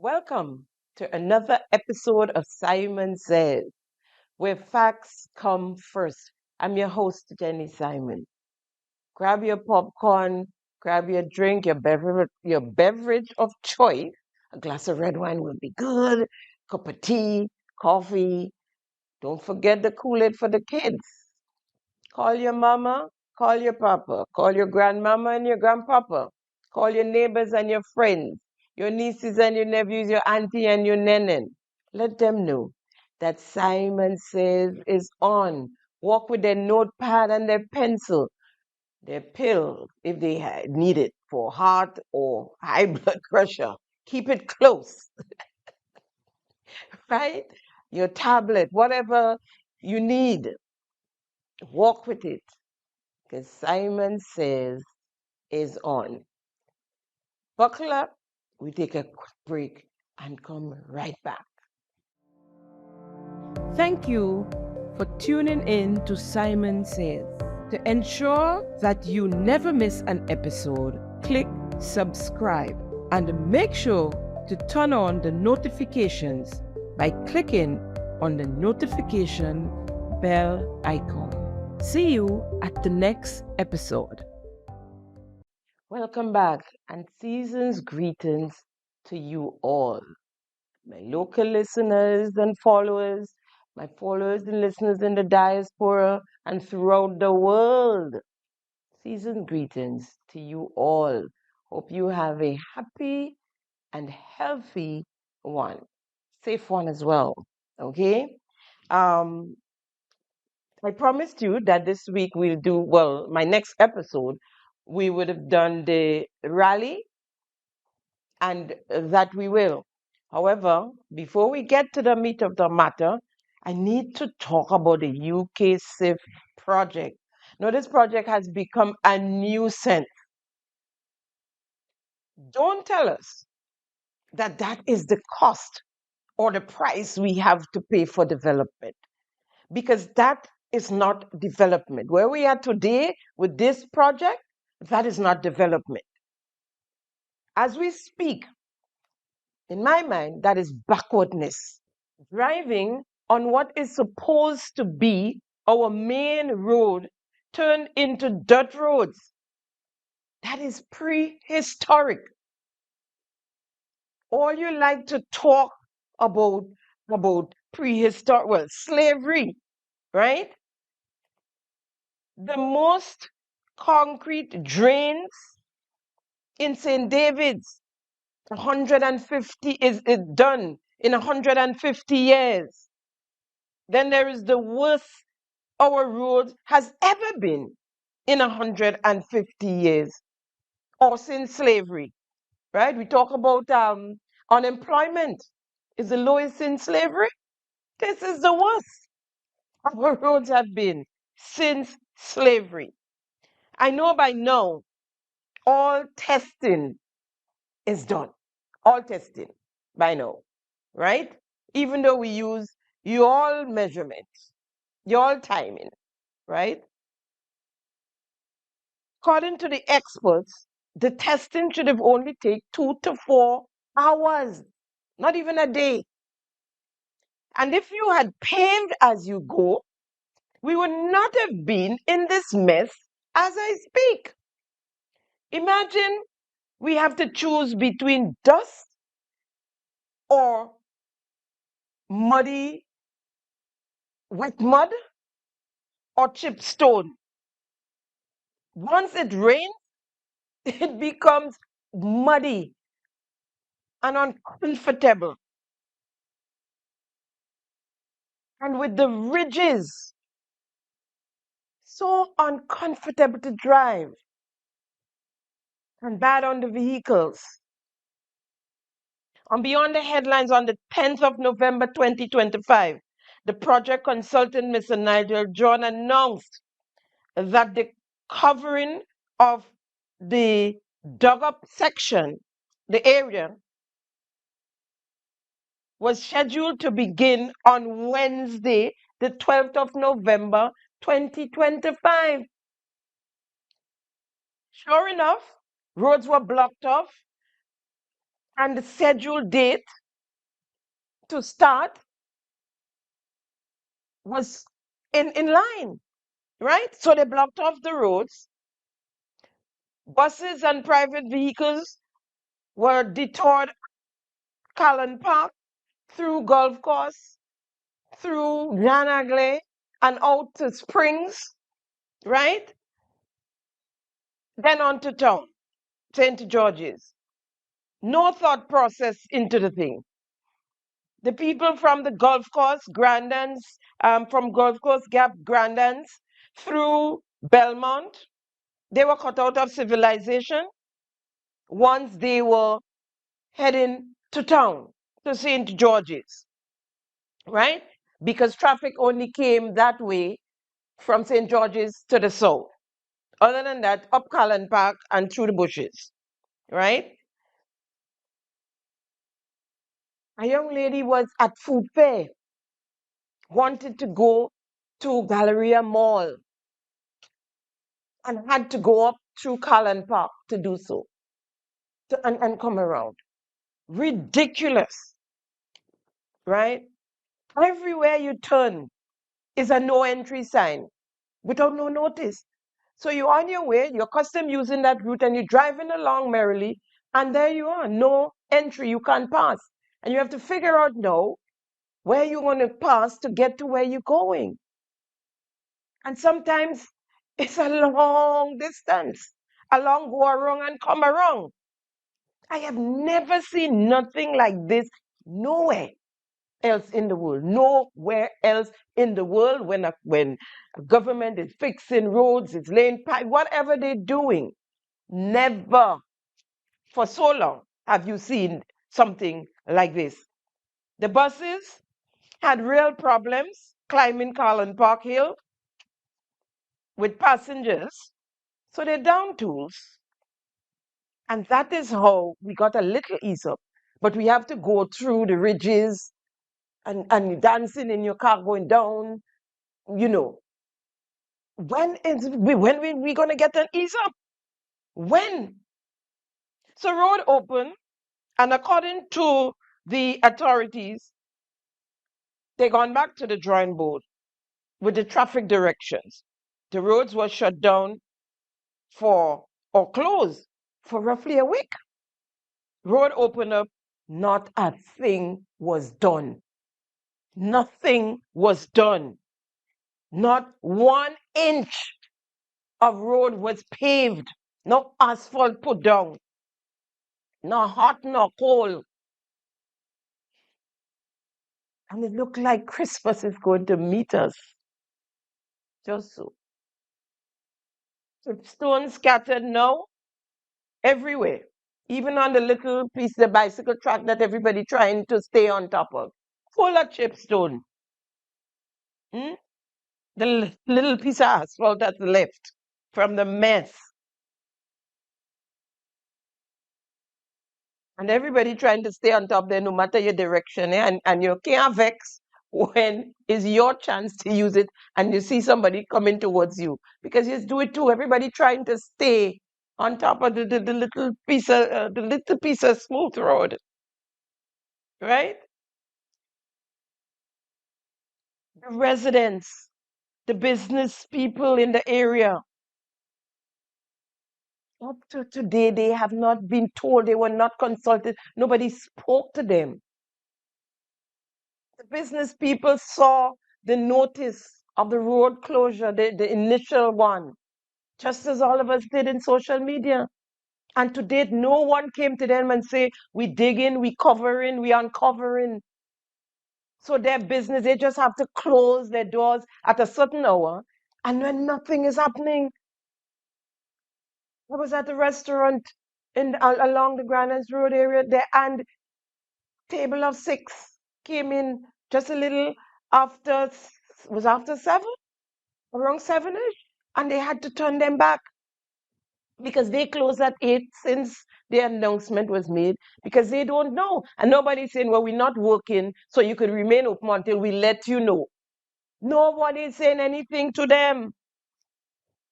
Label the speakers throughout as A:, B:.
A: Welcome to another episode of Simon Says, where facts come first. I'm your host, Jenny Simon. Grab your popcorn, grab your drink, your beverage of choice. A glass of red wine will be good, cup of tea, coffee. Don't forget the Kool-Aid for the kids. Call your mama, call your papa, call your grandmama and your grandpapa, call your neighbors and your friends, your nieces and your nephews, your auntie and your nennen. Let them know that Simon Says is on. Walk with their notepad and their pencil, their pill if they need it for heart or high blood pressure. Keep it close, right? Your tablet, whatever you need, walk with it because Simon Says is on. Buckle up, we take a quick break and come right back. Thank you for tuning in to Simon Says. To ensure that you never miss an episode, click subscribe and make sure to turn on the notifications by clicking on the notification bell icon. See you at the next episode. Welcome back and season's greetings to you all. My local listeners and followers, my followers and listeners in the diaspora and throughout the world. Season's greetings to you all. Hope you have a happy and healthy one. Safe one as well. Okay? Um, I promised you that this week we'll do, well, my next episode, we would have done the rally, and that we will. However, before we get to the meat of the matter, I need to talk about the UK SIF project. Now, this project has become a nuisance. Don't tell us that that is the cost or the price we have to pay for development, because that is not development. Where we are today with this project, that is not development. As we speak, in my mind, that is backwardness. Driving on what is supposed to be our main road turned into dirt roads. That is prehistoric. All you like to talk about prehistoric, well, slavery, right? The most concrete drains in St. David's, 150 is done in 150 years. Then there is the worst our road has ever been in 150 years or since slavery, right? We talk about unemployment is the lowest in slavery. This is the worst our roads have been since slavery. I know by now all testing is done. All testing by now, right? Even though we use your measurements, your timing, right? According to the experts, the testing should have only taken 2 to 4 hours, not even a day. And if you had paved as you go, we would not have been in this mess as I speak. Imagine we have to choose between dust or muddy, wet mud or chipped stone. Once it rains, it becomes muddy and uncomfortable. And with the ridges, so uncomfortable to drive and bad on the vehicles. On Beyond the Headlines on the 10th of November 2025, the project consultant, Mr. Nigel John, announced that the covering of the dug up section, the area, was scheduled to begin on Wednesday, the 12th of November 2025. Sure enough, roads were blocked off And the scheduled date to start was in line, right? So they blocked off the roads. Buses and private vehicles were detoured Callan Park through Golf Course, through Janagle, and out to Springs, right? Then on to town, St. George's. No thought process into the thing. The people from the Golf Course, Grandans, from Golf Course Gap, Grandans, through Belmont, they were cut out of civilization once they were heading to town, to St. George's, right? Because traffic only came that way from St. George's to the south. Other than that, up Callan Park and through the bushes, right? A young lady was at food fair, wanted to go to Galleria Mall and had to go up through Callan Park to do so, and come around. Ridiculous, right? Everywhere you turn is a no entry sign without no notice. So you're on your way, you're custom using that route, and you're driving along merrily, and there you are, no entry, you can't pass. And you have to figure out now where you want to pass to get to where you're going. And sometimes it's a long distance, a long go around and come around. I have never seen nothing like this nowhere else in the world. Nowhere else in the world when a government is fixing roads, it's laying pipe, whatever they're doing. Never for so long have you seen something like this. The buses had real problems climbing Carlin Park Hill with passengers. So they're down tools. And that is how we got a little ease up. But we have to go through the ridges and dancing in your car going down, you know. When we gonna get an ease up? When? So road open, and according to the authorities, they gone back to the drawing board with the traffic directions. The roads were shut down for or closed for roughly a week. Road opened up, not a thing was done. Nothing was done. Not 1 inch of road was paved. No asphalt put down. No hot, no cold. And it looked like Christmas is going to meet us. Just so. So stones scattered now everywhere. Even on the little piece, the bicycle track that everybody trying to stay on top of. Full of chipstone. Hmm? The little piece of asphalt that's left from the mess. And everybody trying to stay on top there no matter your direction. And you can't vex when it's your chance to use it and you see somebody coming towards you. Because you do it too. Everybody trying to stay on top of the little piece of smooth road. Right? The residents, the business people in the area. Up to today, they have not been told, they were not consulted, nobody spoke to them. The business people saw the notice of the road closure, the initial one, just as all of us did in social media. And to date, no one came to them and say, we digging, we covering, we uncovering. So their business, they just have to close their doors at a certain hour. And when nothing is happening, I was at the restaurant along the Grandlands Road area there, and table of six came in just a little after, was after 7, around 7ish, and they had to turn them back because they closed at 8 since the announcement was made, because they don't know. And nobody's saying, well, we're not working, so you could remain open until we let you know. Nobody's saying anything to them.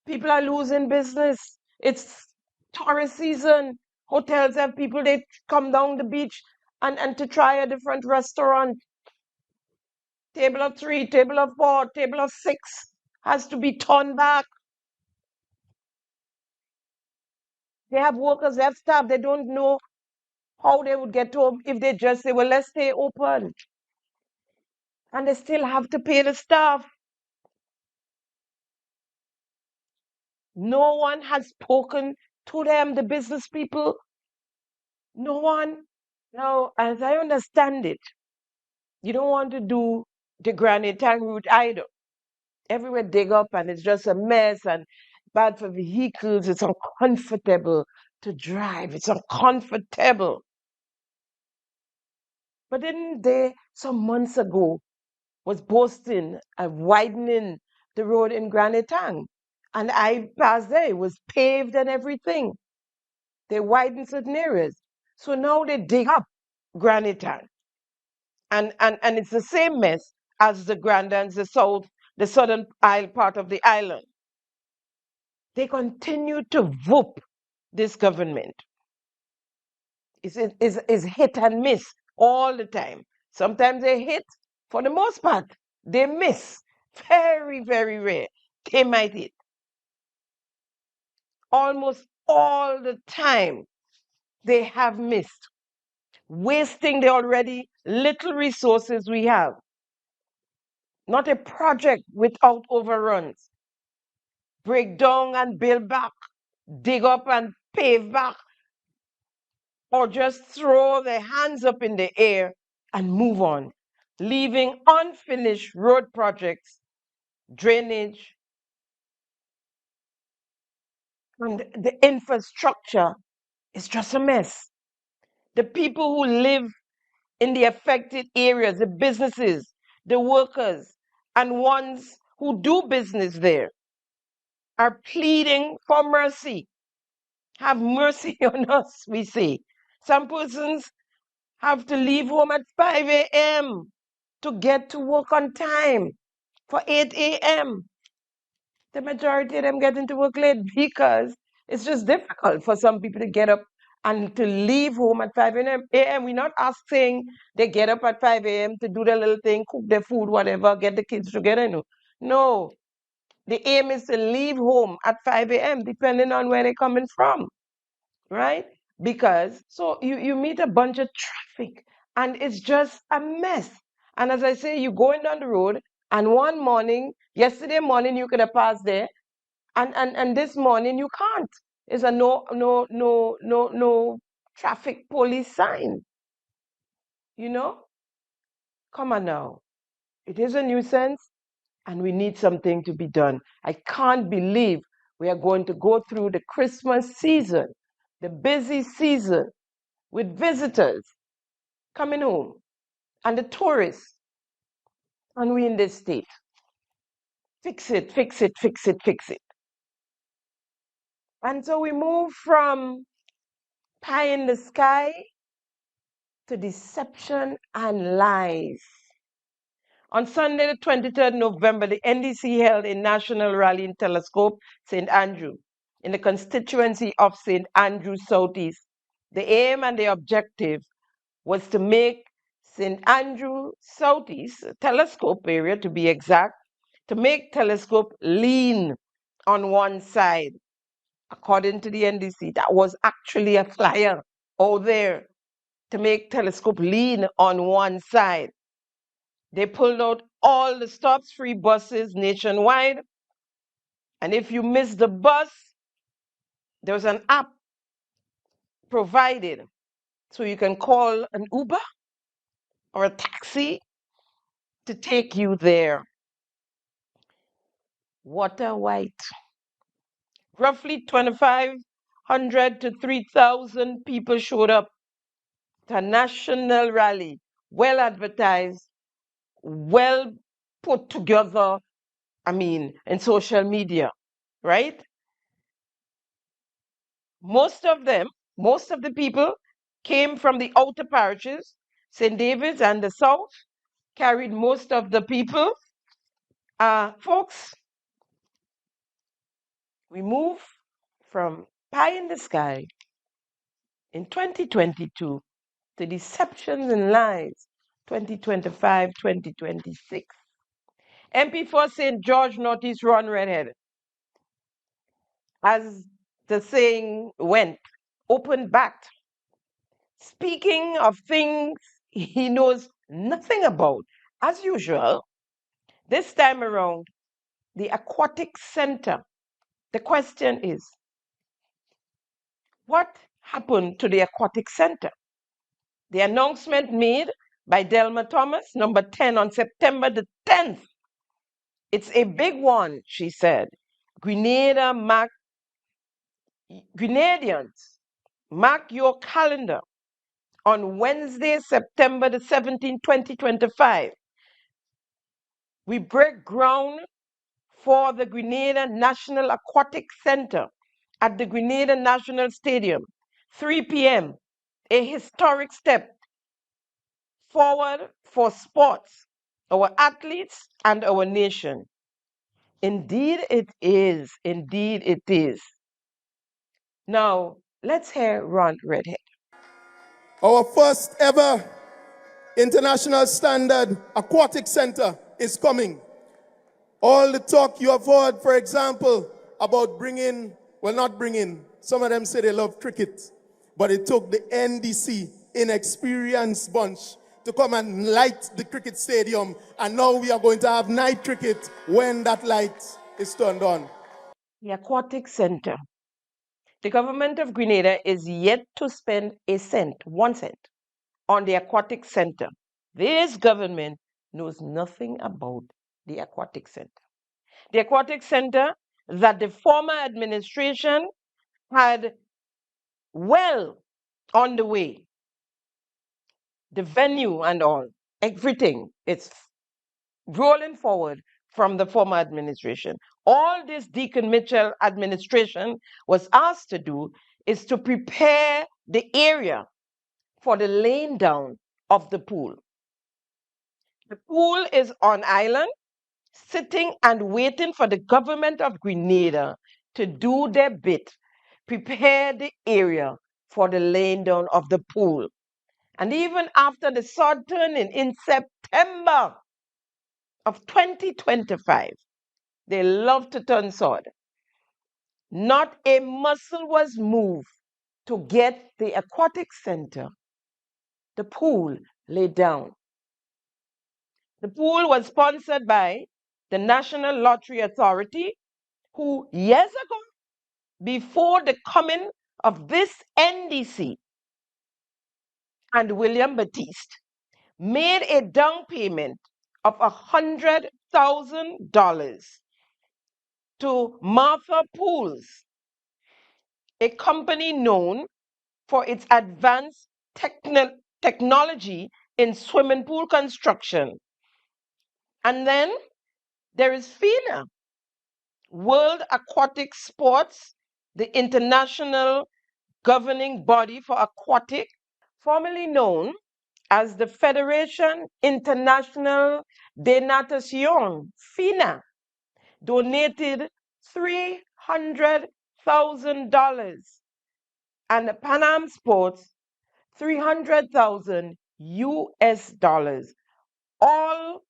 A: People are losing business. It's tourist season. Hotels have people, they come down the beach and to try a different restaurant. Table of 3, table of 4, table of 6 has to be turned back. They have workers, they have staff, they don't know how they would get home if they just say, well, let's stay open. And they still have to pay the staff. No one has spoken to them, the business people. No one. Now, as I understand it, you don't want to do the Granny Tang route either. Everywhere dig up and it's just a mess and bad for vehicles. It's uncomfortable to drive. It's uncomfortable. But then they, some months ago, was boasting of widening the road in Granny Tang. And I passed there, it was paved and everything. They widened certain areas. So now they dig up Granny Tang. And it's the same mess as the Grandans, the southern isle part of the island. They continue to whoop this government. It's hit and miss all the time. Sometimes they hit, for the most part, they miss. Very, very rare. They might hit. Almost all the time, they have missed, wasting the already little resources we have. Not a project without overruns. Break down and build back, dig up and pave back, or just throw their hands up in the air and move on, leaving unfinished road projects, drainage, and the infrastructure is just a mess. The people who live in the affected areas, the businesses, the workers, and ones who do business there are pleading for mercy. Have mercy on us, we say. Some persons have to leave home at 5 a.m. to get to work on time for 8 a.m. The majority of them get into work late because it's just difficult for some people to get up and to leave home at 5 a.m. We're not asking they get up at 5 a.m. to do their little thing, cook their food, whatever, get the kids together. No, the aim is to leave home at 5 a.m. depending on where they're coming from, right? Because so you meet a bunch of traffic and it's just a mess. And as I say, you're going down the road, and one morning, yesterday morning, you could have passed there, and this morning you can't. It's a no traffic police sign. You know? Come on now. It is a nuisance and we need something to be done. I can't believe we are going to go through the Christmas season, the busy season, with visitors coming home and the tourists, and we in this state. Fix it, fix it, fix it, fix it. And so we move from pie in the sky to deception and lies. On Sunday, the 23rd November, the NDC held a national rally in Telescope, St. Andrew, in the constituency of St. Andrew Southeast. The aim and the objective was to make St. Andrew Southeast, Telescope area to be exact, to make Telescope lean on one side. According to the NDC, that was actually a flyer out there to make Telescope lean on one side. They pulled out all the stops free buses nationwide. And if you miss the bus, there was an app provided so you can call an Uber or a taxi to take you there. Water White. Roughly 2,500 to 3,000 people showed up to a national rally, well advertised, well put together, in social media, right? Most of the people came from the outer parishes. St. David's and the South carried most of the people. Folks, we move from pie in the sky in 2022 to deceptions and lies 2025, 2026. MP for St. George Northeast run redhead. As the saying went, open backed, speaking of things he knows nothing about. As usual, this time around, the aquatic center. The question is, what happened to the aquatic center? The announcement made by Delma Thomas, number 10, on September the 10th. It's a big one, she said. Grenadians, mark your calendar. On Wednesday, September the 17th, 2025, we break ground for the Grenada National Aquatic Center at the Grenada National Stadium, 3 p.m., a historic step forward for sports, our athletes, and our nation. Indeed it is. Indeed it is. Now, let's hear Ron Redhead.
B: Our first ever international standard aquatic center is coming. All the talk you have heard, for example, about some of them say they love cricket, but it took the NDC, inexperienced bunch, to come and light the cricket stadium, and now we are going to have night cricket when that light is turned on.
A: The Aquatic Center. The government of Grenada is yet to spend a cent, 1 cent, on the Aquatic Center. This government knows nothing about the Aquatic Center. The Aquatic Center that the former administration had well on the way, the venue and all, everything, it's rolling forward from the former administration. All this Deacon Mitchell administration was asked to do is to prepare the area for the laying down of the pool. The pool is on island, sitting and waiting for the government of Grenada to do their bit, prepare the area for the laying down of the pool. And even after the sod turning in September of 2025, they love to turn sod. Not a muscle was moved to get the aquatic center, the pool, laid down. The pool was sponsored by the National Lottery Authority, who years ago, before the coming of this NDC and William Batiste, made a down payment of $100,000 to Martha Pools, a company known for its advanced technology in swimming pool construction. And then there is FINA, World Aquatic Sports, the international governing body for aquatic, formerly known as the Fédération Internationale de Natation, FINA, donated $300,000, and Pan Am Sports $300,000 US, all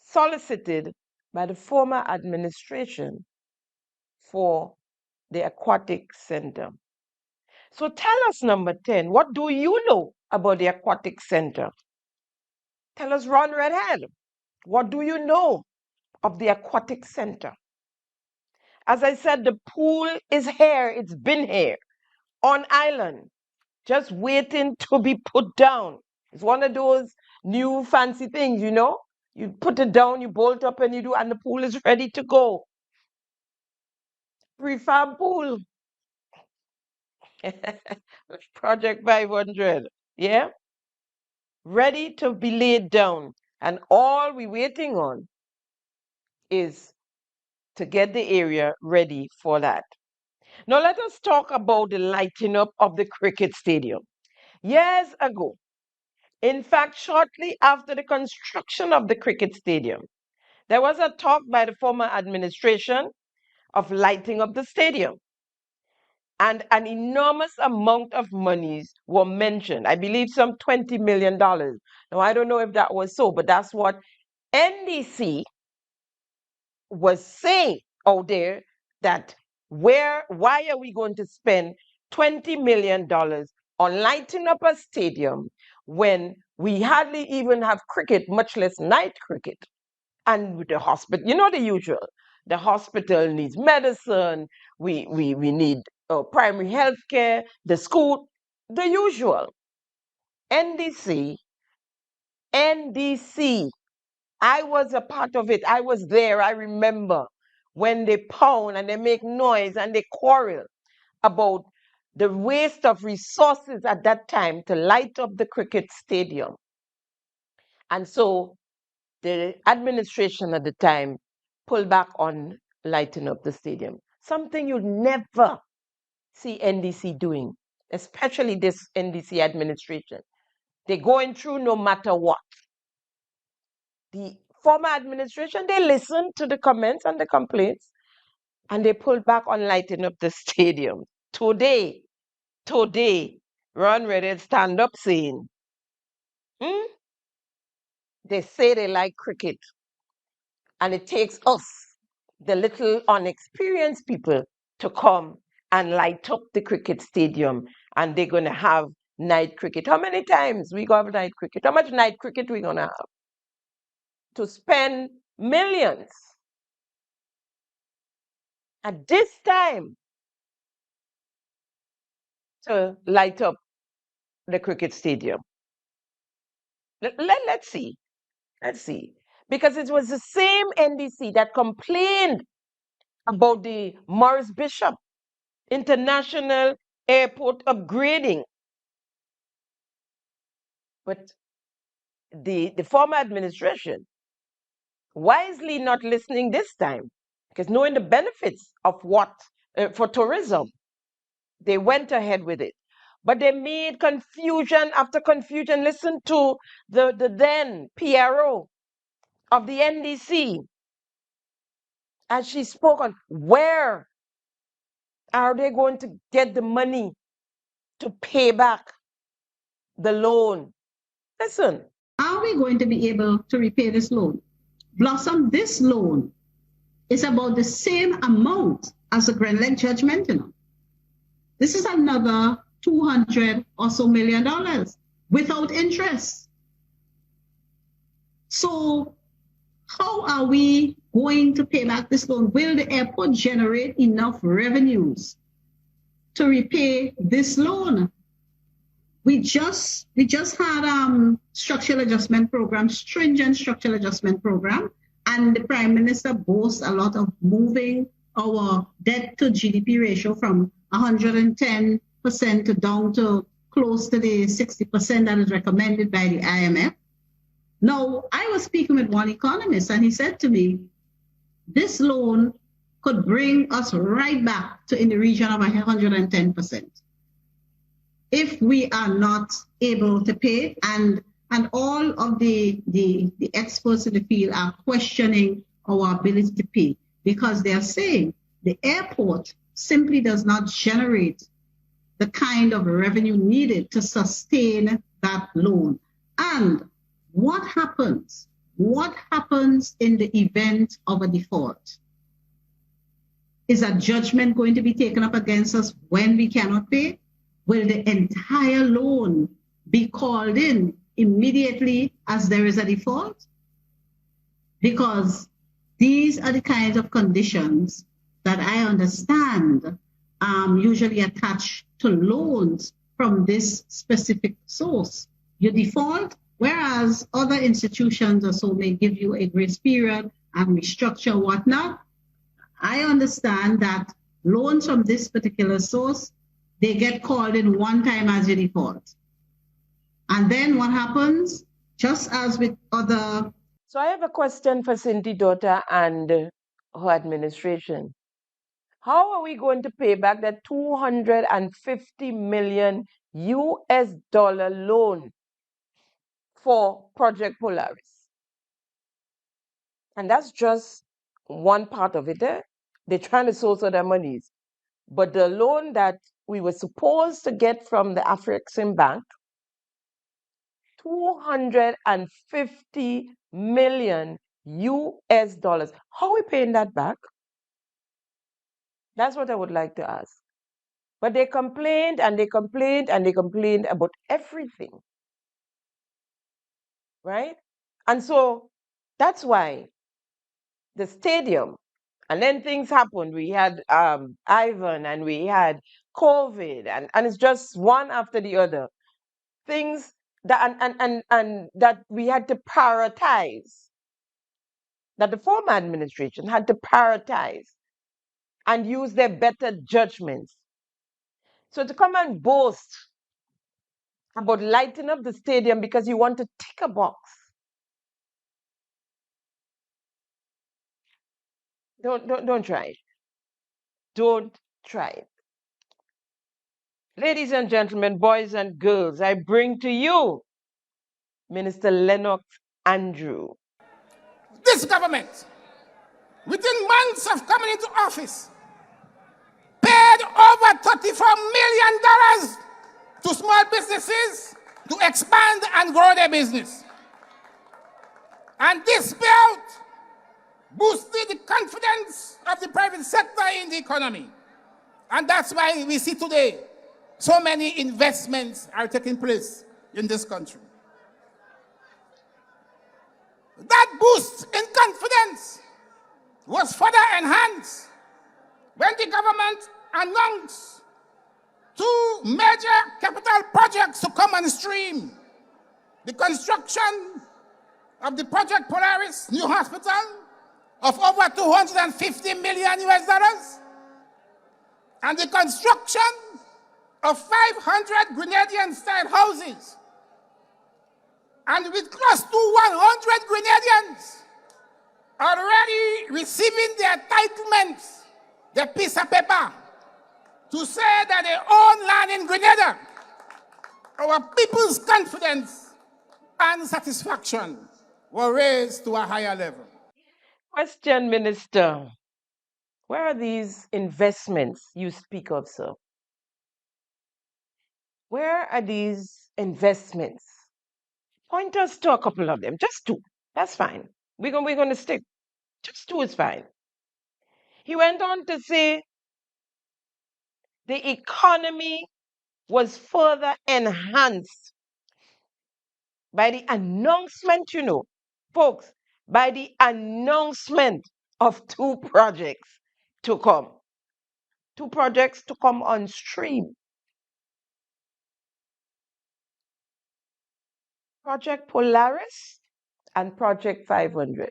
A: solicited by the former administration for the aquatic center. So tell us, number 10, what do you know about the aquatic center? Tell us, Ron Redhead, what do you know of the aquatic center? As I said, the pool is here. It's been here on island, just waiting to be put down. It's one of those new fancy things, you know? You put it down, you bolt up and you do, and the pool is ready to go. Prefab pool. Project 500, yeah? Ready to be laid down. And all we're waiting on is to get the area ready for that. Now let us talk about the lighting up of the cricket stadium. Years ago, in fact, shortly after the construction of the cricket stadium, there was a talk by the former administration of lighting up the stadium. and an enormous amount of monies were mentioned. I believe some $20 million. Now, I don't know if that was so, but that's what NDC was saying out there, that why are we going to spend $20 million on lighting up a stadium when we hardly even have cricket, much less night cricket? And with the hospital, the usual. The hospital needs medicine, we need primary health care, the school, the usual. NDC, NDC, I was a part of it. I was there. I remember when they pound and they make noise and they quarrel about the waste of resources at that time to light up the cricket stadium. And so the administration at the time pulled back on lighting up the stadium. Something you'd never see NDC doing, especially this NDC administration. They're going through no matter what. The former administration, they listened to the comments and the complaints, and they pulled back on lighting up the stadium. Today, Ron Reddit stand up saying, hmm, they say they like cricket, and it takes us, the little unexperienced people, to come and light up the cricket stadium, and they're going to have night cricket. How many times we going to have night cricket? How much night cricket we going to have? To spend millions at this time to light up the cricket stadium. Let's see. Let's see. Because it was the same NDC that complained about the Morris Bishop International Airport upgrading. But the former administration wisely not listening this time, because knowing the benefits of what for tourism, they went ahead with it. But they made confusion after confusion. Listen to the then PRO of the NDC as she spoke on where are they going to get the money to pay back the loan. Listen.
C: Are we going to be able to repay this loan? Blossom, this loan is about the same amount as the Grenlec judgment. This is another $200 or so million without interest. So how are we going to pay back this loan? Will the airport generate enough revenues to repay this loan? We just had structural adjustment program, stringent structural adjustment program, and the Prime Minister boasts a lot of moving our debt to GDP ratio from 110% to down to close to the 60% that is recommended by the IMF. Now, I was speaking with one economist, and he said to me, this loan could bring us right back to in the region of 110%. If we are not able to pay, and all of the experts in the field are questioning our ability to pay, because they are saying the airport simply does not generate the kind of revenue needed to sustain that loan. And what happens? What happens in the event of a default? Is a judgment going to be taken up against us when we cannot pay? Will the entire loan be called in immediately as there is a default? Because these are the kinds of conditions that I understand usually attached to loans from this specific source. You default, whereas other institutions or so may give you a grace period and restructure whatnot. I understand that loans from this particular source, they get called in one time as a default. And then what happens, just as with other...
A: So I have a question for Cindy Daughter and her administration. How are we going to pay back that $250 million US dollar loan for Project Polaris? And that's just one part of it. They're trying to source other monies. But the loan that we were supposed to get from the Afrexim Bank, 250 million US dollars. How are we paying that back? That's what I would like to ask. But they complained and they complained and they complained about everything, right? And so that's why the stadium, and then things happened. We had Ivan and we had COVID, and it's just one after the other. Things that and that we had to prioritize, that the former administration had to prioritize and use their better judgments. So to come and boast about lighting up the stadium because you want to tick a box, don't try it. Don't try it. Ladies and gentlemen, boys and girls, I bring to you Minister Lennox Andrew.
D: This government, within months of coming into office, paid over $34 million to small businesses to expand and grow their business. And this payout boosted the confidence of the private sector in the economy. And that's why we see today so many investments are taking place in this country. That boost in confidence was further enhanced when the government announced two major capital projects to come on stream: the construction of the Project Polaris new hospital of over 250 million US dollars, and the construction of 500 Grenadian-style houses. And with close to 100 Grenadians already receiving their entitlements, their piece of paper, to say that they own land in Grenada, our people's confidence and satisfaction were raised to a higher level.
A: Question, Minister. Where are these investments you speak of, sir? Where are these investments? Point us to a couple of them, just two. That's fine. We're going to stick. Just two is fine. He went on to say the economy was further enhanced by the announcement, folks, by the announcement of two projects to come. Two projects to come on stream. Project Polaris and Project 500.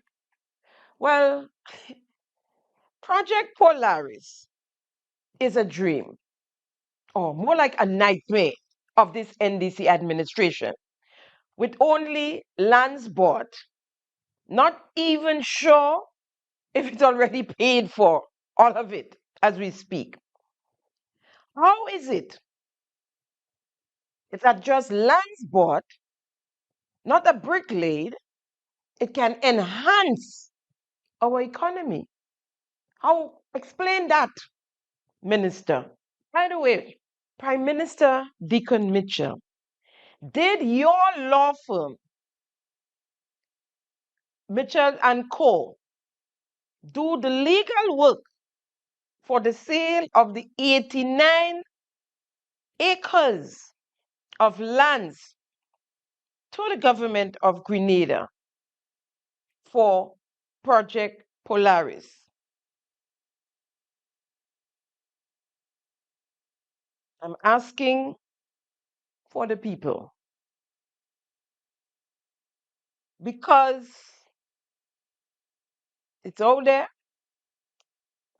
A: Well, Project Polaris is a dream, or more like a nightmare of this NDC administration, with only lands bought, not even sure if it's already paid for, all of it, as we speak. How is it if that just lands bought, not a brick laid, it can enhance our economy? How? Explain that, Minister. By the way, Prime Minister Deacon Mitchell, did your law firm, Mitchell and Co., do the legal work for the sale of the 89 acres of lands to the government of Grenada for Project Polaris? I'm asking for the people, because it's out there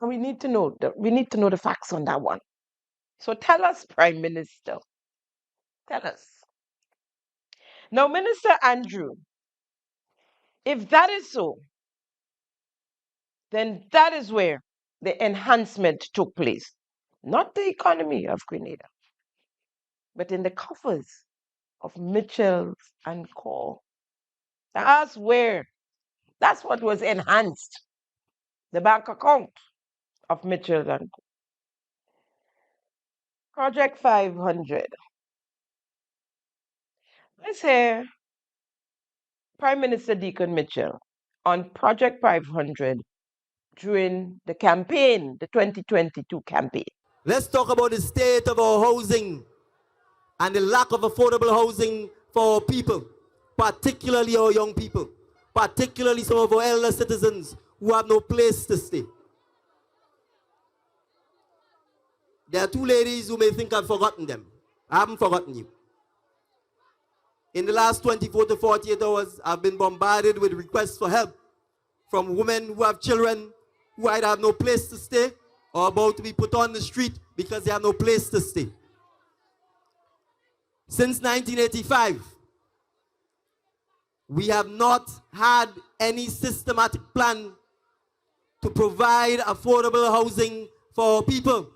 A: and we need to know the facts on that one. So tell us, Prime Minister, tell us. Now, Minister Andrew, if that is so, then that is where the enhancement took place. Not the economy of Grenada, but in the coffers of Mitchell and Co. That's what was enhanced. The bank account of Mitchell and Co. Project 500. Let's hear Prime Minister Deacon Mitchell on Project 500 during the campaign, the 2022 campaign.
E: Let's talk about the state of our housing and the lack of affordable housing for our people, particularly our young people, particularly some of our elder citizens who have no place to stay. There are two ladies who may think I've forgotten them. I haven't forgotten you. In the last 24 to 48 hours, I've been bombarded with requests for help from women who have children who either have no place to stay or about to be put on the street because they have no place to stay. Since 1985, we have not had any systematic plan to provide affordable housing for people.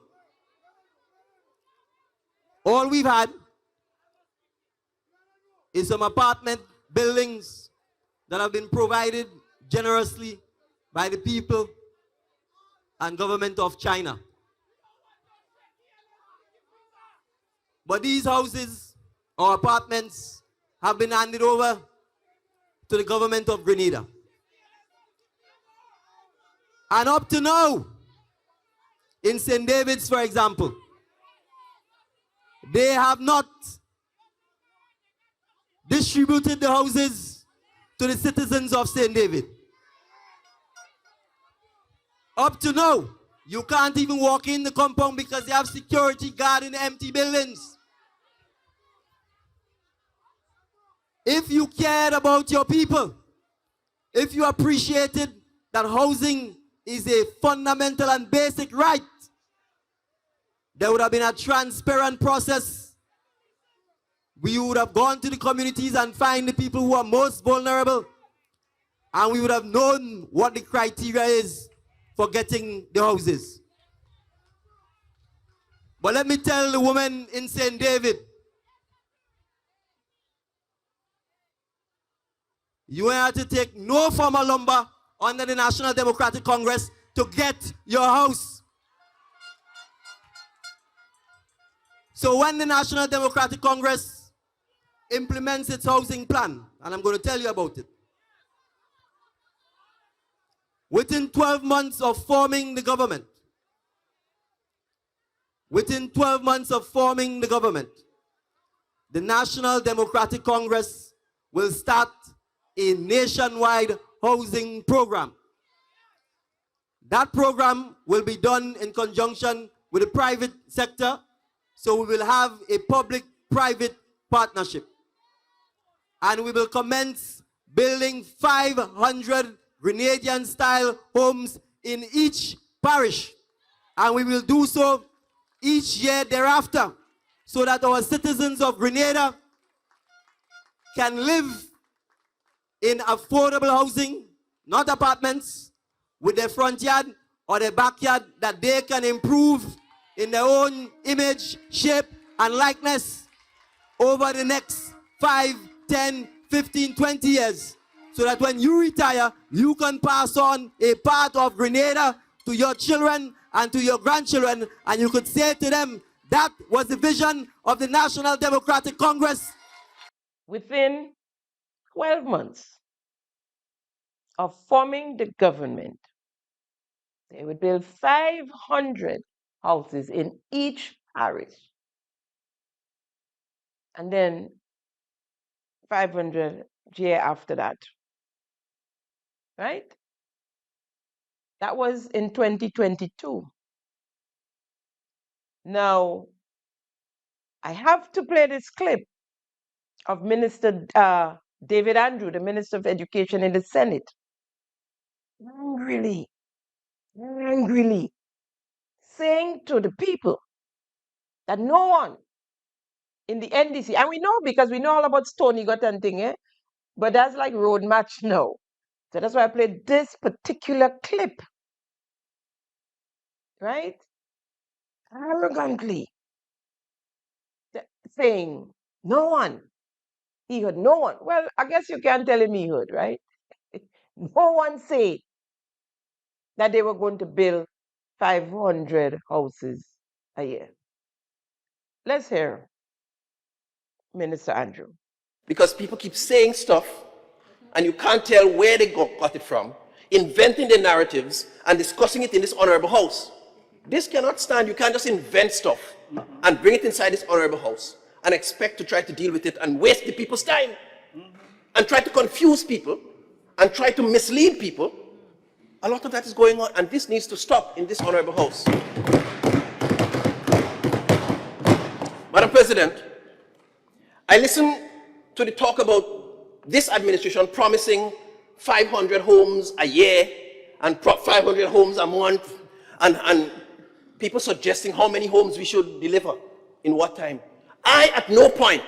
E: All we've had is some apartment buildings that have been provided generously by the people and government of China. But these houses or apartments have been handed over to the government of Grenada. And up to now, in St. David's, for example, they have not distributed the houses to the citizens of St. David. Up to now, you can't even walk in the compound because they have security guarding the empty buildings. If you cared about your people, if you appreciated that housing is a fundamental and basic right, there would have been a transparent process. We would have gone to the communities and find the people who are most vulnerable, and we would have known what the criteria is for getting the houses. But let me tell the woman in St. David, you have to take no formal lumber under the National Democratic Congress to get your house. So when the National Democratic Congress implements its housing plan, and I'm going to tell you about it, within 12 months of forming the government, the National Democratic Congress will start a nationwide housing program. That program will be done in conjunction with the private sector, so we will have a public-private partnership. And we will commence building 500 Grenadian-style homes in each parish. And we will do so each year thereafter, so that our citizens of Grenada can live in affordable housing, not apartments, with their front yard or their backyard that they can improve in their own image, shape, and likeness over the next 5, 10, 15, 20 years. So that when you retire, you can pass on a part of Grenada to your children and to your grandchildren, and you could say to them, that was the vision of the National Democratic Congress.
A: Within 12 months of forming the government, they would build 500 houses in each parish. And then 500 year after that. Right? That was in 2022. Now, I have to play this clip of Minister David Andrew, the Minister of Education in the Senate, angrily saying to the people that no one in the NDC, and we know because we know all about Stony Gut and thing, eh? But that's like road match now. So that's why I played this particular clip, right? Arrogantly saying, no one. He heard no one. Well, I guess you can't tell him he heard, right? No one said that they were going to build 500 houses a year. Let's hear Minister Andrew.
F: Because people keep saying stuff and you can't tell where they got it from, inventing the narratives and discussing it in this honorable house. This cannot stand. You can't just invent stuff and bring it inside this honorable house and expect to try to deal with it and waste the people's time and try to confuse people and try to mislead people. A lot of that is going on, and this needs to stop in this honorable house. Madam President, I listened to the talk about this administration promising 500 homes a year and 500 homes a month, and people suggesting how many homes we should deliver in what time. I, at no point,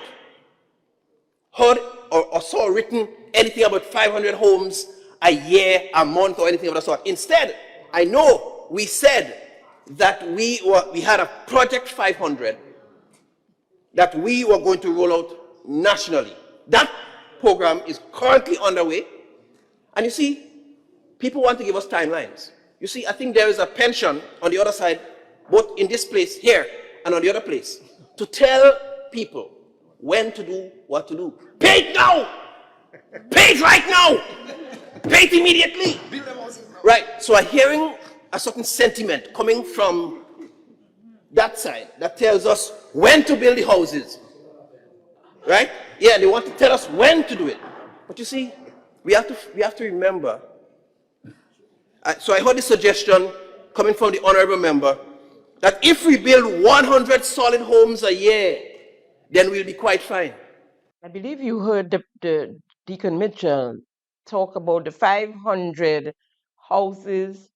F: heard or saw written anything about 500 homes a year, a month, or anything of that sort. Instead, I know we said that we had a Project 500 that we were going to roll out nationally. That program is currently underway. And you see, people want to give us timelines. You see, I think there is a pension on the other side, both in this place here and on the other place, to tell people when to do what to do. Pay it now! Pay it right now! Pay it immediately! Right, so I'm hearing a certain sentiment coming from that side that tells us when to build the houses. Right? Yeah, they want to tell us when to do it. But you see, we have to remember. So I heard the suggestion coming from the honorable member that if we build 100 solid homes a year, then we'll be quite fine.
A: I believe you heard the Deacon Mitchell talk about the 500 houses,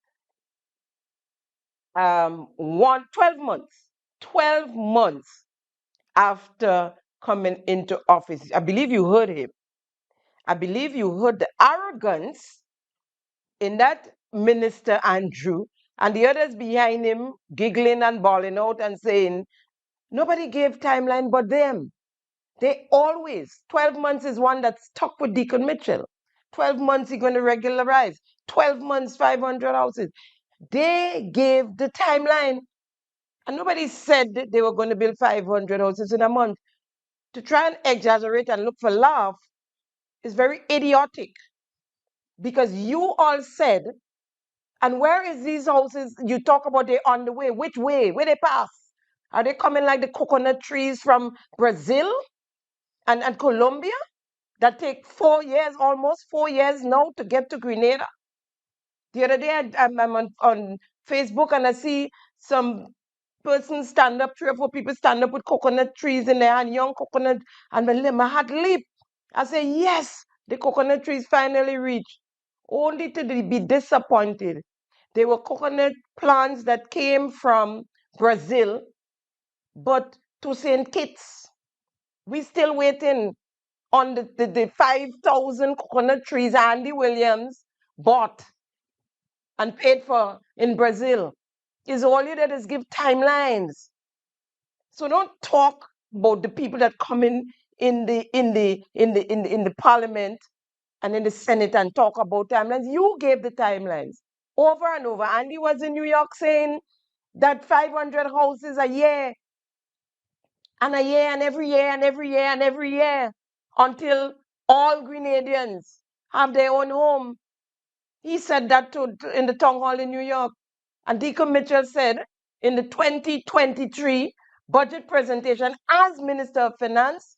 A: 12 months after coming into office. I believe you heard him. I believe you heard the arrogance in that Minister Andrew and the others behind him giggling and bawling out and saying, nobody gave timeline but them. They always, 12 months is one that stuck with Deacon Mitchell. 12 months he's going to regularize. 12 months, 500 houses. They gave the timeline. And nobody said that they were going to build 500 houses in a month. To try and exaggerate and look for laugh is very idiotic. Because you all said, and where is these houses you talk about they on the way? Which way? Where they pass? Are they coming like the coconut trees from Brazil and Colombia that take 4 years, almost 4 years now to get to Grenada? The other day I'm on Facebook and I see some person stand up, 3 or 4 people stand up with coconut trees in their hand, young coconut, and my heart leap. I say, yes, the coconut trees finally reached, only to be disappointed. They were coconut plants that came from Brazil, but to St. Kitts. We still waiting on the 5,000 coconut trees Andy Williams bought and paid for in Brazil. Is all you did is give timelines. So don't talk about the people that come in the parliament and in the Senate and talk about timelines. You gave the timelines over and over. Andy was in New York saying that 500 houses a year and a year and every year and every year and every year until all Grenadians have their own home. He said that in the town hall in New York. And Deacon Mitchell said in the 2023 budget presentation as Minister of Finance,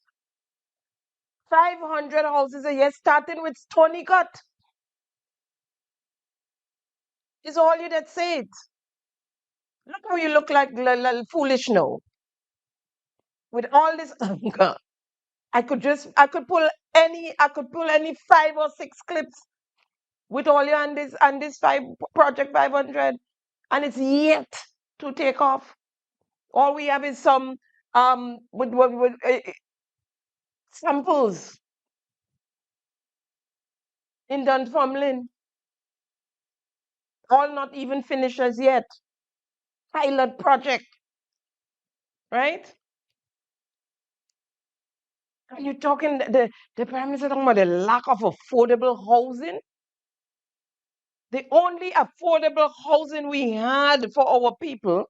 A: 500 houses a year, starting with Stony Gut. Is all you that say it. Look how you look like foolish now. With all this anger. I could pull any 5 or 6 clips with all you and this Project 500, and it's yet to take off. All we have is some with samples in Dunfermline, all not even finished as yet. Pilot project, right? And you're talking the Prime Minister talking about the lack of affordable housing. The only affordable housing we had for our people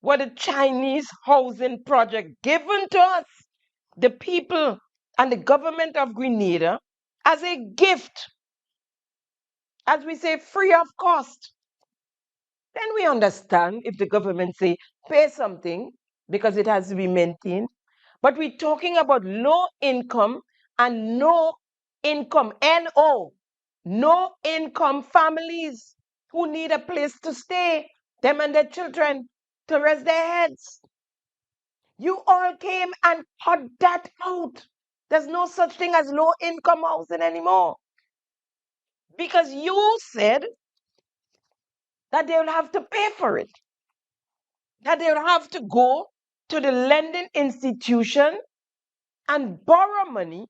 A: were the Chinese housing project given to us, the people and the government of Grenada, as a gift, as we say, free of cost. Then we understand if the government say pay something because it has to be maintained. But we're talking about low income and no income, no income families who need a place to stay, them and their children to rest their heads. You all came and cut that out. There's no such thing as low income housing anymore. Because you said that they will have to pay for it, that they will have to go to the lending institution and borrow money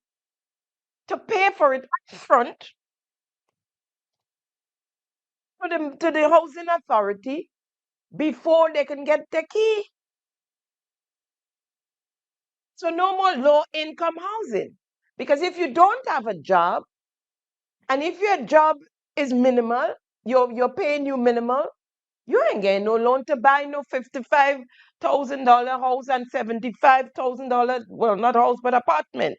A: to pay for it up front to the housing authority before they can get the key. So no more low income housing. Because if you don't have a job, and if your job is minimal, you're paying you minimal, you ain't getting no loan to buy no $55,000 house and $75,000, well, not house, but apartment.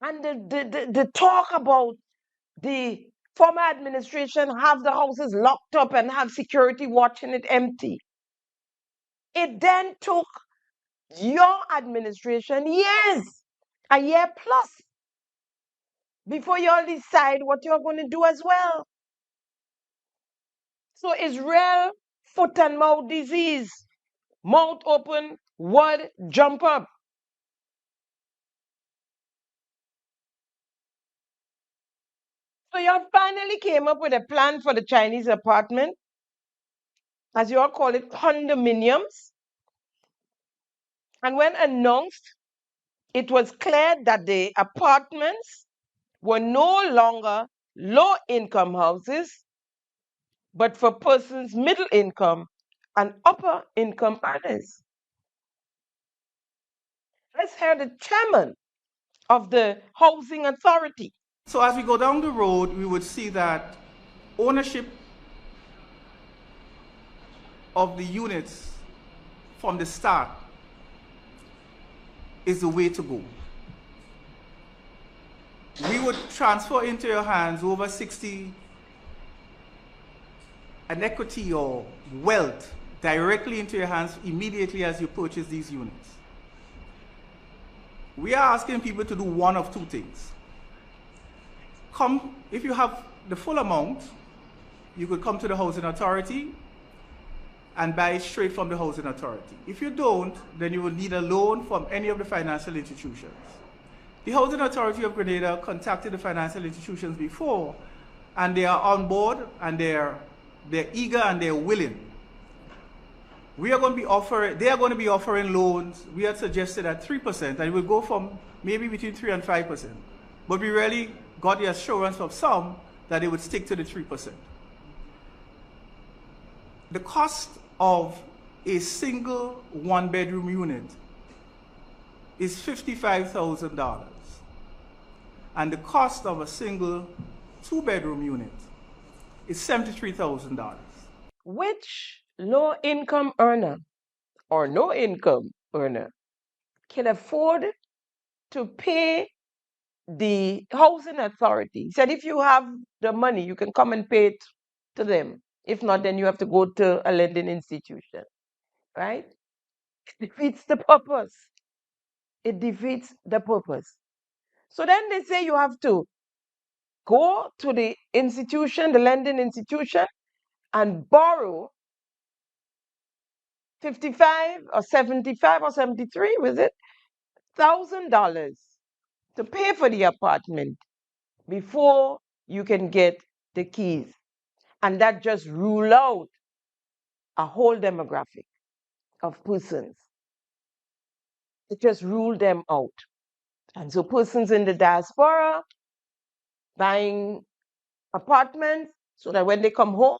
A: And the talk about the former administration have the houses locked up and have security watching it empty. It then took your administration years, a year plus, before you all decide what you're going to do as well. So Israel, foot and mouth disease, mouth open, word jump up. So you finally came up with a plan for the Chinese apartment, as you all call it, condominiums. And when announced, it was clear that the apartments were no longer low income houses, but for persons middle income and upper income earners. Let's hear the chairman of the housing authority.
D: So as we go down the road, we would see that ownership of the units from the start is the way to go. We would transfer into your hands over 60 an equity or wealth directly into your hands immediately as you purchase these units. We are asking people to do one of two things. Come, if you have the full amount, you could come to the housing authority and buy straight from the housing authority. If you don't, then you will need a loan from any of the financial institutions. The Housing Authority of Grenada contacted the financial institutions before, and they are on board, and they're eager and they're willing. They are going to be offering loans. We had suggested at 3%, and it will go from maybe between 3 and 5%. But we really got the assurance of some that they would stick to the 3%. The cost of a single one-bedroom unit is $55,000. And the cost of a single two-bedroom unit is $73,000.
A: Which low income earner or no income earner can afford to pay the housing authority? He said if you have the money, you can come and pay it to them. If not, then you have to go to a lending institution, right? It defeats the purpose. It defeats the purpose. So then they say you have to go to the institution, the lending institution, and borrow 55 or 75 or 73, was it? $1,000 to pay for the apartment before you can get the keys. And that just rule out a whole demographic of persons. It just ruled them out. And so persons in the diaspora buying apartments so that when they come home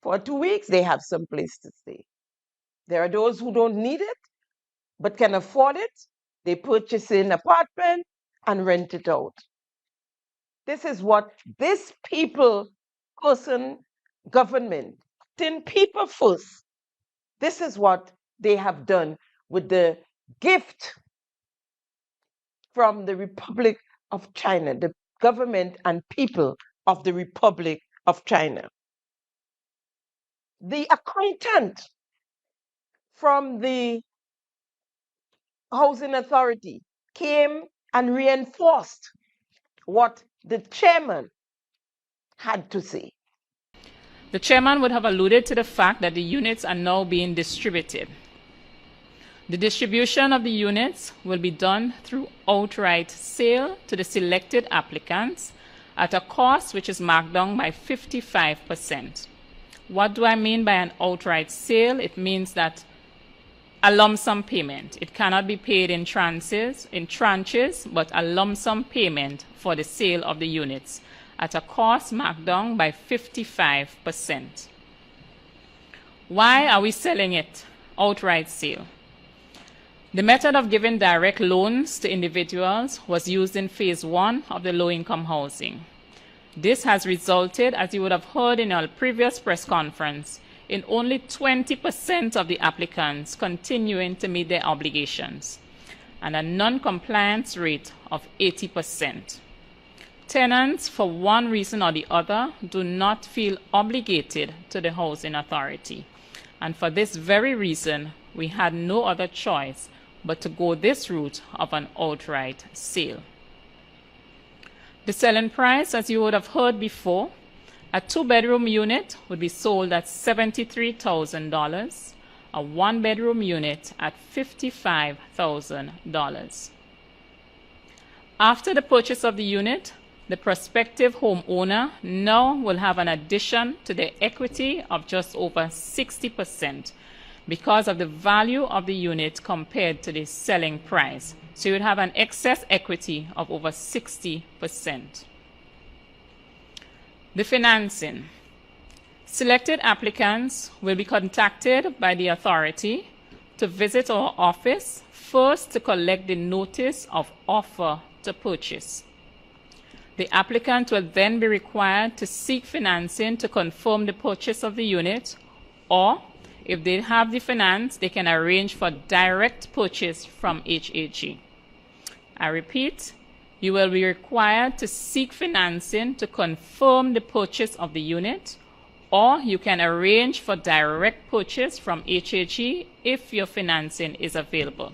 A: for 2 weeks, they have some place to stay. There are those who don't need it, but can afford it. They purchase an apartment and rent it out. This is what this person, government, in people first. This is what they have done with the gift from the Republic of China, the government and people of the Republic of China. The accountant from the Housing Authority came and reinforced what the chairman had to say.
G: The chairman would have alluded to the fact that the units are now being distributed. The distribution of the units will be done through outright sale to the selected applicants at a cost which is marked down by 55%. What do I mean by an outright sale? It means that a lump sum payment. It cannot be paid in tranches, but a lump sum payment for the sale of the units at a cost marked down by 55%. Why are we selling it outright sale? The method of giving direct loans to individuals was used in phase 1 of the low-income housing. This has resulted, as you would have heard in our previous press conference, in only 20% of the applicants continuing to meet their obligations, and a non-compliance rate of 80%. Tenants, for one reason or the other, do not feel obligated to the housing authority. And for this very reason, we had no other choice but to go this route of an outright sale. The selling price, as you would have heard before, a 2-bedroom unit would be sold at $73,000, a 1-bedroom unit at $55,000. After the purchase of the unit, the prospective homeowner now will have an addition to their equity of just over 60% because of the value of the unit compared to the selling price. So you would have an excess equity of over 60%. The financing. Selected applicants will be contacted by the authority to visit our office first to collect the notice of offer to purchase. The applicant will then be required to seek financing to confirm the purchase of the unit, or if they have the finance, they can arrange for direct purchase from HAG. I repeat, you will be required to seek financing to confirm the purchase of the unit, or you can arrange for direct purchase from HAG if your financing is available.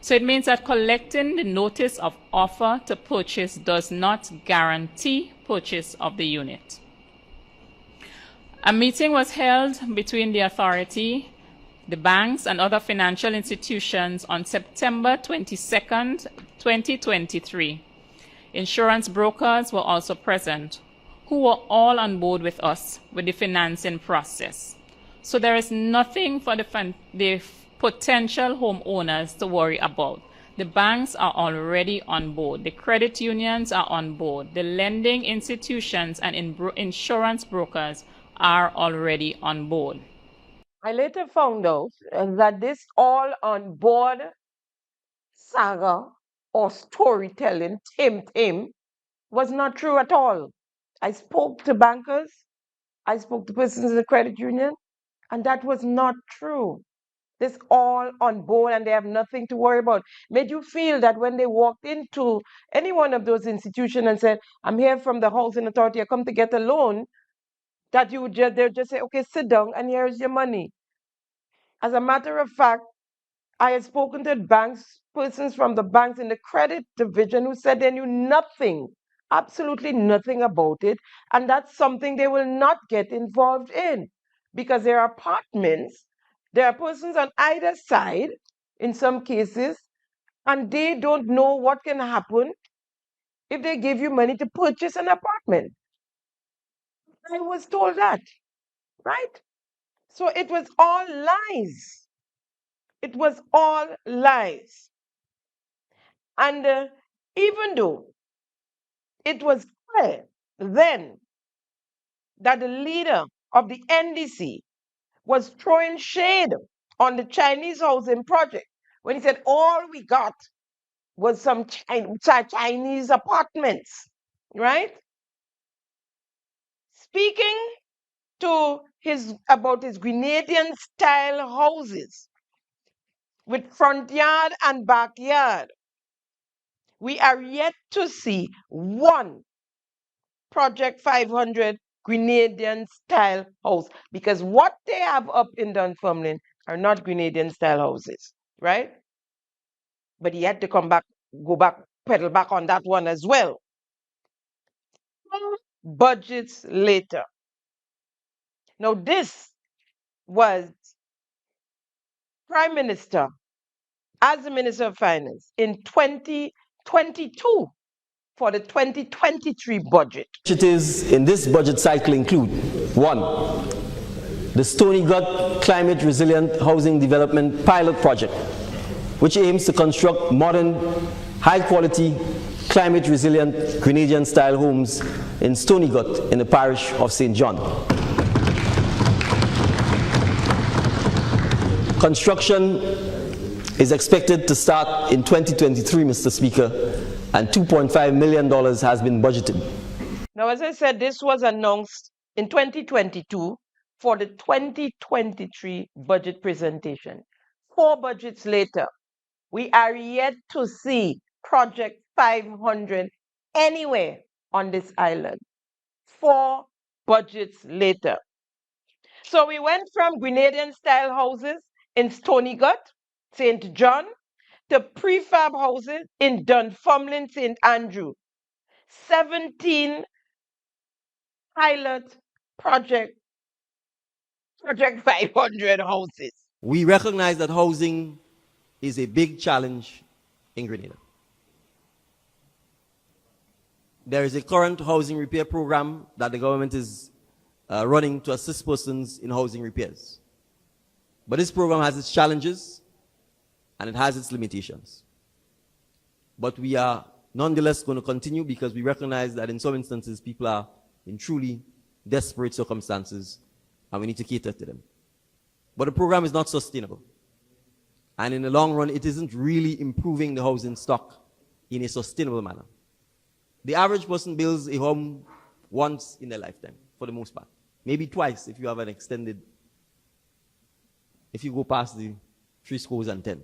G: So it means that collecting the notice of offer to purchase does not guarantee purchase of the unit. A meeting was held between the authority, the banks, and other financial institutions on September 22nd, 2023. Insurance brokers were also present, who were all on board with us with the financing process. So there is nothing for the potential homeowners to worry about. The banks are already on board. The credit unions are on board. The lending institutions and insurance brokers are already on board.
A: I later found out that this all on board saga or storytelling, Tim, was not true at all. I spoke to bankers, I spoke to persons in the credit union, and that was not true. This all on board and they have nothing to worry about. Made you feel that when they walked into any one of those institutions and said, I'm here from the housing authority, I come to get a loan, that you would just, they'll just say, okay, sit down and here's your money. As a matter of fact, I had spoken to persons from the banks in the credit division who said they knew nothing, absolutely nothing about it. And that's something they will not get involved in because there are apartments, there are persons on either side in some cases, and they don't know what can happen if they give you money to purchase an apartment. I was told that, right? So it was all lies. It was all lies. And even though it was clear then that the leader of the NDC was throwing shade on the Chinese housing project when he said all we got was some Chinese apartments. right? Speaking about his Grenadian style houses with front yard and backyard. We are yet to see one Project 500 Grenadian style house, because what they have up in Dunfermline are not Grenadian style houses, right? But he had to pedal back on that one as well. Budgets later. Now, this was Prime Minister as the Minister of Finance in 2022 for the 2023 budget.
E: Initiatives in this budget cycle include: 1. The Stony Gut Climate Resilient Housing Development Pilot Project, which aims to construct modern, high-quality, climate-resilient Grenadian-style homes in Stony Gut in the parish of St. John. Construction is expected to start in 2023, Mr. Speaker, and $2.5 million has been budgeted.
A: Now, as I said, this was announced in 2022 for the 2023 budget presentation. 4 budgets later, we are yet to see Project 500 anywhere on this island. 4 budgets later. So we went from Grenadian-style houses in Stony Gut, St. John, to prefab houses in Dunfermline, St. Andrew. 17 pilot Project 500 houses.
E: We recognize that housing is a big challenge in Grenada. There is a current housing repair program that the government is running to assist persons in housing repairs. But this program has its challenges and it has its limitations. But we are nonetheless going to continue because we recognize that in some instances people are in truly desperate circumstances and we need to cater to them. But the program is not sustainable. And in the long run, it isn't really improving the housing stock in a sustainable manner. The average person builds a home once in their lifetime, for the most part. Maybe twice if you have an extended, if you go past the 70.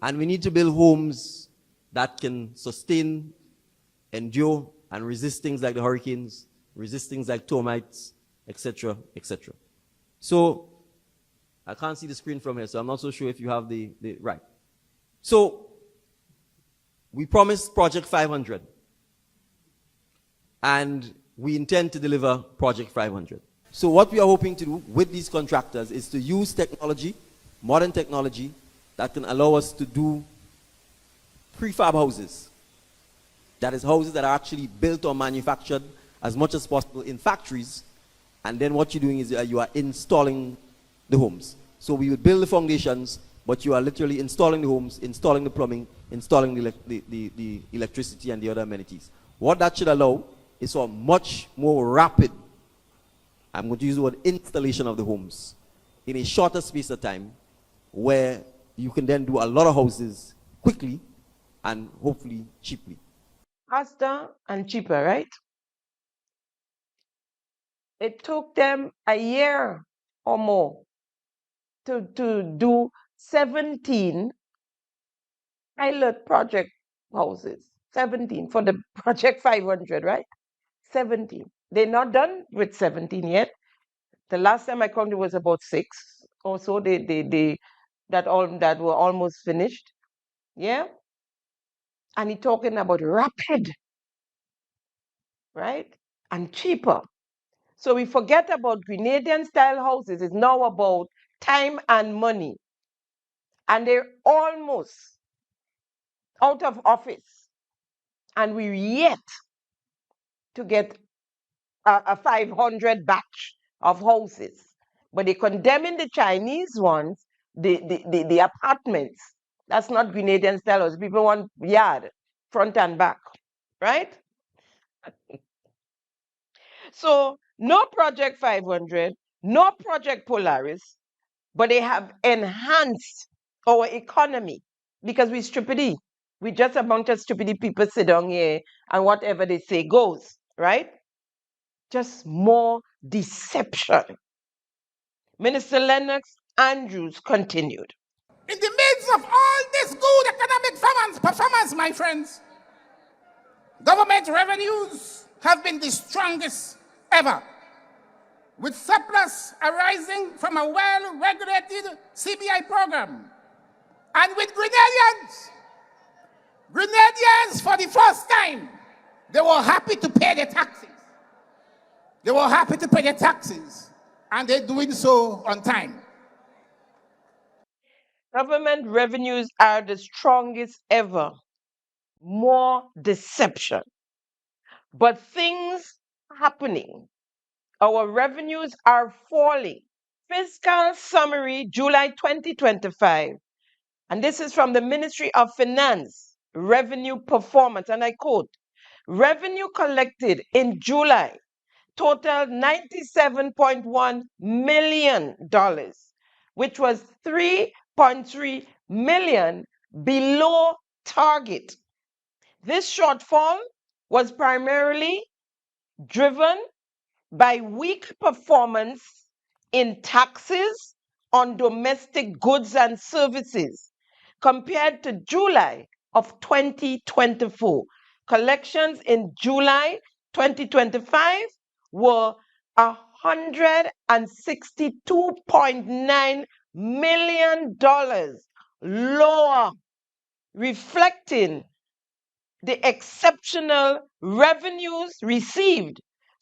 E: And we need to build homes that can sustain, endure, and resist things like the hurricanes, resist things like termites, etc., etc. So, I can't see the screen from here, so I'm not so sure if you have the right. So, we promised Project 500, and we intend to deliver Project 500. So what we are hoping to do with these contractors is to use technology, modern technology, that can allow us to do prefab houses. That is, houses that are actually built or manufactured as much as possible in factories, and then what you're doing is you are installing the homes. So we would build the foundations, but you are literally installing the homes, installing the plumbing, installing the electricity and the other amenities. What that should allow is for much more rapid, I'm going to use the word installation of the homes, in a shorter space of time, where you can then do a lot of houses quickly and hopefully cheaply.
A: Faster and cheaper, right? It took them a year or more to do 17 pilot project houses. 17 for the Project 500, right? 17. They're not done with 17 yet. The last time I counted was about 6 or so. That were almost finished. Yeah. And he's talking about rapid, right? And cheaper. So we forget about Grenadian style houses. It's now about time and money. And they're almost out of office. And we're yet to get a 500 batch of houses. But they're condemning the Chinese ones, the apartments. That's not Grenadian style houses. People want yard, front and back, right? So no Project 500, no Project Polaris, but they have enhanced our economy because we strip it in. We just a bunch of stupid people sit down here and whatever they say goes, right? Just more deception. Minister Lennox Andrews continued.
D: In the midst of all this good economic performance, my friends, government revenues have been the strongest ever, with surplus arising from a well-regulated CBI program. And with Grenadians for the first time, they were happy to pay their taxes. They were happy to pay their taxes, and they're doing so on time.
A: Government revenues are the strongest ever. More deception. But things happening. Our revenues are falling. Fiscal Summary, July 2025. And this is from the Ministry of Finance, Revenue Performance. And I quote, revenue collected in July totaled $97.1 million, which was $3.3 million below target. This shortfall was primarily driven by weak performance in taxes on domestic goods and services compared to July of 2024. Collections in July 2025 were $162.9 million lower, reflecting the exceptional revenues received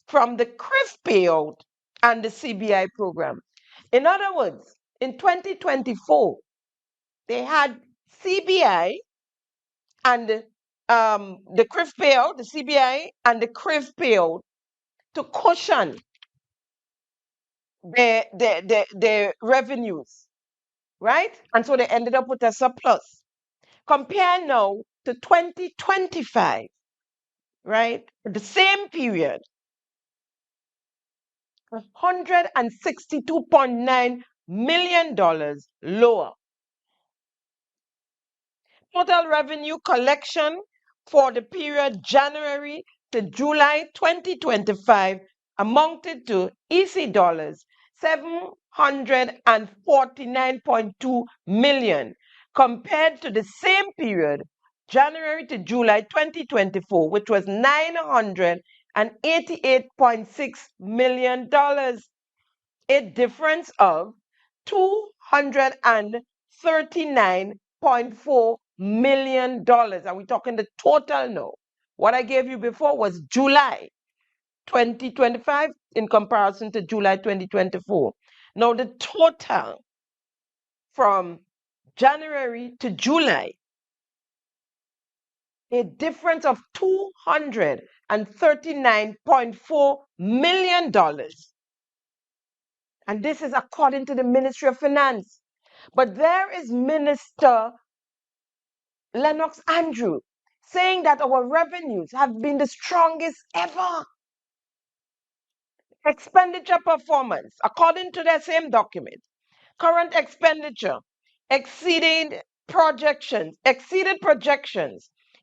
A: from the CRIF payout and the CBI program. In other words, in 2024, they had CBI and the CRIF payout, the CBI and the CRIF payout to cushion their revenues, right? And so they ended up with a surplus. Compare now to 2025, right? The same period, $162.9 million lower. Total revenue collection for the period January to July 2025 amounted to EC dollars 749.2 million compared to the same period January to July 2024, which was $988.6 million, a difference of $239.4 million. Are we talking the total now? What I gave you before was July 2025 in comparison to July 2024. Now the total from January to July, a difference of $239.4 million. And this is according to the Ministry of Finance. But there is Minister Lennox Andrew saying that our revenues have been the strongest ever. Expenditure performance, according to that same document, current expenditure exceeded projections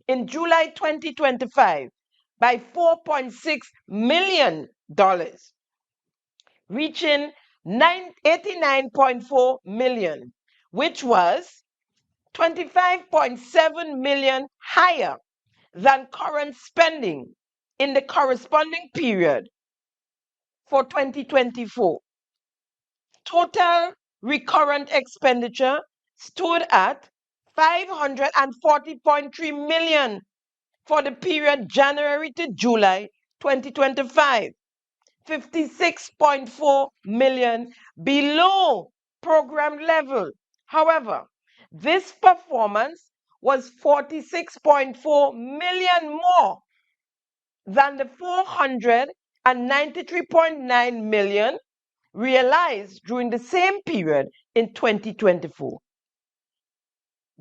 A: in July 2025 by $4.6 million, reaching $89.4 million, which was $25.7 million higher than current spending in the corresponding period for 2024. Total recurrent expenditure stood at $540.3 million for the period January to July 2025, $56.4 million below program level. However, this performance was $46.4 million more than the $493.9 million realized during the same period in 2024,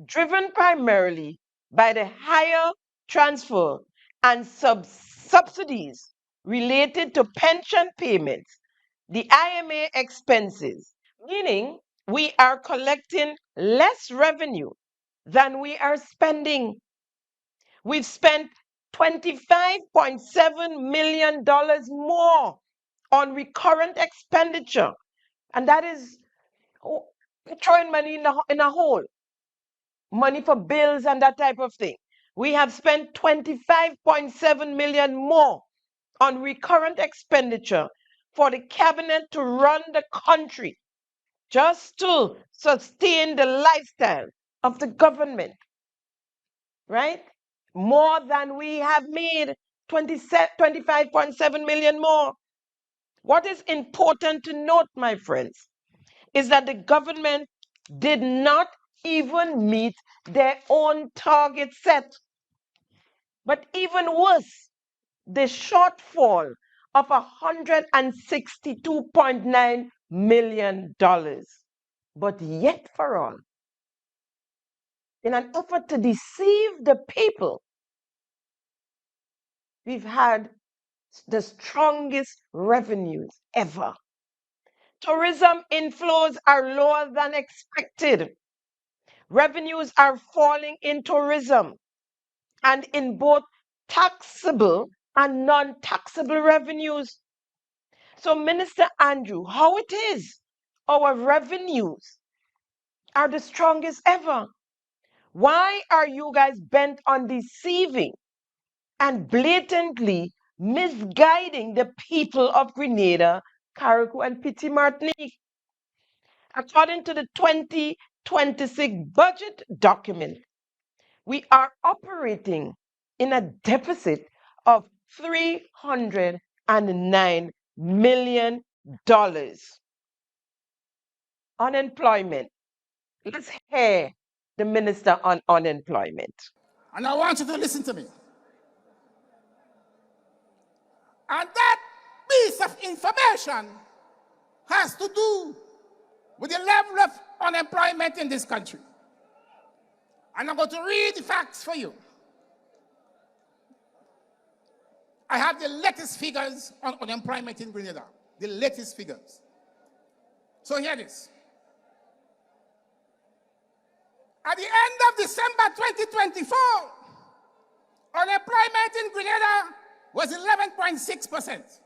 A: driven primarily by the higher transfer and subsidies related to pension payments, the IMA expenses, meaning we are collecting less revenue than we are spending. We've spent $25.7 million more on recurrent expenditure. And that is throwing money in a hole. Money for bills and that type of thing. We have spent $25.7 million more on recurrent expenditure for the cabinet to run the country, just to sustain the lifestyle of the government, right? More than we have made, 25.7 million more. What is important to note, my friends, is that the government did not even meet their own target set. But even worse, the shortfall of $162.9 million. But yet for all, in an effort to deceive the people, we've had the strongest revenues ever. Tourism inflows are lower than expected. Revenues are falling in tourism and in both taxable and non-taxable revenues. So, Minister Andrew, how it is our revenues are the strongest ever? Why are you guys bent on deceiving and blatantly misguiding the people of Grenada, Carriacou, and Petit Martinique? According to the 2026 budget document, we are operating in a deficit of $309 million. Unemployment. Let's hear the minister on unemployment.
D: And I want you to listen to me. And that piece of information has to do with the level of unemployment in this country. And I'm going to read the facts for you. I have the latest figures on unemployment in Grenada. The latest figures. So here it is. At the end of December 2024, unemployment in Grenada was 11.6%.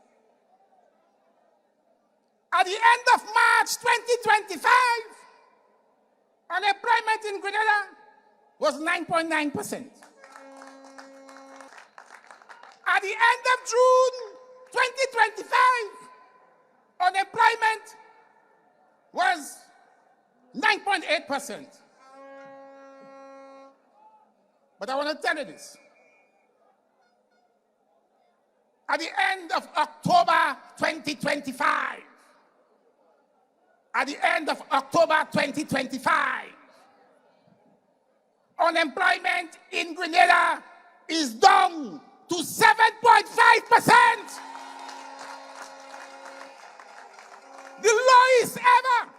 D: At the end of March 2025, unemployment in Grenada was 9.9%. At the end of June 2025, unemployment was 9.8%. But I want to tell you this. At the end of October 2025, unemployment in Grenada is down to 7.5%. The lowest ever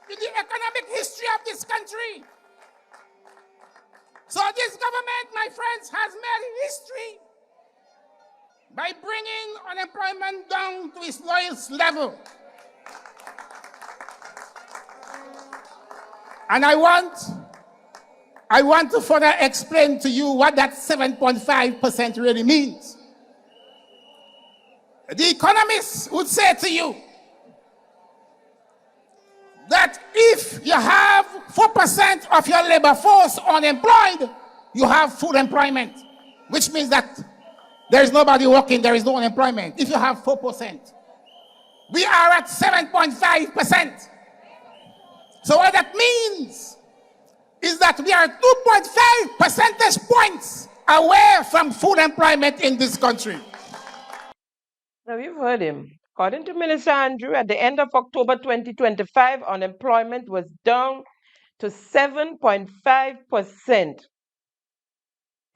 D: in the economic history of this country. So this government, my friends, has made history by bringing unemployment down to its lowest level. And I want to further explain to you what that 7.5% really means. The economists would say to you that if you have 4% of your labor force unemployed, you have full employment, which means that there is nobody working, there is no unemployment. If you have 4%, we are at 7.5%. So what that means is that we are 2.5 percentage points away from full employment in this country.
A: Now, you've heard him. According to Minister Andrew, at the end of October 2025, unemployment was down to 7.5%.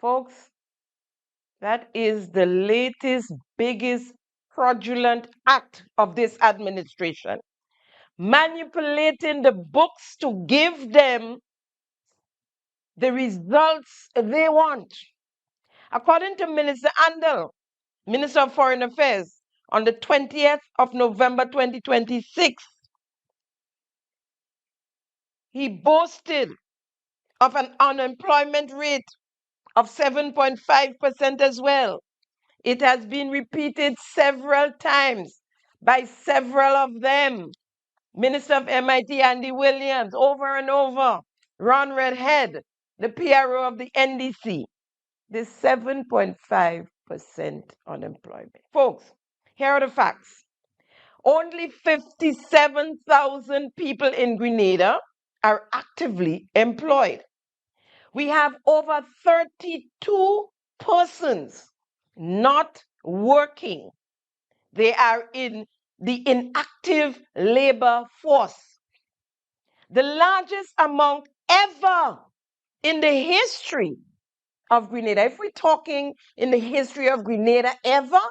A: Folks, that is the latest, biggest fraudulent act of this administration. Manipulating the books to give them the results they want. According to Minister Andel, Minister of Foreign Affairs, on the 20th of November 2026, he boasted of an unemployment rate of 7.5% as well. It has been repeated several times by several of them. Minister of MIT Andy Williams, over and over. Ron Redhead, the PRO of the NDC. The 7.5% unemployment. Folks, here are the facts. Only 57,000 people in Grenada are actively employed. We have over 32 persons not working. They are in the inactive labor force. The largest amount ever in the history of Grenada. If we're talking in the history of Grenada ever,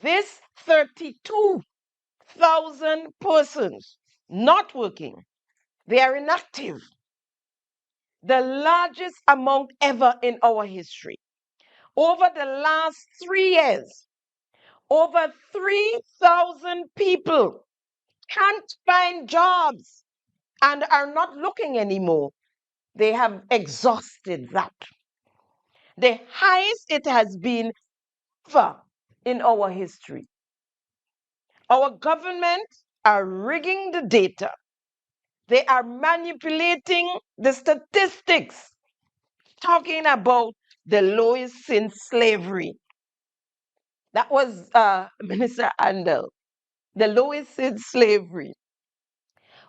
A: this 32,000 persons not working, they are inactive. The largest amount ever in our history. Over the last 3 years, over 3,000 people can't find jobs and are not looking anymore. They have exhausted that. The highest it has been ever in our history. Our government are rigging the data. They are manipulating the statistics, talking about the lowest since slavery. That was Minister Andel, the lowest since slavery.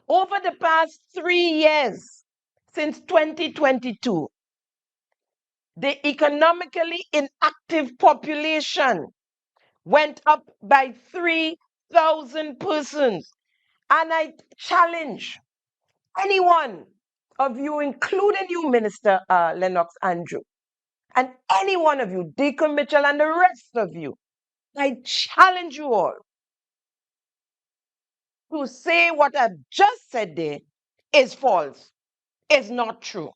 A: Over the past 3 years, since 2022, the economically inactive population went up by 3,000 persons. And I challenge any one of you, including you, Minister Lennox Andrew, and any one of you, Deacon Mitchell, and the rest of you, I challenge you all to say what I've just said there is false, is not true,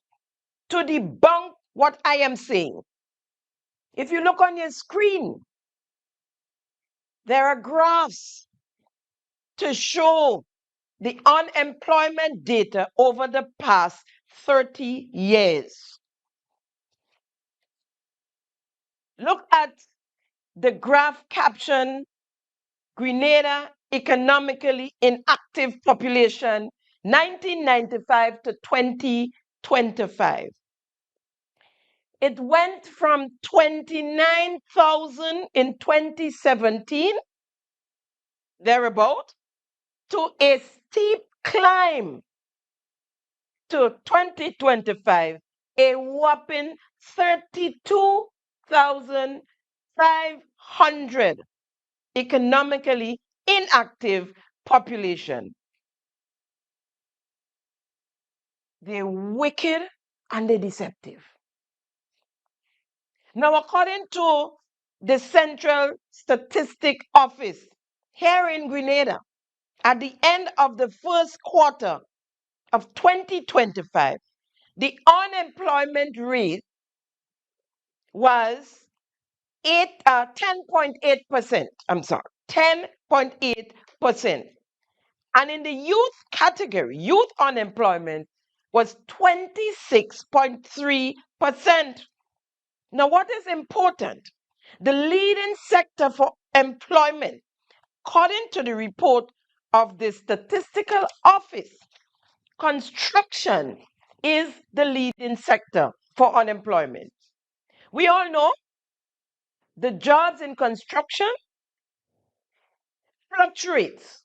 A: to debunk what I am saying. If you look on your screen, there are graphs to show the unemployment data over the past 30 years. Look at the graph caption, Grenada economically inactive population, 1995 to 2025. It went from 29,000 in 2017, thereabout, to a steep climb to 2025, a whopping 32,500 economically inactive population. They're wicked and they're deceptive. Now, according to the Central Statistic Office here in Grenada, at the end of the first quarter of 2025, the unemployment rate was 10.8%. I'm sorry, 10.8%. And in the youth category, youth unemployment was 26.3%. Now, what is important? The leading sector for employment, according to the report of the Statistical Office, construction is the leading sector for unemployment. We all know the jobs in construction fluctuates.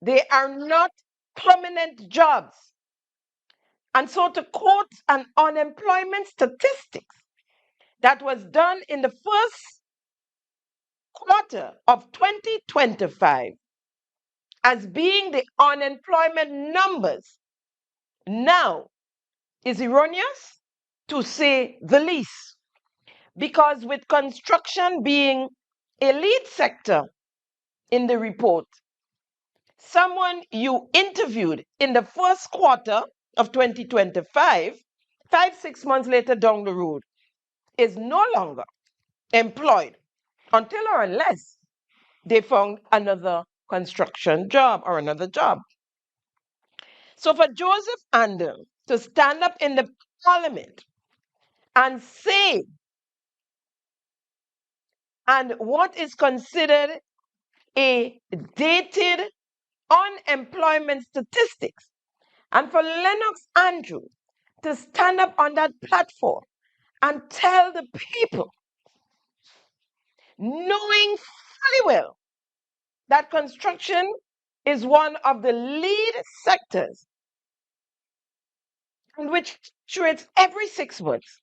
A: They are not permanent jobs. And so, to quote an unemployment statistics that was done in the first quarter of 2025 as being the unemployment numbers now is erroneous, to say the least, because with construction being a lead sector in the report, someone you interviewed in the first quarter of 2025, 5-6 months later down the road, is no longer employed until or unless they found another construction job or another job. So for Joseph Andel to stand up in the parliament and say, and what is considered a dated unemployment statistics, and for Lennox Andrew to stand up on that platform and tell the people, knowing fully well that construction is one of the lead sectors and which fluctuates every 6 months,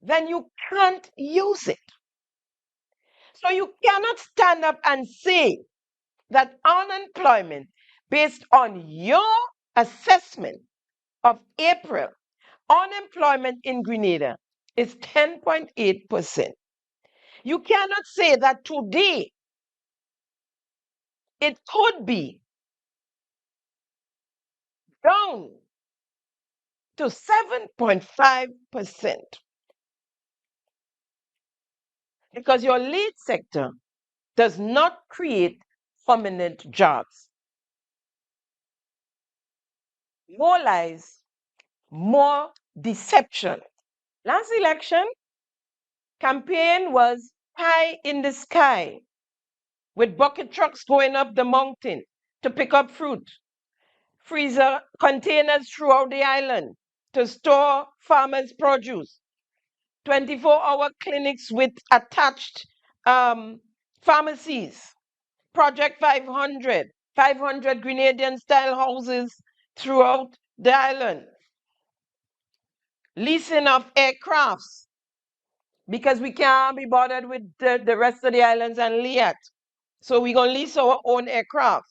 A: then you can't use it. So you cannot stand up and say that unemployment based on your assessment of April, unemployment in Grenada is 10.8%. You cannot say that today it could be down to 7.5% because your lead sector does not create permanent jobs. More lies, more deception. Last election, campaign was pie in the sky with bucket trucks going up the mountain to pick up fruit, freezer containers throughout the island to store farmers' produce, 24-hour clinics with attached pharmacies, Project 500, 500 Grenadian-style houses throughout the island, leasing of aircrafts, because we can't be bothered with the rest of the islands and LIAT. So we're going to lease our own aircraft.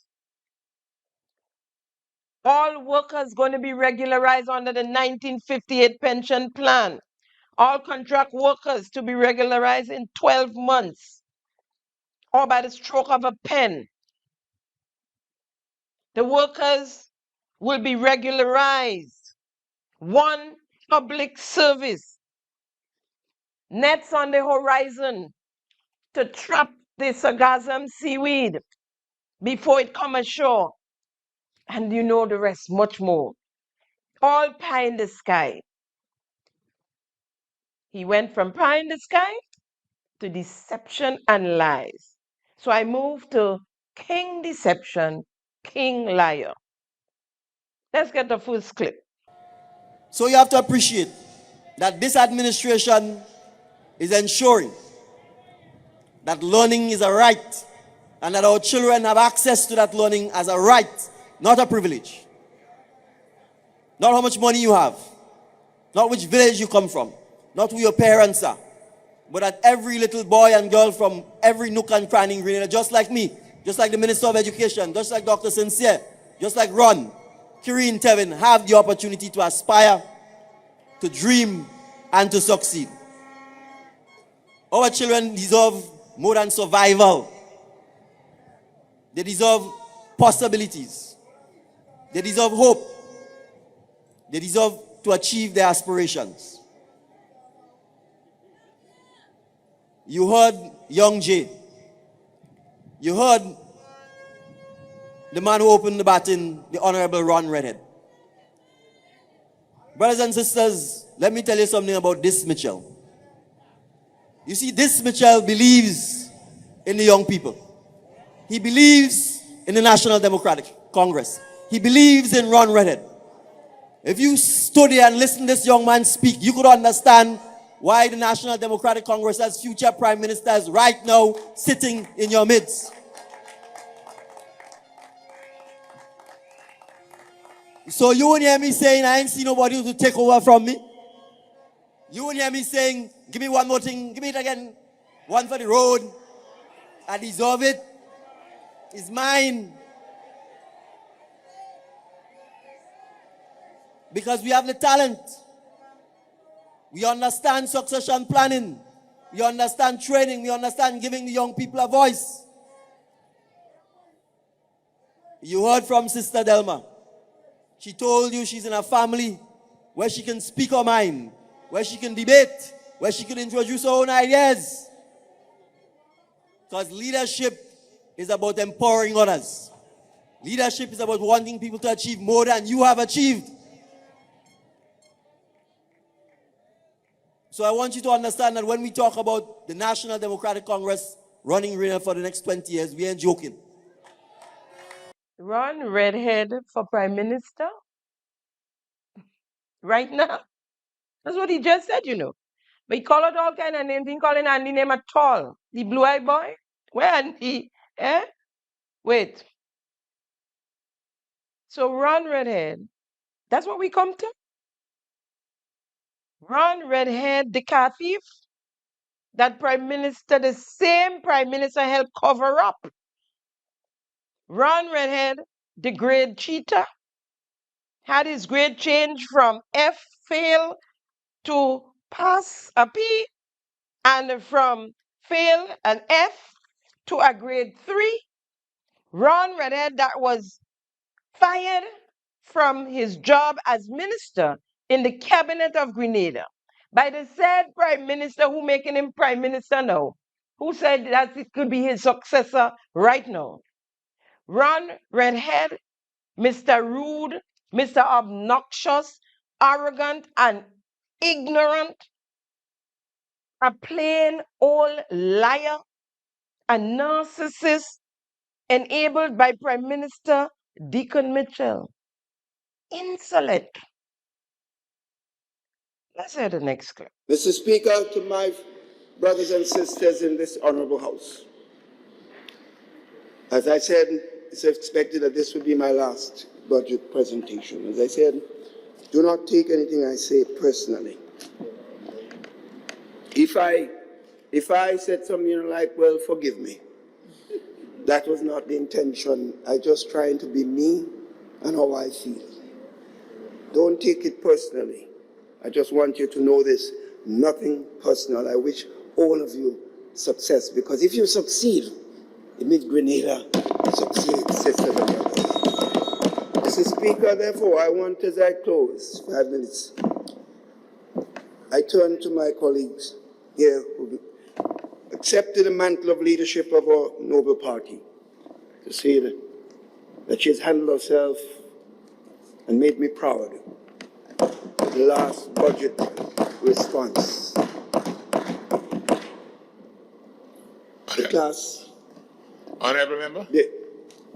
A: All workers going to be regularized under the 1958 pension plan. All contract workers to be regularized in 12 months or by the stroke of a pen. The workers will be regularized. One public service. Nets on the horizon to trap the sargassum seaweed before it come ashore. And you know the rest, much more. All pie in the sky. He went from pie in the sky to deception and lies. So I moved to King Deception, King Liar. Let's get the first clip.
E: So you have to appreciate that this administration is ensuring that learning is a right and that our children have access to that learning as a right, not a privilege. Not how much money you have, not which village you come from, not who your parents are, but that every little boy and girl from every nook and cranny in Grenada, just like me, just like the Minister of Education, just like Dr. Sincere, just like Ron, Kireen, Tevin, have the opportunity to aspire, to dream, and to succeed. Our children deserve more than survival. They deserve possibilities. They deserve hope. They deserve to achieve their aspirations. You heard Young Jay. You heard the man who opened the baton, the Honorable Ron Redhead. Brothers and sisters, let me tell you something about this Mitchell. You see, this Mitchell believes in the young people. He believes in the National Democratic Congress. He believes in Ron Redhead. If you study and listen to this young man speak, you could understand why the National Democratic Congress has future prime ministers right now sitting in your midst. So you won't hear me saying, I ain't see nobody to take over from me. You won't hear me saying, give me one more thing, give me it again. One for the road. I deserve it. It's mine. Because we have the talent. We understand succession planning. We understand training. We understand giving the young people a voice. You heard from Sister Delma. She told you she's in a family where she can speak her mind, where she can debate, where she can introduce her own ideas. Because leadership is about empowering others. Leadership is about wanting people to achieve more than you have achieved. So I want you to understand that when we talk about the National Democratic Congress running for the next 20 years, we ain't joking.
A: Run redhead for Prime Minister? Right now? That's what he just said, you know. But he called out all kind of names. He didn't call Andy name at all. The blue-eyed boy? Where Andy? Eh? Wait. So run redhead. That's what we come to? Run redhead, the car thief? That Prime Minister, the same Prime Minister helped cover up. Ron Redhead, the grade cheater, had his grade change from F fail to pass a P, and from fail an F to a grade 3. Ron Redhead that was fired from his job as minister in the cabinet of Grenada by the said prime minister who making him prime minister now, who said that it could be his successor right now. Ron Redhead, Mr. Rude, Mr. Obnoxious, arrogant, and ignorant, a plain old liar, a narcissist, enabled by Prime Minister DeCep Mitchell. Insolent. Let's hear the next clip.
H: Mr. Speaker, to my brothers and sisters in this honorable House, as I said, it's expected that this would be my last budget presentation. As I said, do not take anything I say personally. If I said something like, well, forgive me, that was not the intention. I just trying to be me and how I feel. Don't take it personally. I just want you to know this, nothing personal. I wish all of you success, because if you succeed, it means Grenada succeeds, sisters and brothers. Mr. Speaker, therefore, I want, as I close, 5 minutes, I turn to my colleagues here who accepted the mantle of leadership of our noble party to say that she has handled herself and made me proud of the last budget response. The class.
I: Honorable Member?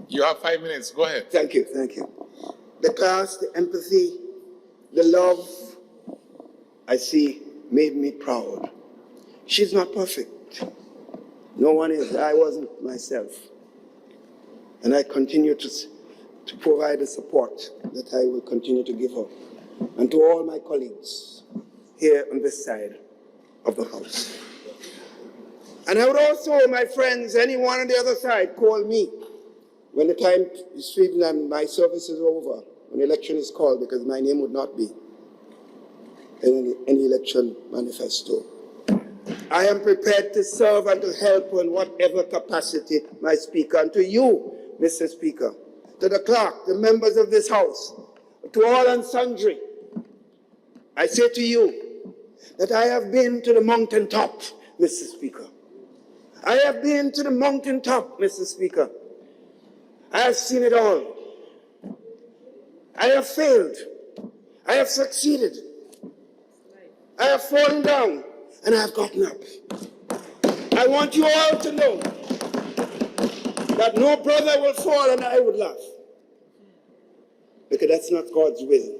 I: You have 5 minutes. Go ahead.
H: Thank you, thank you. The class, the empathy, the love I see made me proud. She's not perfect. No one is. I wasn't myself. And I continue to provide the support that I will continue to give her. And to all my colleagues here on this side of the House. And I would also, my friends, anyone on the other side, call me when the time is freed and my service is over, when the election is called, because my name would not be in any election manifesto. I am prepared to serve and to help in whatever capacity, my Speaker. And to you, Mr. Speaker, to the clerk, the members of this House, to all and sundry, I say to you that I have been to the mountaintop, Mr. Speaker. I have been to the mountaintop, Mr. Speaker. I have seen it all. I have failed. I have succeeded. I have fallen down, and I have gotten up. I want you all to know that no brother will fall and I would laugh, because that's not God's will.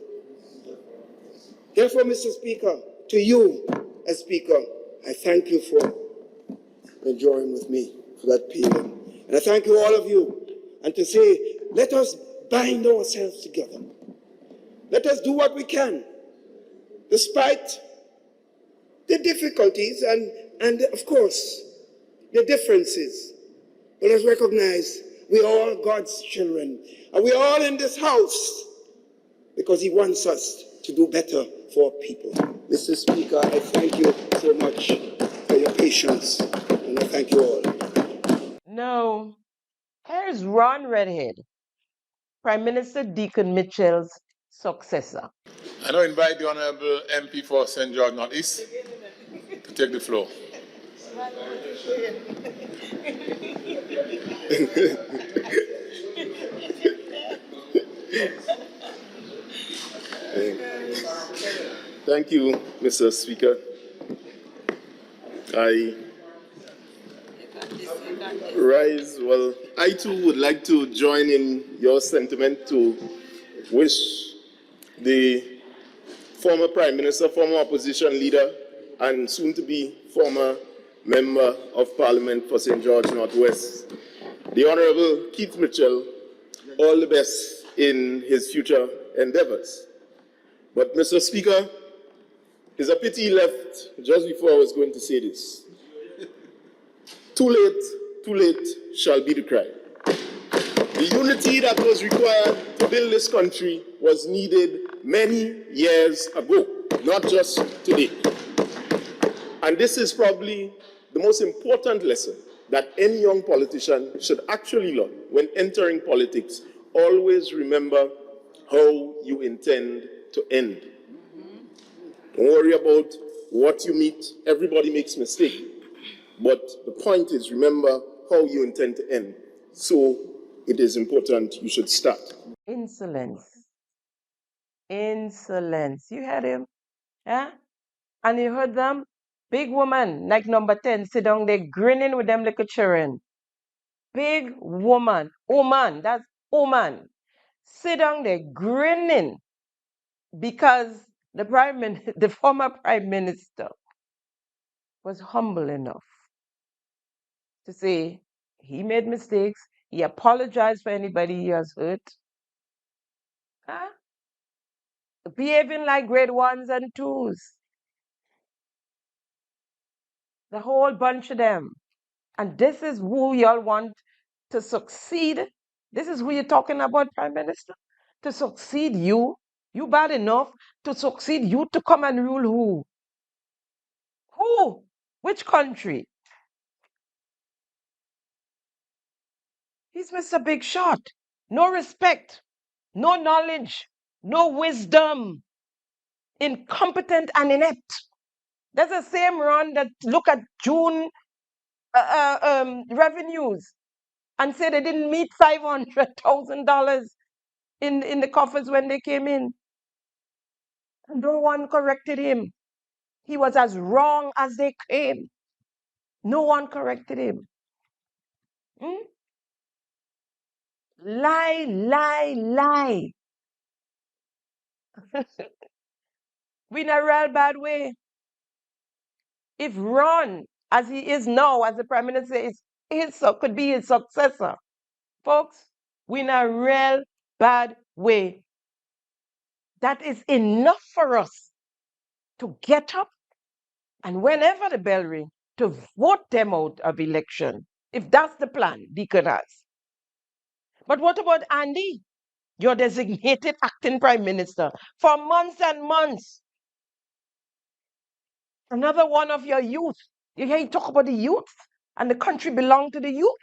H: Therefore, Mr. Speaker, to you as Speaker, I thank you for enduring with me for that period. And I thank you, all of you, and to say, let us bind ourselves together. Let us do what we can, despite the difficulties and of course, the differences. Let us recognize we are all God's children, and we are all in this house because He wants us to do better for people. Mr. Speaker, I thank you so much for your patience, and I thank you all.
A: No, here's Ron Redhead, Prime Minister DeCep Mitchell's successor.
I: I now invite the Honorable MP for St. George North East to take the floor.
H: Thank you, Mr. Speaker.
B: I rise. Well, I too would like to join in your sentiment to wish the former Prime Minister, former opposition leader, and soon to be former Member of Parliament for St. George Northwest, the Honorable Keith Mitchell, all the best in his future endeavors. But, Mr. Speaker, it's a pity he left just before I was going to say this. Too late shall be the cry. The unity that was required to build this country was needed many years ago, not just today. And this is probably the most important lesson that any young politician should actually learn when entering politics. Always remember how you intend to end. Don't worry about what you meet. Everybody makes mistakes. But the point is, remember how you intend to end. So it is important you should start.
A: Insolence. Insolence. You heard him? Yeah? And you heard them? Big woman, like number 10, sit down there grinning with them little children. Big woman. Woman. That's woman. Sit down there grinning because the former prime minister was humble enough to say he made mistakes. He apologized for anybody he has hurt. Huh? Behaving like grade 1s and 2s. The whole bunch of them. And this is who y'all want to succeed. This is who you're talking about, Prime Minister. To succeed you. You bad enough to succeed you to come and rule who? Who? Which country? He's Mr. Big Shot. No respect, no knowledge, no wisdom. Incompetent and inept. That's the same run that look at June revenues and say they didn't meet $500,000 in the coffers when they came in. And no one corrected him. He was as wrong as they came. No one corrected him. Hmm? Lie, lie, lie. We in a real bad way. If Ron, as he is now, as the Prime Minister could be his successor, folks, we in a real bad way. That is enough for us to get up and whenever the bell rings, to vote them out of election. If that's the plan, Deacon has. But what about Andy, your designated acting prime minister, for months and months? Another one of your youth. You hear you talk about the youth and the country belong to the youth.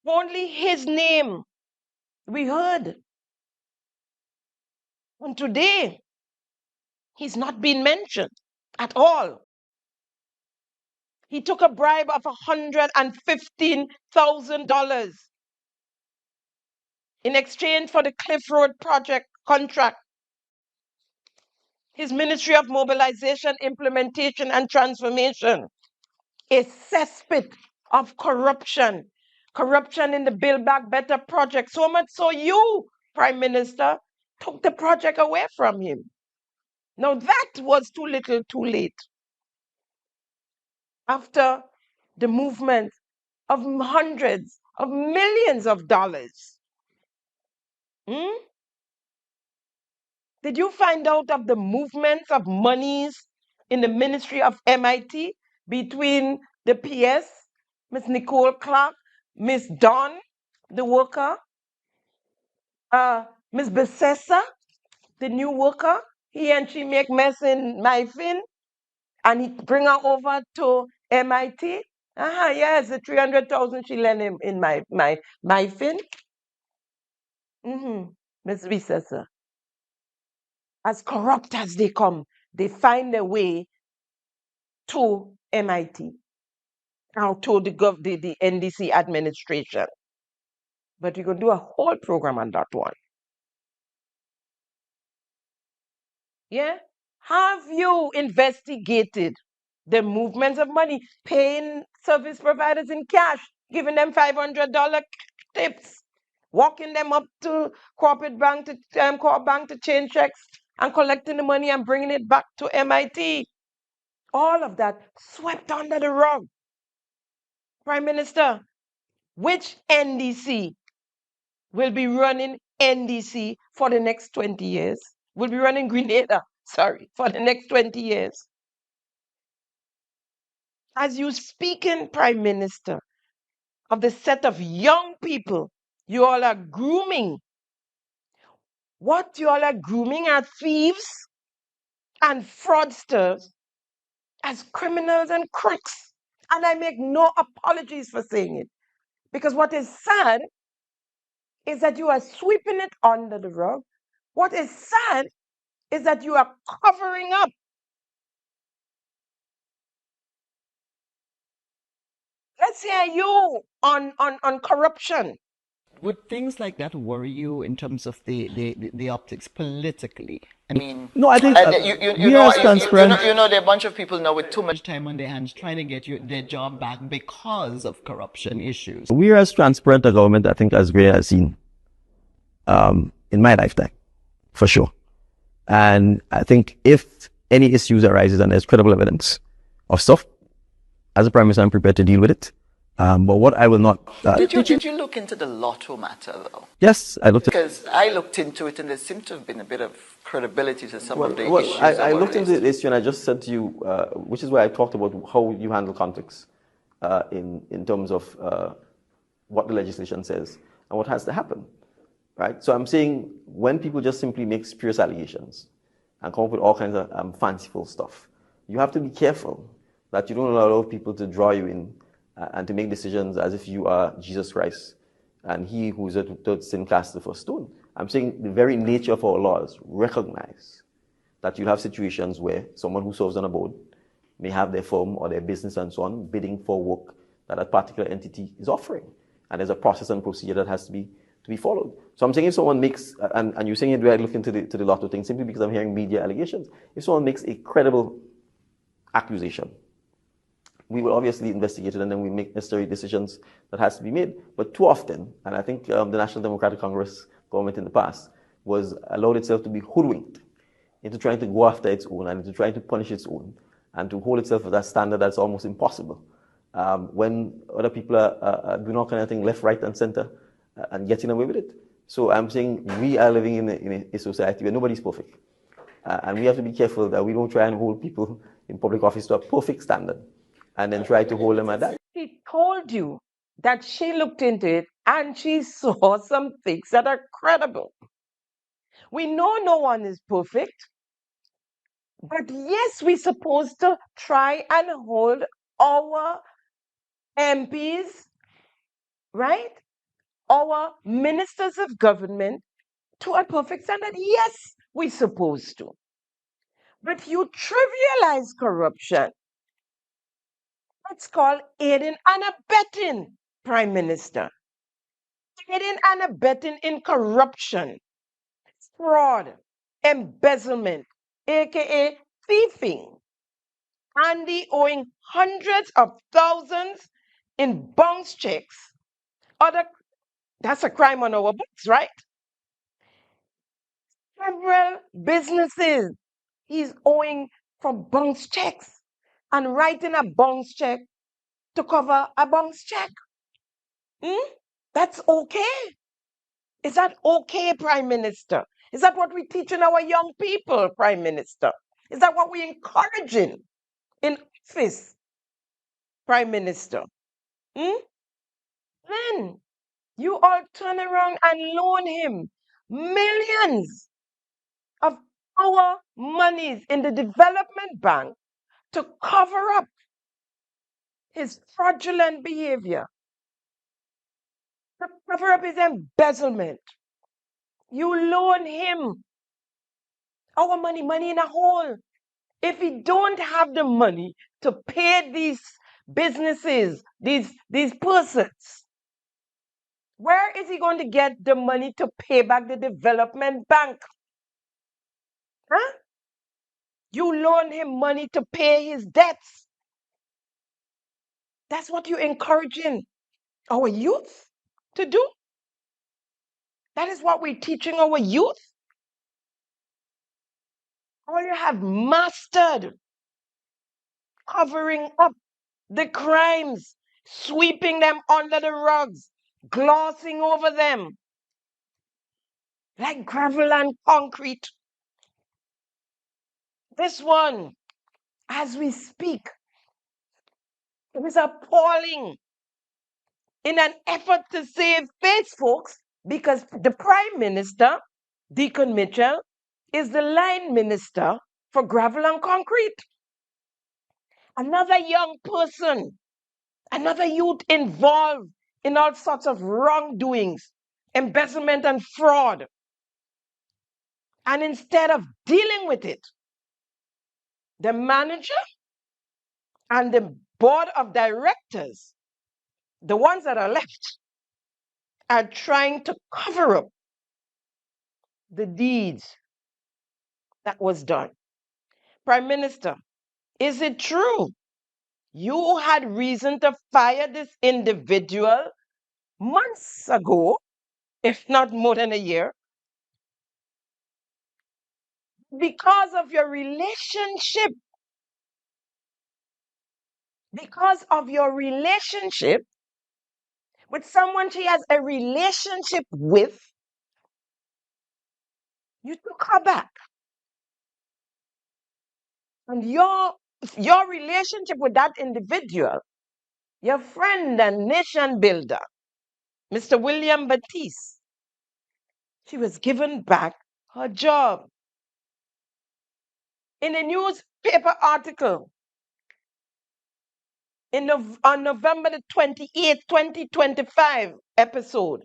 A: Only his name we heard. And today, he's not been mentioned at all. He took a bribe of $115,000 in exchange for the Cliff Road project contract. His Ministry of Mobilization, Implementation and Transformation, a cesspit of corruption. Corruption in the Build Back Better project. So much so you, Prime Minister, took the project away from him. Now that was too little too late. After the movement of hundreds of millions of dollars. Did you find out of the movements of monies in the Ministry of MIT between the PS, Miss Nicole Clark, Miss Dawn, the worker, Miss Besessa, the new worker? He and she make mess in my fin, and he bring her over to MIT. Yes, the 300,000 she lent him in my fin. Miss Besessa. As corrupt as they come, they find a way to MIT or to the NDC administration. But we're going to do a whole program on that one. Yeah? Have you investigated the movements of money, paying service providers in cash, giving them $500 tips, walking them up to corporate bank to change checks and collecting the money and bringing it back to MIT? All of that swept under the rug. Prime Minister, which NDC will be running NDC for the next 20 years? Will be running Grenada, sorry, for the next 20 years. As you speaking, Prime Minister, of the set of young people you all are grooming, what you all are grooming are thieves and fraudsters as criminals and crooks. And I make no apologies for saying it. Because what is sad is that you are sweeping it under the rug. What is sad is that you are covering up. Let's hear you on corruption.
J: Would things like that worry you in terms of the optics politically? I mean,
K: No, I think we are as transparent.
J: there are a bunch of people now with too much time on their hands trying to get their job back because of corruption issues.
K: We are as transparent a government, I think, as Grenada has seen in my lifetime, for sure. And I think if any issues arises and there's credible evidence of stuff, as a Prime Minister, I'm prepared to deal with it. But what I will not...
J: Did you look into the lotto matter, though?
K: Yes, I looked at...
J: Because I looked into it and there seemed to have been a bit of credibility to some of the issues.
K: I looked into the issue and I just said to you, which is why I talked about how you handle conflicts in terms of what the legislation says and what has to happen, right? So I'm saying when people just simply make spurious allegations and come up with all kinds of fanciful stuff, you have to be careful that you don't allow people to draw you in and to make decisions as if you are Jesus Christ and he who is without sin cast the first stone. I'm saying the very nature of our laws recognize that you have situations where someone who serves on a board may have their firm or their business and so on bidding for work that a particular entity is offering. And there's a process and procedure that has to be followed. So I'm saying if someone makes, and you're saying, do I look into the lotto thing simply because I'm hearing media allegations? If someone makes a credible accusation, we will obviously investigate it and then we make necessary decisions that has to be made. But too often, and I think the National Democratic Congress government in the past was allowed itself to be hoodwinked into trying to go after its own and into trying to punish its own and to hold itself at that standard that's almost impossible. When other people are doing all kind of things left, right, and center and getting away with it. So I'm saying we are living in a society where nobody's perfect. And we have to be careful that we don't try and hold people in public office to a perfect standard and then try to hold them at that.
A: She told you that she looked into it and she saw some things that are credible. We know no one is perfect, but yes, we're supposed to try and hold our MPs, right? Our ministers of government to a perfect standard. Yes, we're supposed to. But you trivialize corruption. That's called aiding and abetting, Prime Minister. Aiding and abetting in corruption, fraud, embezzlement, aka thieving. Andy owing hundreds of thousands in bounce checks. That's a crime on our books, right? Several businesses he's owing from bounce checks and writing a bounce check to cover a bounce check. That's okay. Is that okay, Prime Minister? Is that what we're teaching our young people, Prime Minister? Is that what we're encouraging in office, Prime Minister? Then you all turn around and loan him millions of our monies in the development bank to cover up his fraudulent behavior, to cover up his embezzlement. You loan him our money in a hole. If he don't have the money to pay these businesses, these persons, where is he going to get the money to pay back the development bank? Huh? You loan him money to pay his debts. That's what you're encouraging our youth to do. That is what we're teaching our youth. Or you have mastered covering up the crimes, sweeping them under the rugs, glossing over them like gravel and concrete. This one, as we speak, it is appalling in an effort to save face, folks, because the Prime Minister, Deacon Mitchell, is the line minister for gravel and concrete. Another young person, another youth involved in all sorts of wrongdoings, embezzlement and fraud. And instead of dealing with it, the manager and the board of directors, the ones that are left, are trying to cover up the deeds that was done. Prime Minister, is it true you had reason to fire this individual months ago, if not more than a year, because of your relationship? Because of your relationship with someone she has a relationship with, you took her back. And your relationship with that individual, your friend and nation builder, Mr. William Batiste, she was given back her job. In a newspaper article on November the 28th, 2025 episode,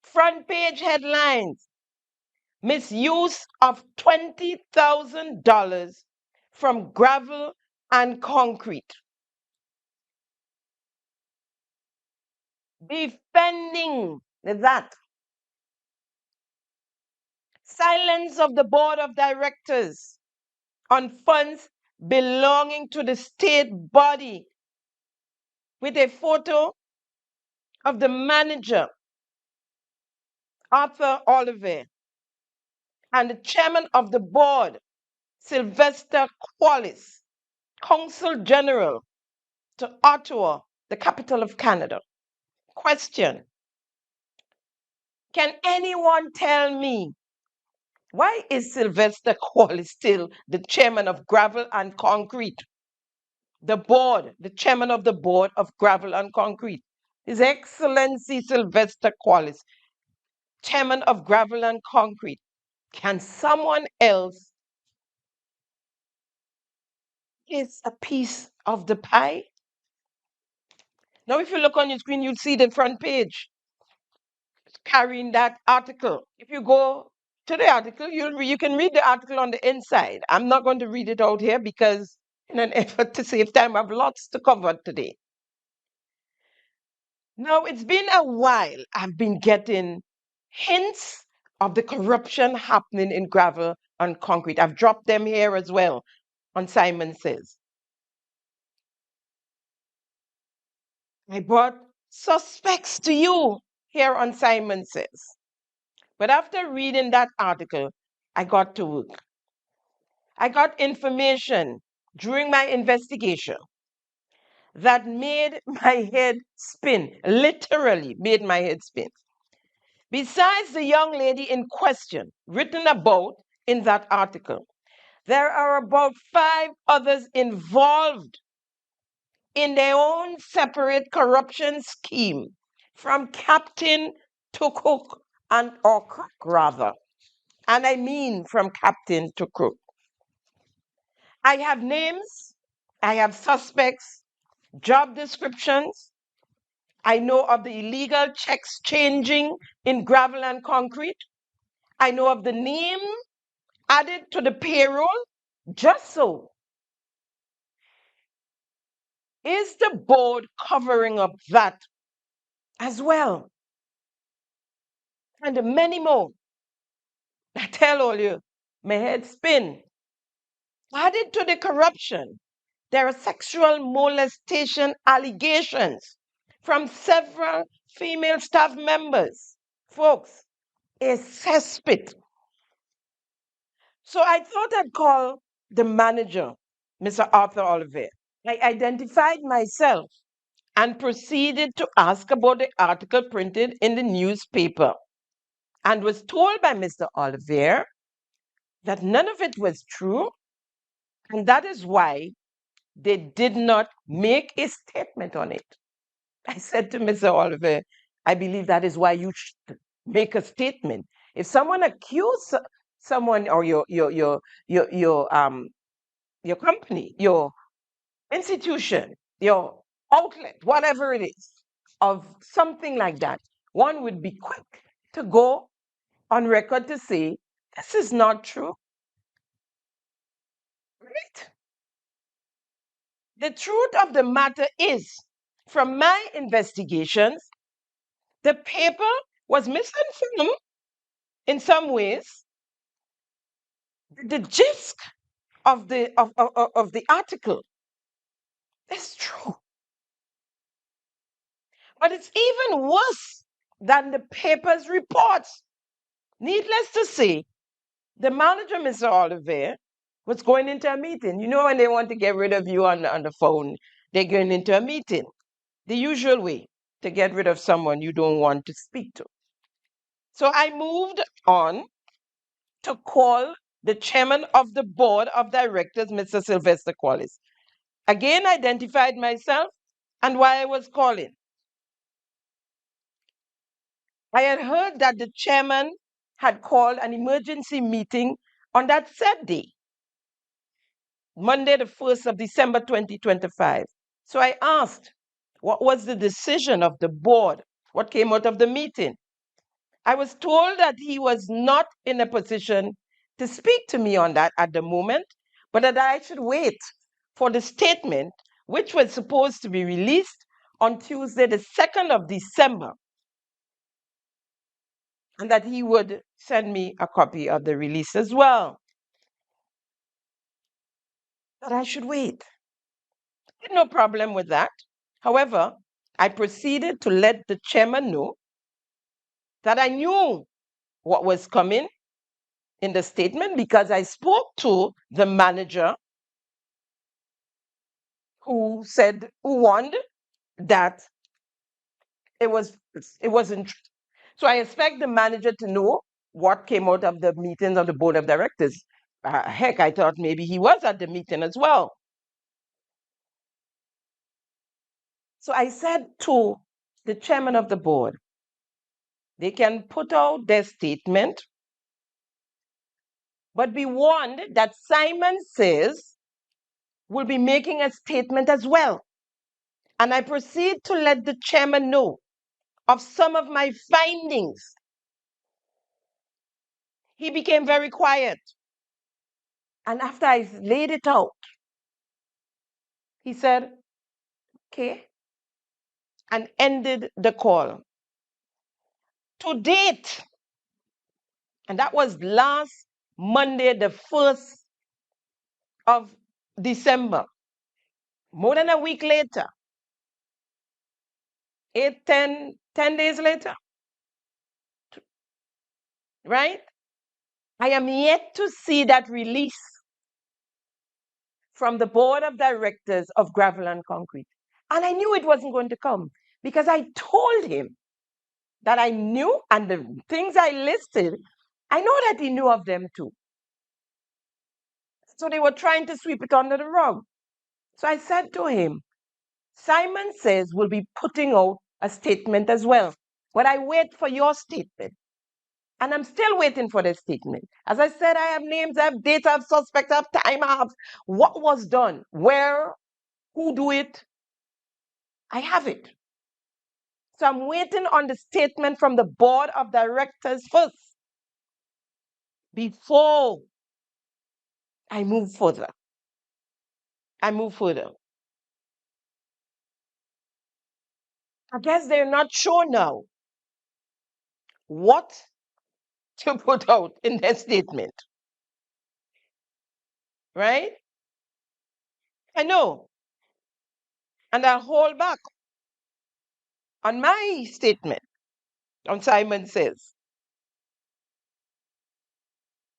A: front page headlines, misuse of $20,000 from gravel and concrete. Defending that. Silence of the board of directors on funds belonging to the state body, with a photo of the manager, Arthur Oliver, and the chairman of the board, Sylvester Quallis, Consul General to Ottawa, the capital of Canada. Question: can anyone tell me why is Sylvester Quallis still the chairman of Gravel and Concrete? The board, the chairman of the board of Gravel and Concrete. His Excellency Sylvester Quallis, chairman of Gravel and Concrete. Can someone else is a piece of the pie? Now, if you look on your screen, you'll see the front page carrying that article. If you go to the article, you can read the article on the inside. I'm not going to read it out here because in an effort to save time, I have lots to cover today. Now, it's been a while. I've been getting hints of the corruption happening in gravel and concrete. I've dropped them here as well on Simon Says. I brought suspects to you here on Simon Says. But after reading that article, I got to work. I got information during my investigation that made my head spin, literally made my head spin. Besides the young lady in question, written about in that article, there are about 5 others involved in their own separate corruption scheme, from captain to cook or cook rather. And I mean from captain to cook. I have names, I have suspects, job descriptions. I know of the illegal checks changing in gravel and concrete. I know of the name added to the payroll. Just so. Is the board covering up that as well? And many more. I tell all you, my head spin. Added to the corruption, there are sexual molestation allegations from several female staff members. Folks, a cesspit. So I thought I'd call the manager, Mr. Arthur Oliver. I identified myself and proceeded to ask about the article printed in the newspaper, and was told by Mr. Oliver that none of it was true, and that is why they did not make a statement on it. I said to Mr. Oliver, I believe that is why you should make a statement. If someone accuses someone or your company, your institution, your outlet, whatever it is, of something like that, one would be quick to go on record to say, this is not true. Right? The truth of the matter is, from my investigations, the paper was misinformed in some ways. The gist of the article is true. But it's even worse than the paper's reports. Needless to say, the manager, Mr. Oliver, was going into a meeting. You know, when they want to get rid of you on the phone, they're going into a meeting. The usual way to get rid of someone you don't want to speak to. So I moved on to call the chairman of the board of directors, Mr. Sylvester Quallis. Again, identified myself and why I was calling. I had heard that the chairman had called an emergency meeting on that said day, Monday, the 1st of December, 2025. So I asked, what was the decision of the board? What came out of the meeting? I was told that he was not in a position to speak to me on that at the moment, but that I should wait for the statement, which was supposed to be released on Tuesday, the 2nd of December, and that he would send me a copy of the release as well. That I should wait. I had no problem with that. However, I proceeded to let the chairman know that I knew what was coming in the statement because I spoke to the manager who warned that it wasn't true. So I expect the manager to know what came out of the meetings of the board of directors. Heck, I thought maybe he was at the meeting as well. So I said to the chairman of the board, they can put out their statement, but be warned that Simon Says will be making a statement as well. And I proceed to let the chairman know of some of my findings. He became very quiet. And after I laid it out, he said, okay, and ended the call. To date, and that was last Monday, the 1st of December, more than a week later, 10 days later, right? I am yet to see that release from the board of directors of Gravel and Concrete. And I knew it wasn't going to come because I told him that I knew, and the things I listed, I know that he knew of them too. So they were trying to sweep it under the rug. So I said to him, Simon Says we'll be putting out a statement as well, but I wait for your statement. And I'm still waiting for the statement. As I said, I have names, I have data, I have suspects, I have time, I have what was done, where, who do it. I have it. So I'm waiting on the statement from the board of directors first before I move further. I guess they're not sure now what to put out in their statement, right? I know. And I'll hold back on my statement on Simon Says.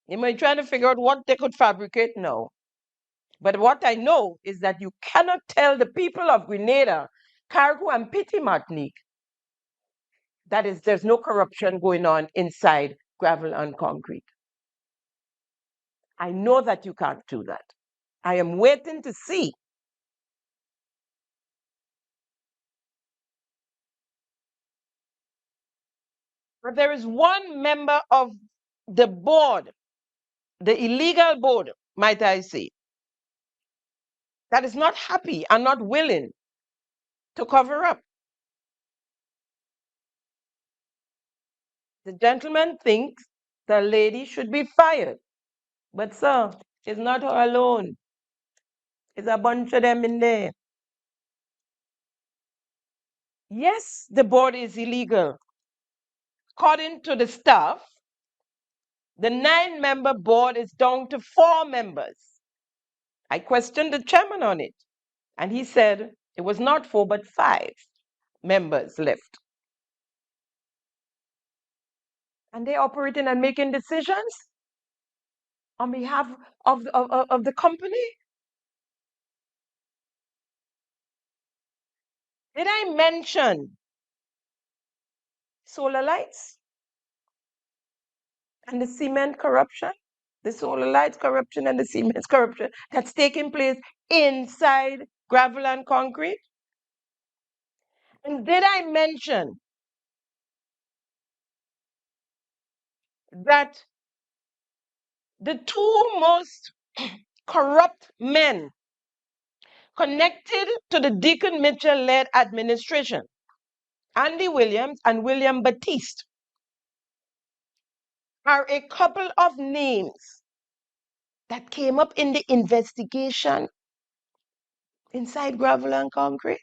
A: You might try to figure out what they could fabricate now. But what I know is that you cannot tell the people of Grenada, Cargo, and Petite Martinique that there's no corruption going on inside gravel and concrete. I know that you can't do that. I am waiting to see. But there is one member of the board, the illegal board, might I say, that is not happy and not willing to cover up. The gentleman thinks the lady should be fired. But sir, it's not her alone. It's a bunch of them in there. Yes, the board is illegal. According to the staff, the 9-member board is down to 4 members. I questioned the chairman on it, and he said it was not 4 but 5 members left. And they're operating and making decisions on behalf of the company. Did I mention solar lights and the cement corruption? The solar lights corruption and the cement corruption that's taking place inside gravel and concrete? And did I mention that the 2 most corrupt men connected to the Deacon Mitchell-led administration, Andy Williams and William Batiste, are a couple of names that came up in the investigation inside gravel and concrete?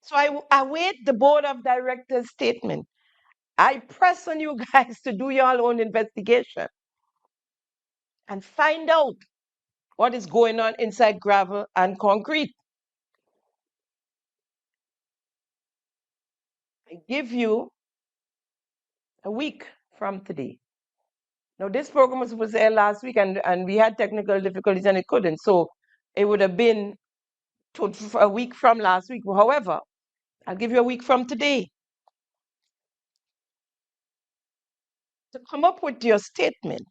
A: So I await the board of directors' statement. I press on you guys to do your own investigation and find out what is going on inside gravel and concrete. I give you a week from today. Now, this program was supposed to air last week, and we had technical difficulties and it couldn't. So it would have been a week from last week. However, I'll give you a week from today to come up with your statement.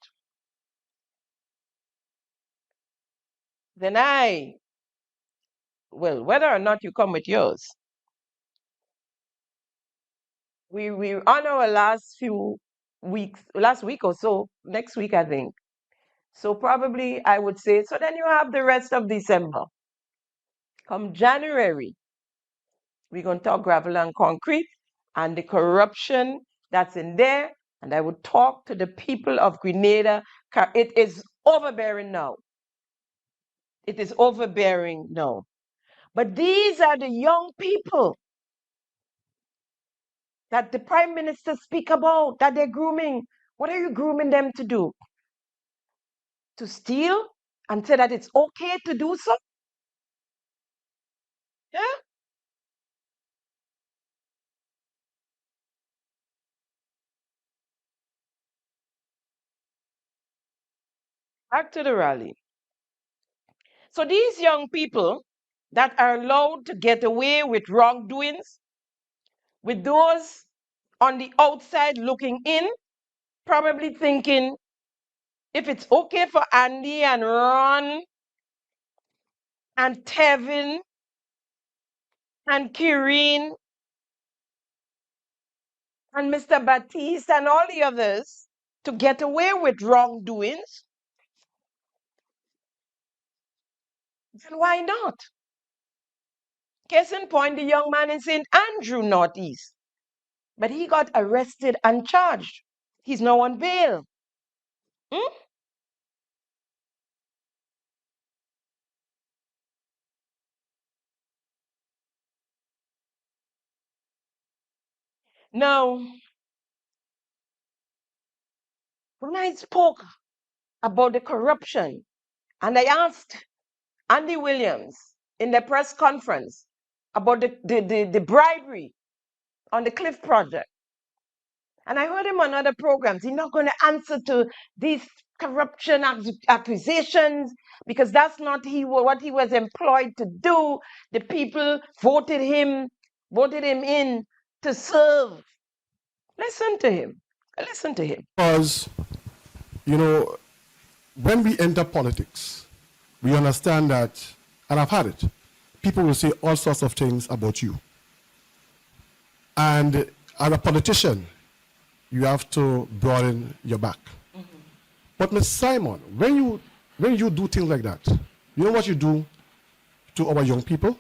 A: Then well, whether or not you come with yours, we on our last few weeks, last week or so, next week, I think. So probably I would say, so then you have the rest of December. Come January, we're going to talk gravel and concrete and the corruption that's in there. And I would talk to the people of Grenada. It is overbearing now. It is overbearing now. But these are the young people that the Prime Minister speak about, that they're grooming. What are you grooming them to do? To steal and say that it's okay to do so? Yeah? Back to the rally. So these young people that are allowed to get away with wrongdoings, with those on the outside looking in, probably thinking if it's okay for Andy and Ron and Tevin and Kireen and Mr. Batiste and all the others to get away with wrongdoings, then why not? Case in point, the young man in St. Andrew, Northeast. But he got arrested and charged. He's now on bail. Hmm? Now, when I spoke about the corruption, and I asked Andy Williams in the press conference about the bribery on the Cliff project. And I heard him on other programs. He's not going to answer to these corruption accusations because that's not what he was employed to do. The people voted him in to serve. Listen to him. Listen to him.
L: Because, when we enter politics, we understand that, and I've had it, people will say all sorts of things about you. And as a politician, you have to broaden your back. Mm-hmm. But Ms. Simon, when you do things like that, you know what you do to our young people?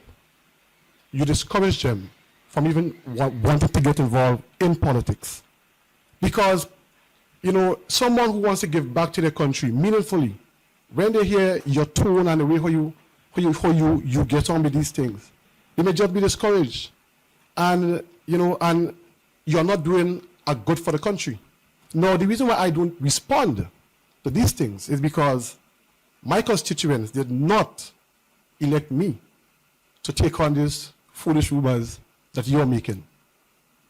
L: You discourage them from even wanting to get involved in politics. Because, someone who wants to give back to their country meaningfully, when they hear your tone and the way how you get on with these things, they may just be discouraged. And, and you're not doing a good for the country. No, the reason why I don't respond to these things is because my constituents did not elect me to take on these foolish rumors that you're making.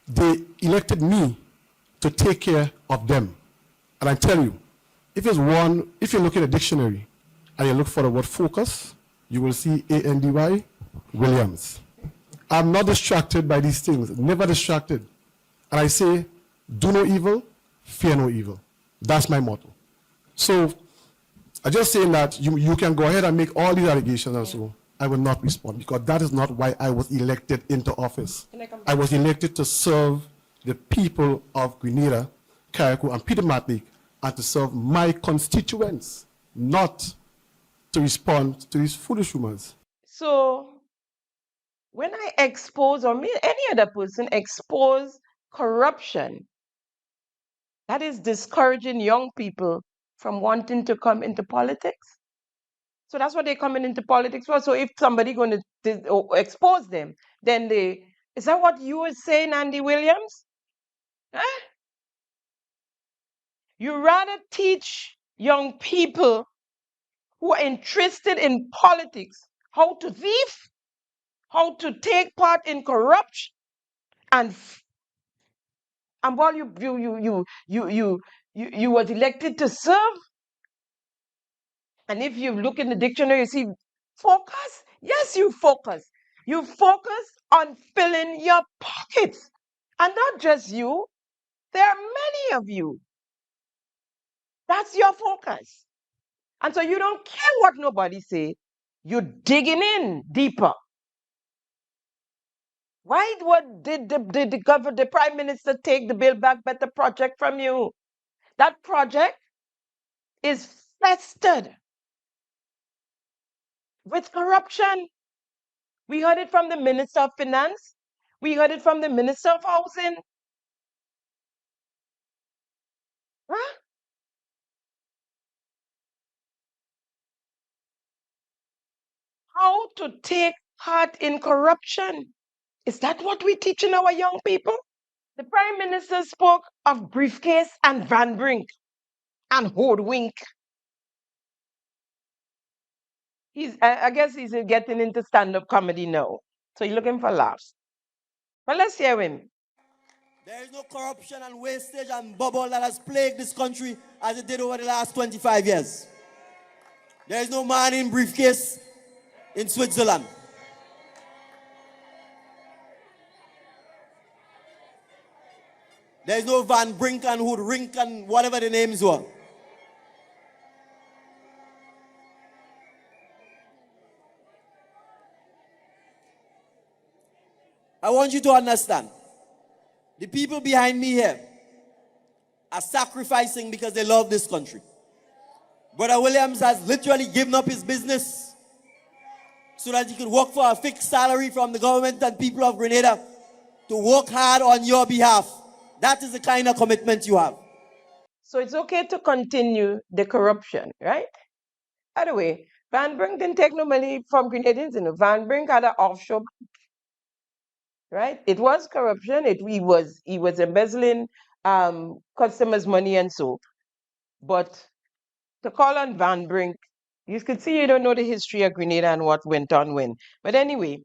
L: They elected me to take care of them. And I tell you, if you look in a dictionary and you look for the word focus, you will see Andy Williams. I'm not distracted by these things, never distracted. And I say, do no evil, fear no evil. That's my motto. So I'm just saying that you can go ahead and make all these allegations and so I will not respond because that is not why I was elected into office. I was elected to serve the people of Grenada, Carriacou, and Peter Matlick, and to serve my constituents, not to respond to these foolish rumors.
A: So when I expose, or any other person expose corruption, that is discouraging young people from wanting to come into politics. So that's what they're coming into politics for. So if somebody going to expose them, then is that what you were saying, Andy Williams? Huh? You rather teach young people who are interested in politics how to thief, how to take part in corruption, and while you was elected to serve. And if you look in the dictionary, you see focus. Yes, you focus. You focus on filling your pockets. And not just you, there are many of you. That's your focus. And so you don't care what nobody say. You're digging in deeper. Why did the Prime Minister take the Build Back Better project from you? That project is festered with corruption. We heard it from the Minister of Finance. We heard it from the Minister of Housing. Huh? How to take part in corruption. Is that what we're teaching our young people? The Prime Minister spoke of briefcase and Van Brink and hoodwink. I guess he's getting into stand-up comedy now. So he's looking for laughs. But let's hear him.
E: There is no corruption and wastage and bubble that has plagued this country as it did over the last 25 years. There is no man in briefcase in Switzerland. There is no Van Brink and Hoodrink and whatever the names were. I want you to understand, the people behind me here are sacrificing because they love this country. Brother Williams has literally given up his business so that he could work for a fixed salary from the government and people of Grenada to work hard on your behalf. That is the kind of commitment you have.
A: So it's okay to continue the corruption, right? By the way, Van Brink didn't take no money from Grenadians. Van Brink had an offshore bank, right? It was corruption. He was embezzling customers' money and so. But to call on Van Brink You could see you don't know the history of Grenada and what went on when. But anyway,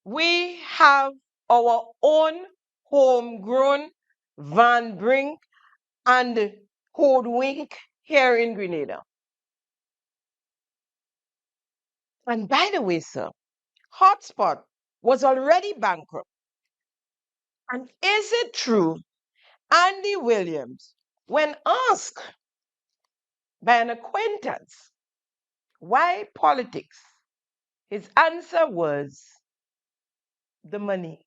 A: we have our own homegrown Van Brink and Hoodwink here in Grenada. And by the way, sir, Hotspot was already bankrupt. And is it true, Andy Williams, when asked by an acquaintance why politics, his answer was the money.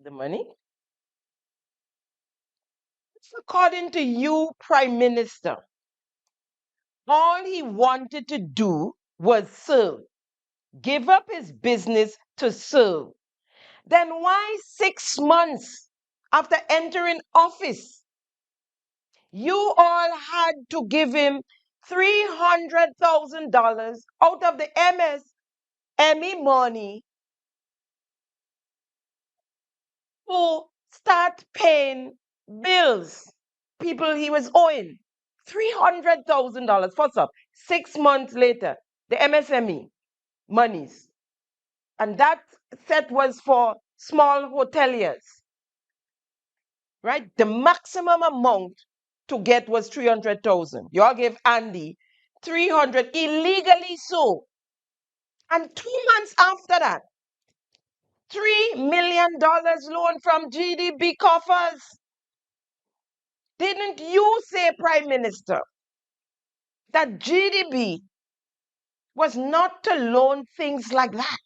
A: The money? According to you, Prime Minister, all he wanted to do was serve, give up his business to serve. Then why 6 months after entering office, you all had to give him $300,000 out of the MSME money to start paying bills, people he was owing? $300,000. First up, 6 months later, the MSME monies. And that set was for small hoteliers, right? The maximum amount to get was 300,000. You all gave Andy 300 illegally so. And 2 months after that, $3 million loan from GDP coffers. Didn't you say, Prime Minister, that GDP was not to loan things like that,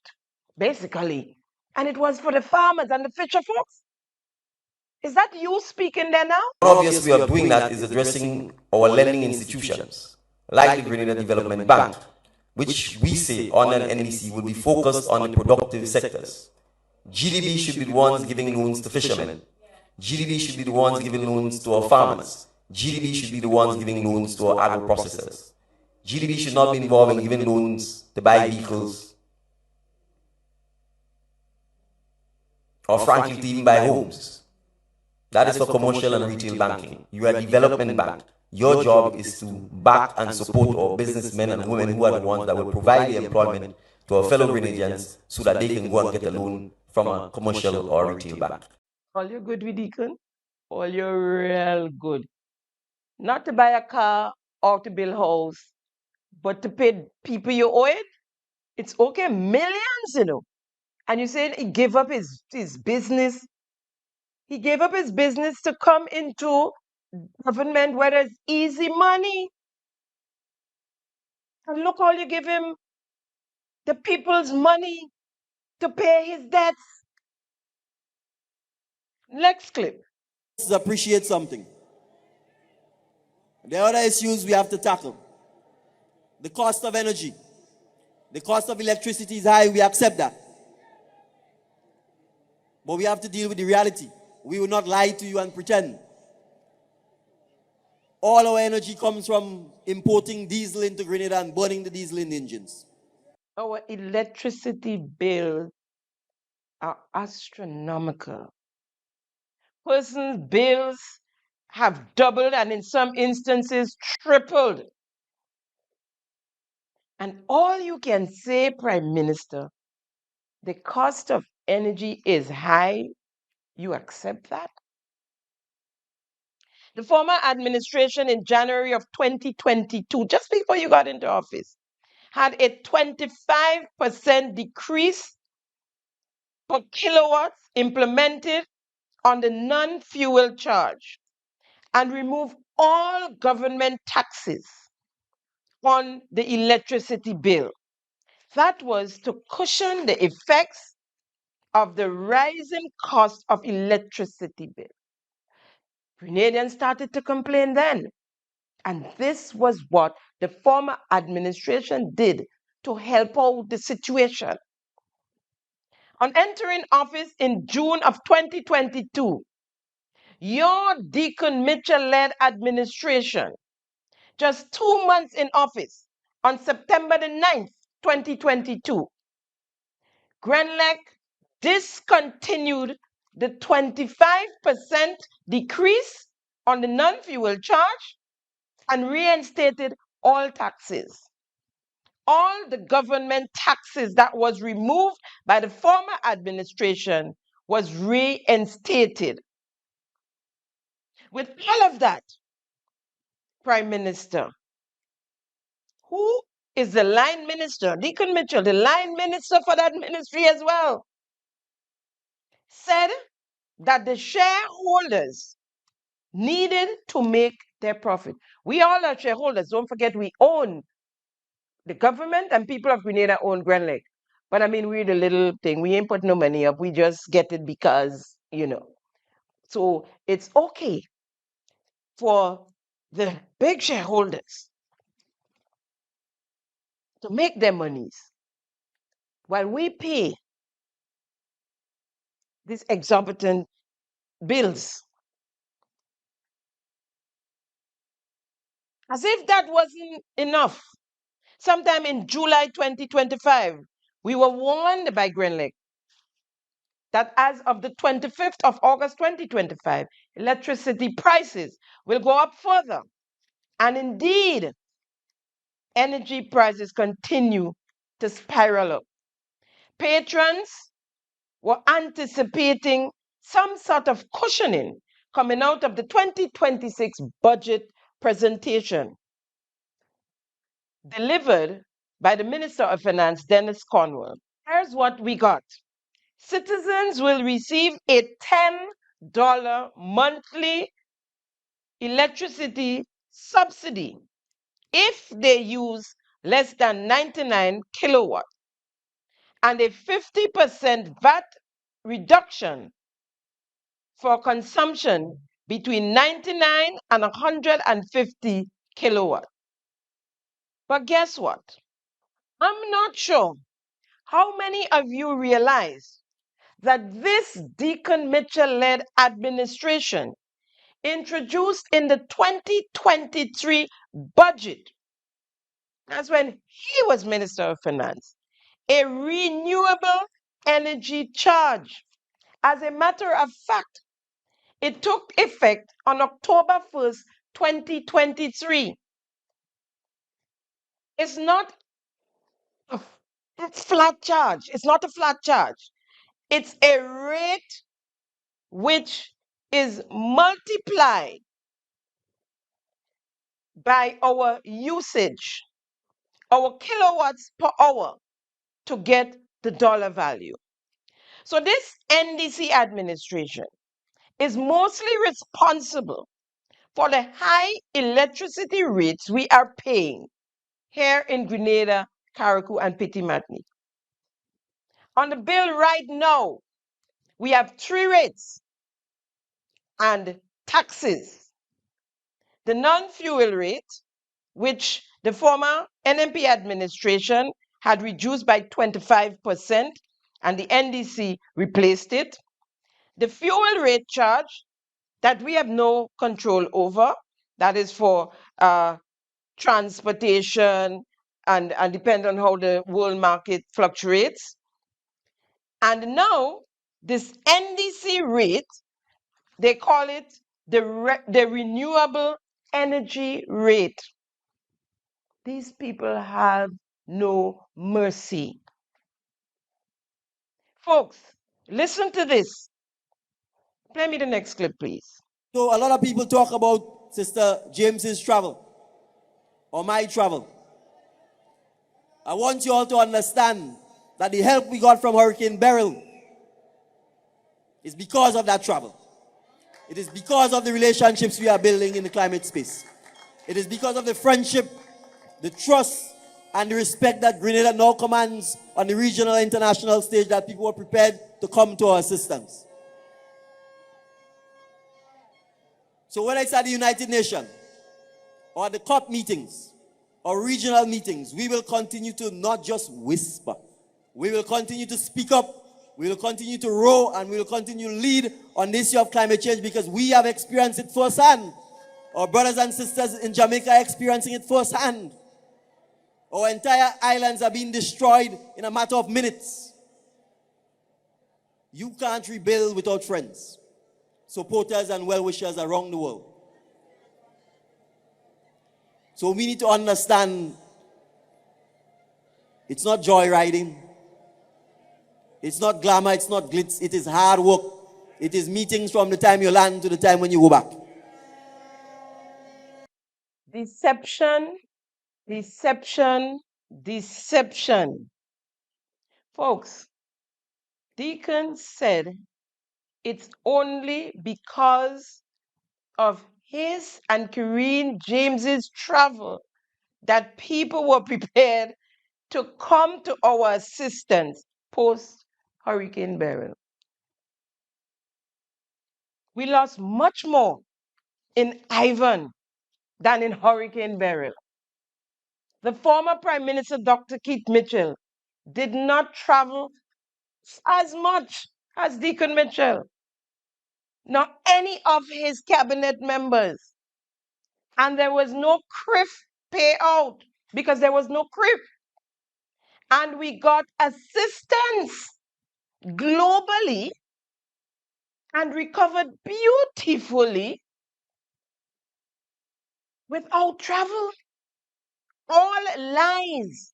A: basically? And it was for the farmers and the fisher folks? Is that you speaking there now?
E: One obvious way of doing that is addressing our lending institutions, like the Grenada Development Bank, which we say on an NDC will be focused on the productive sectors. GDB should be the ones giving loans to fishermen. GDB should be the ones giving loans to our farmers. GDB should be the ones giving loans to our agro processors. GDB should not be involved in giving loans to buy vehicles or frankly to even buy homes. That is for commercial and retail banking. You are a development bank. Your job is to back and support our businessmen and women who are the ones that will provide the employment to our fellow Grenadians so that they can go and get a loan from a commercial or retail bank.
A: All you're good with, Deacon? All you're real good. Not to buy a car or to build a house, but to pay people you owe it? It's okay, millions, you know. And you said he gave up his business. He gave up his business to come into government where there's easy money. And look how you give him the people's money to pay his debts. Next clip.
E: Let's appreciate something. The other issues we have to tackle. The cost of energy. The cost of electricity is high, we accept that. But we have to deal with the reality. We will not lie to you and pretend. All our energy comes from importing diesel into Grenada and burning the diesel in engines.
A: Our electricity bills are astronomical. Person's bills have doubled and in some instances tripled. And all you can say, Prime Minister, the cost of energy is high. You accept that? The former administration in January of 2022, just before you got into office, had a 25% decrease per kilowatts implemented on the non-fuel charge and removed all government taxes on the electricity bill. That was to cushion the effects of the rising cost of electricity bill. Grenadians started to complain then. And this was what the former administration did to help out the situation. On entering office in June of 2022, your Deacon Mitchell-led administration, just 2 months in office, on September the 9th, 2022, Grenlec discontinued the 25% decrease on the non-fuel charge and reinstated all taxes. All the government taxes that was removed by the former administration was reinstated. With all of that, Prime Minister, who is the line minister, DeCep Mitchell, the line minister for that ministry as well, said that the shareholders needed to make their profit. We all are shareholders. Don't forget, we own the government, and people of Grenada own Grand Lake. But I mean, we're the little thing. We ain't put no money up. We just get it because, So it's okay for the big shareholders to make their monies while we pay these exorbitant bills. As if that wasn't enough. Sometime in July 2025, we were warned by Grand Lake that as of the 25th of August 2025, electricity prices will go up further. And indeed, energy prices continue to spiral up. Patrons were anticipating some sort of cushioning coming out of the 2026 budget presentation delivered by the Minister of Finance, Dennis Cornwall. Here's what we got. Citizens will receive a $10 monthly electricity subsidy if they use less than 99 kilowatts, and a 50% VAT reduction for consumption between 99 and 150 kilowatts. But guess what? I'm not sure how many of you realize that this DeCep Mitchell-led administration introduced in the 2023 budget, that's when he was Minister of Finance, a renewable energy charge. As a matter of fact, it took effect on October 1st, 2023. It's not a flat charge. It's not a flat charge. It's a rate which is multiplied by our usage, our kilowatts per hour, to get the dollar value. So this NDC administration is mostly responsible for the high electricity rates we are paying here in Grenada, Carriacou, and Petit Martinique. On the bill right now, we have 3 rates and taxes. The non-fuel rate, which the former NMP administration had reduced by 25%, and the NDC replaced it. The fuel rate charge that we have no control over, that is for transportation and depend on how the world market fluctuates. And now this NDC rate, they call it the renewable energy rate. These people have no mercy. Folks, listen to this. Play me the next clip, please.
E: So a lot of people talk about Sister James's travel or my travel. I want you all to understand that the help we got from Hurricane Beryl is because of that travel. It is because of the relationships we are building in the climate space. It is because of the friendship, the trust, and the respect that Grenada now commands on the regional and international stage that people were prepared to come to our assistance. So whether it's at the United Nations, or at the COP meetings, or regional meetings, we will continue to not just whisper. We will continue to speak up. We will continue to row, and we will continue to lead on the issue of climate change because we have experienced it firsthand. Our brothers and sisters in Jamaica are experiencing it firsthand. Our entire islands are being destroyed in a matter of minutes. You can't rebuild without friends, supporters, and well-wishers around the world. So we need to understand it's not joyriding. It's not glamour, it's not glitz, it is hard work. It is meetings from the time you land to the time when you go back.
A: Deception, deception, deception. Folks, Deacon said it's only because of his and Karine James's travel that people were prepared to come to our assistance post Hurricane Beryl. We lost much more in Ivan than in Hurricane Beryl. The former Prime Minister, Dr. Keith Mitchell, did not travel as much as Deacon Mitchell, nor any of his cabinet members. And there was no CRIF payout because there was no CRIF. And we got assistance globally and recovered beautifully without travel. All lies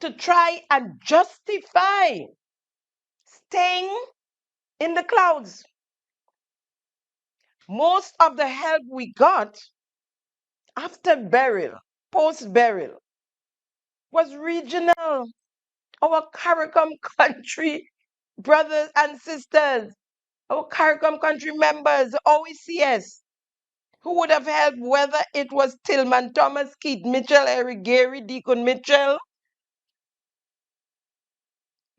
A: to try and justify staying in the clouds. Most of the help we got after burial, post burial, was regional. Our CARICOM country brothers and sisters, our CARICOM country members, OECS, who would have helped whether it was Tillman Thomas, Keith Mitchell, Eric Gary, Deacon Mitchell.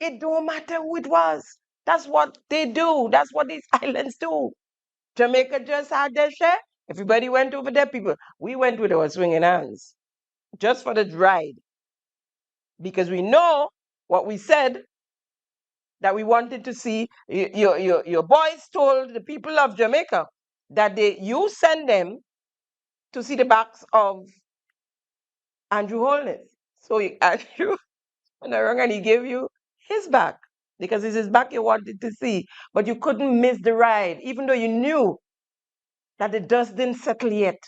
A: It don't matter who it was. That's what they do. That's what these islands do. Jamaica just had their share. Everybody went over there. We went with our swinging hands just for the ride. Because we know what we said that we wanted to see. Your boys told the people of Jamaica that you send them to see the backs of Andrew Holness. So Andrew went around and he gave you his back because it's his back you wanted to see. But you couldn't miss the ride, even though you knew that the dust didn't settle yet.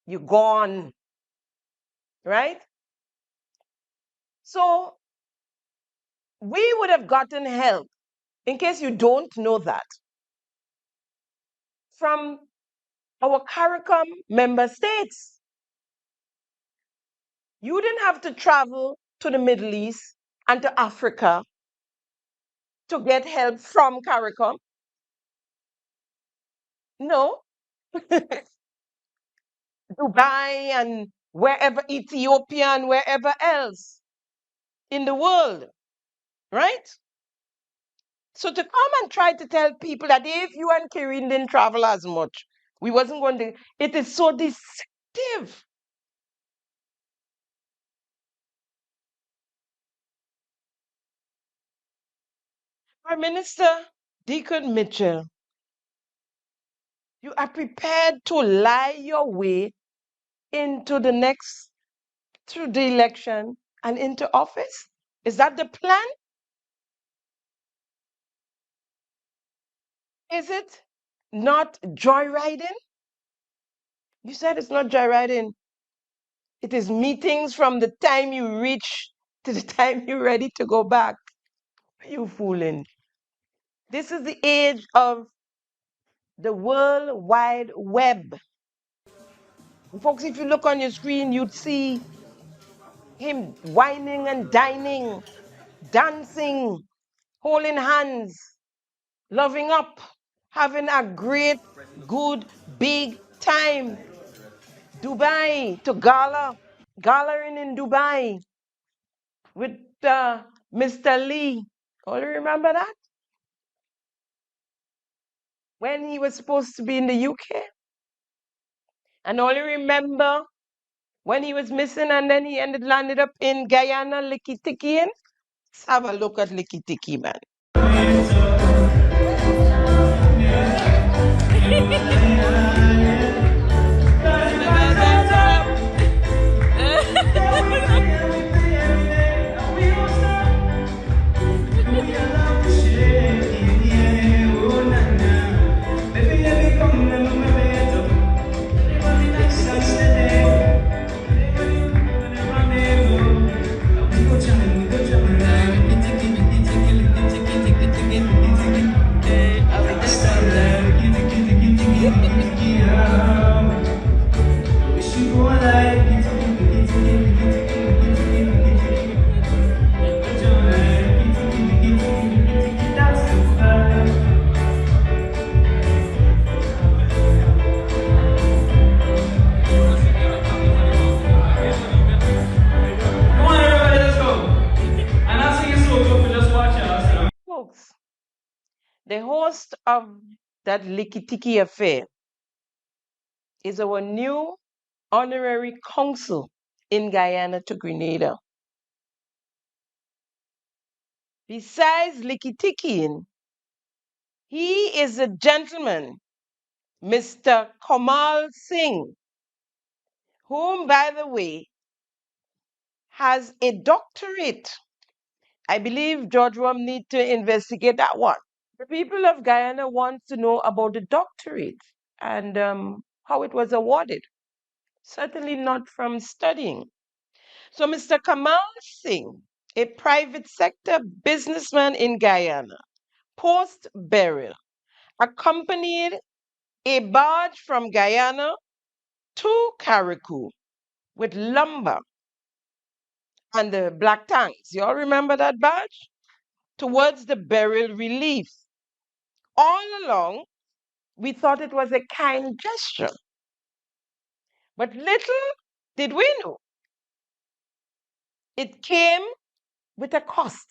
A: You're gone, right? So we would have gotten help, in case you don't know that, from our CARICOM member states. You didn't have to travel to the Middle East and to Africa to get help from CARICOM. No. Dubai and wherever, Ethiopia and wherever else in the world, right? So to come and try to tell people that if you and Karine didn't travel as much, we wasn't going to, it is so deceptive. Prime Minister Deacon Mitchell, you are prepared to lie your way into the next, through the election and into office? Is that the plan? Is it not joyriding? You said it's not joyriding. It is meetings from the time you reach to the time you're ready to go back. You fooling. This is the age of the World Wide Web. And folks, if you look on your screen, you'd see him whining and dining, dancing, holding hands, loving up, having a great, good, big time. Dubai to gala, galaing in Dubai with Mr. Lee. All you remember that? When he was supposed to be in the UK. And all you remember when he was missing and then he landed up in Guyana, Licky-Ticky. Let's have a look at Licky-Ticky, man. most of that licky-ticky affair is our new honorary consul in Guyana to Grenada. Besides licky-tickying, he is a gentleman, Mr. Kamal Singh, whom, by the way, has a doctorate. I believe George Rom need to investigate that one. The people of Guyana want to know about the doctorate and how it was awarded. Certainly not from studying. So Mr. Kamal Singh, a private sector businessman in Guyana, post-burial, accompanied a barge from Guyana to Carriacou with lumber and the black tanks. You all remember that barge? Towards the burial relief. All along, we thought it was a kind gesture. But little did we know, it came with a cost.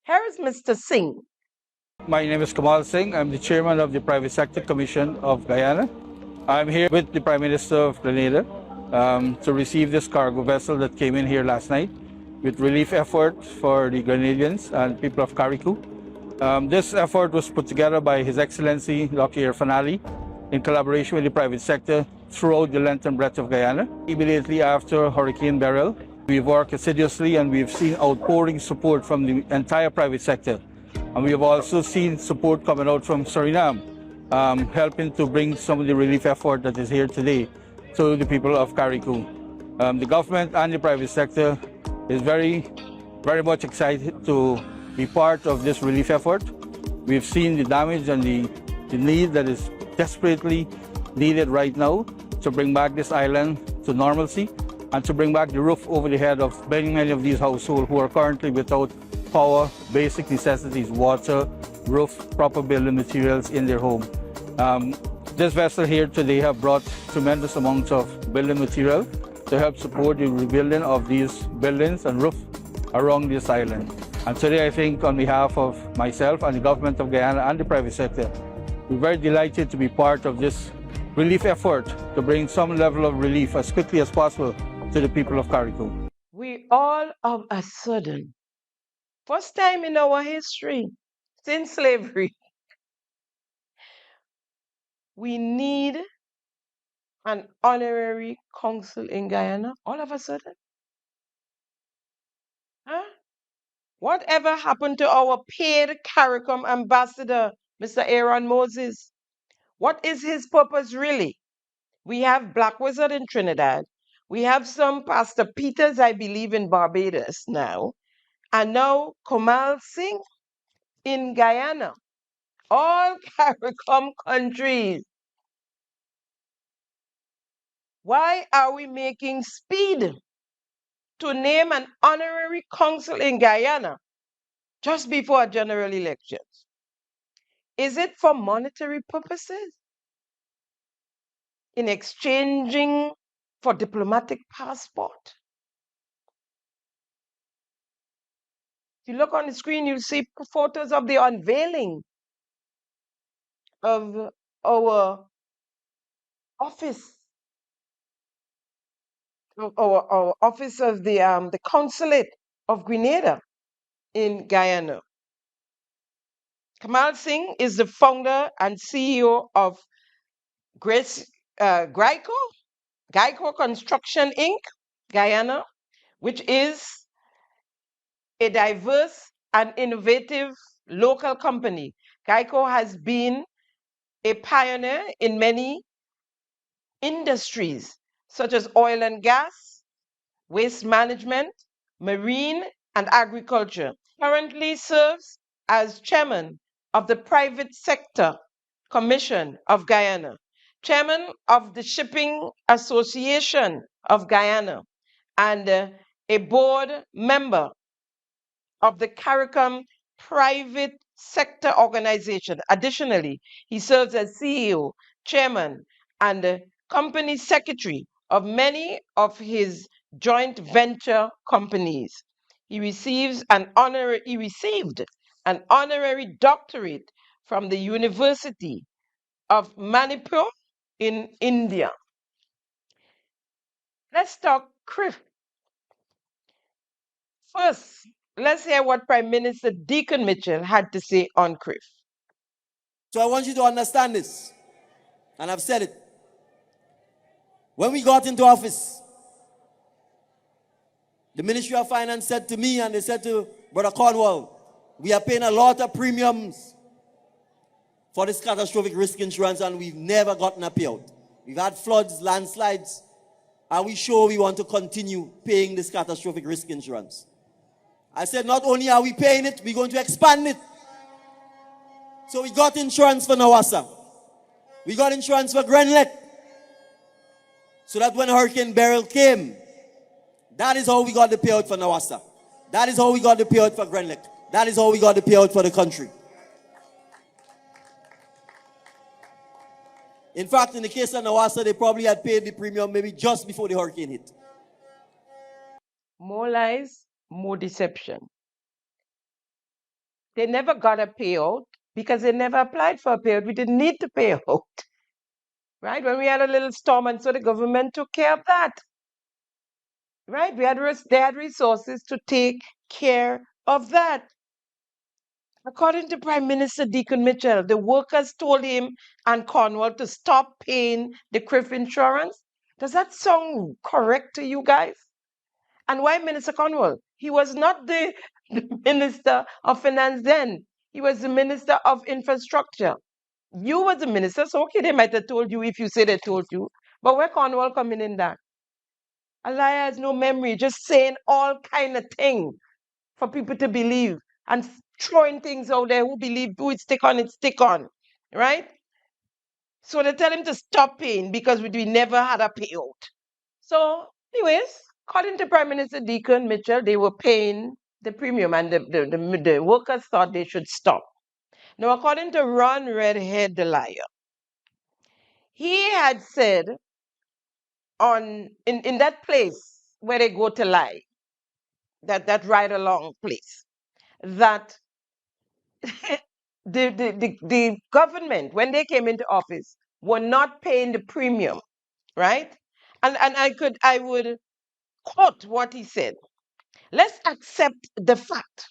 A: Here is Mr. Singh.
M: My name is Kamal Singh. I'm the chairman of the Private Sector Commission of Guyana. I'm here with the Prime Minister of Grenada to receive this cargo vessel that came in here last night with relief efforts for the Grenadians and people of Carriacou. This effort was put together by His Excellency Dr. Fanali in collaboration with the private sector throughout the length and breadth of Guyana. Immediately after Hurricane Beryl, we've worked assiduously and we've seen outpouring support from the entire private sector. And we have also seen support coming out from Suriname, helping to bring some of the relief effort that is here today to the people of Carriacou. The government and the private sector is very much excited to be part of this relief effort. We've seen the damage and the need that is desperately needed right now to bring back this island to normalcy and to bring back the roof over the head of many of these households who are currently without power, basic necessities, water, roof, proper building materials in their home. This vessel here today have brought tremendous amounts of building material to help support the rebuilding of these buildings and roof around this island. And today I think on behalf of myself and the government of Guyana and the private sector, we're very delighted to be part of this relief effort to bring some level of relief as quickly as possible to the people of Carriacou.
A: We all of a sudden, first time in our history since slavery, we need an honorary consul in Guyana all of a sudden. Huh? Whatever happened to our paid CARICOM ambassador, Mr. Aaron Moses? What is his purpose really? We have Black Wizard in Trinidad. We have some Pastor Peters, I believe, in Barbados now. And now Kamal Singh in Guyana. All CARICOM countries. Why are we making speed to name an honorary consul in Guyana just before general elections? Is it for monetary purposes? In exchanging for diplomatic passport? If you look on the screen, you'll see photos of the unveiling of our office, our office of the consulate of Grenada in Guyana. Kamal Singh is the founder and CEO of Geico Construction Inc., Guyana, which is a diverse and innovative local company. Geico has been a pioneer in many industries, such as oil and gas, waste management, marine, and agriculture. Currently serves as chairman of the Private Sector Commission of Guyana, chairman of the Shipping Association of Guyana, and a board member of the CARICOM Private Sector Organization. Additionally, he serves as CEO, chairman, and company secretary of many of his joint venture companies. He received an honorary doctorate from the University of Manipur in India. Let's talk CRIF. First, let's hear what Prime Minister DeCep Mitchell had to say on CRIF.
E: So I want you to understand this, and I've said it. When we got into office, the Ministry of Finance said to me, and they said to Brother Cornwall, we are paying a lot of premiums for this catastrophic risk insurance, and we've never gotten a payout. We've had floods, landslides. Are we sure we want to continue paying this catastrophic risk insurance? I said, not only are we paying it, we're going to expand it. So we got insurance for Nawassa. We got insurance for Grenlec. So that when Hurricane Beryl came, that is how we got the payout for Nawassa. That is how we got the payout for Grenlec. That is how we got the payout for the country. In fact, in the case of Nawassa, they probably had paid the premium maybe just before the hurricane hit.
A: More lies, more deception. They never got a payout because they never applied for a payout. We didn't need to pay out. Right? When we had a little storm, and so the government took care of that. Right? They had resources to take care of that. According to Prime Minister DeCep Mitchell, the workers told him and Cornwall to stop paying the CRIF insurance. Does that sound correct to you guys? And why Minister Cornwall? He was not the Minister of Finance then. He was the Minister of Infrastructure. You were the minister, so okay, they might have told you if you say they told you. But where Cornwall coming in that? A liar has no memory, just saying all kind of things for people to believe and throwing things out there who believe, do it, stick on, right? So they tell him to stop paying because we never had a payout. So anyways, according to Prime Minister DeCep Mitchell, they were paying the premium and the workers thought they should stop. Now, according to Ron Redhead, the liar, he had said in that place where they go to lie, that ride along place, that the government, when they came into office, were not paying the premium, right? And I would quote what he said. Let's accept the fact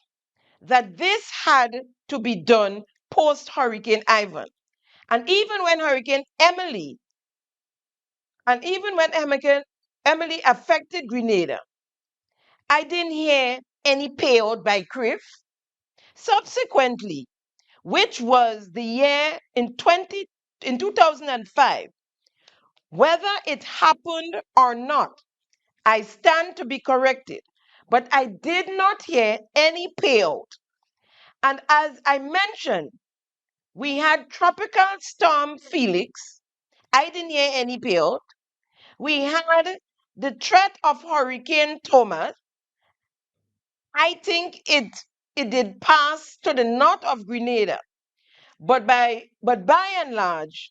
A: that this had to be done post Hurricane Ivan. And even when Hurricane Emily affected Grenada, I didn't hear any payout by CRIF. Subsequently, which was the year in 2005, whether it happened or not, I stand to be corrected, but I did not hear any payout. And as I mentioned, we had Tropical Storm Felix. I didn't hear any payout. We had the threat of Hurricane Thomas. I think it did pass to the north of Grenada, but by and large,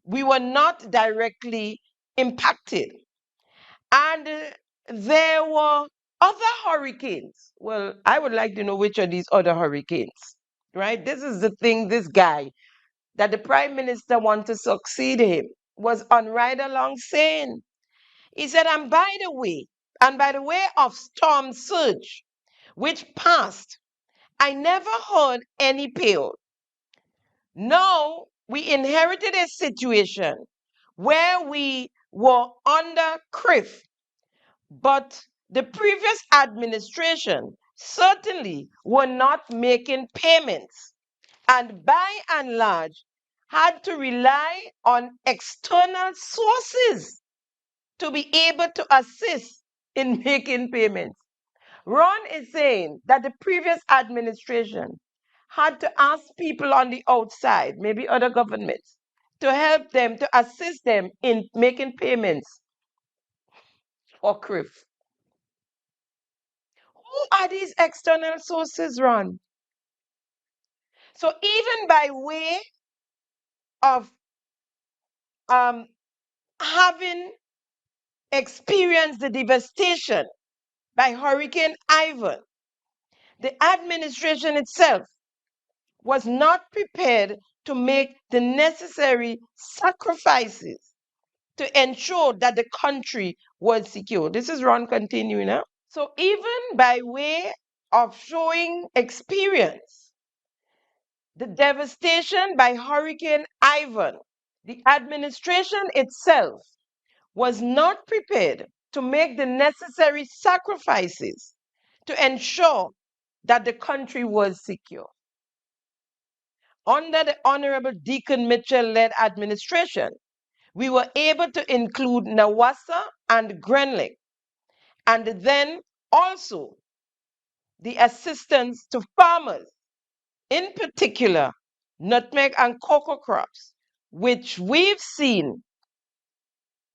A: we were not directly impacted. And there were other hurricanes. Well, I would like to know which are these other hurricanes, right? This is the thing, this guy that the Prime Minister wanted to succeed him was on ride along saying, he said, and by the way of Storm Surge, which passed, I never heard any payout. Now we inherited a situation where we were under CRIF, but the previous administration certainly were not making payments, and by and large had to rely on external sources to be able to assist in making payments. Ron is saying that the previous administration had to ask people on the outside, maybe other governments, to help them, to assist them in making payments for CRIF. Who are these external sources, Ron? So even by way of having experienced the devastation by Hurricane Ivan, the administration itself was not prepared to make the necessary sacrifices to ensure that the country was secure. This is Ron continuing now. So even by way of showing experience, the devastation by Hurricane Ivan, the administration itself was not prepared to make the necessary sacrifices to ensure that the country was secure. Under the Honorable Deacon Mitchell-led administration, we were able to include Nawassa and Grenlick, and then also the assistance to farmers, in particular nutmeg and cocoa crops, which we've seen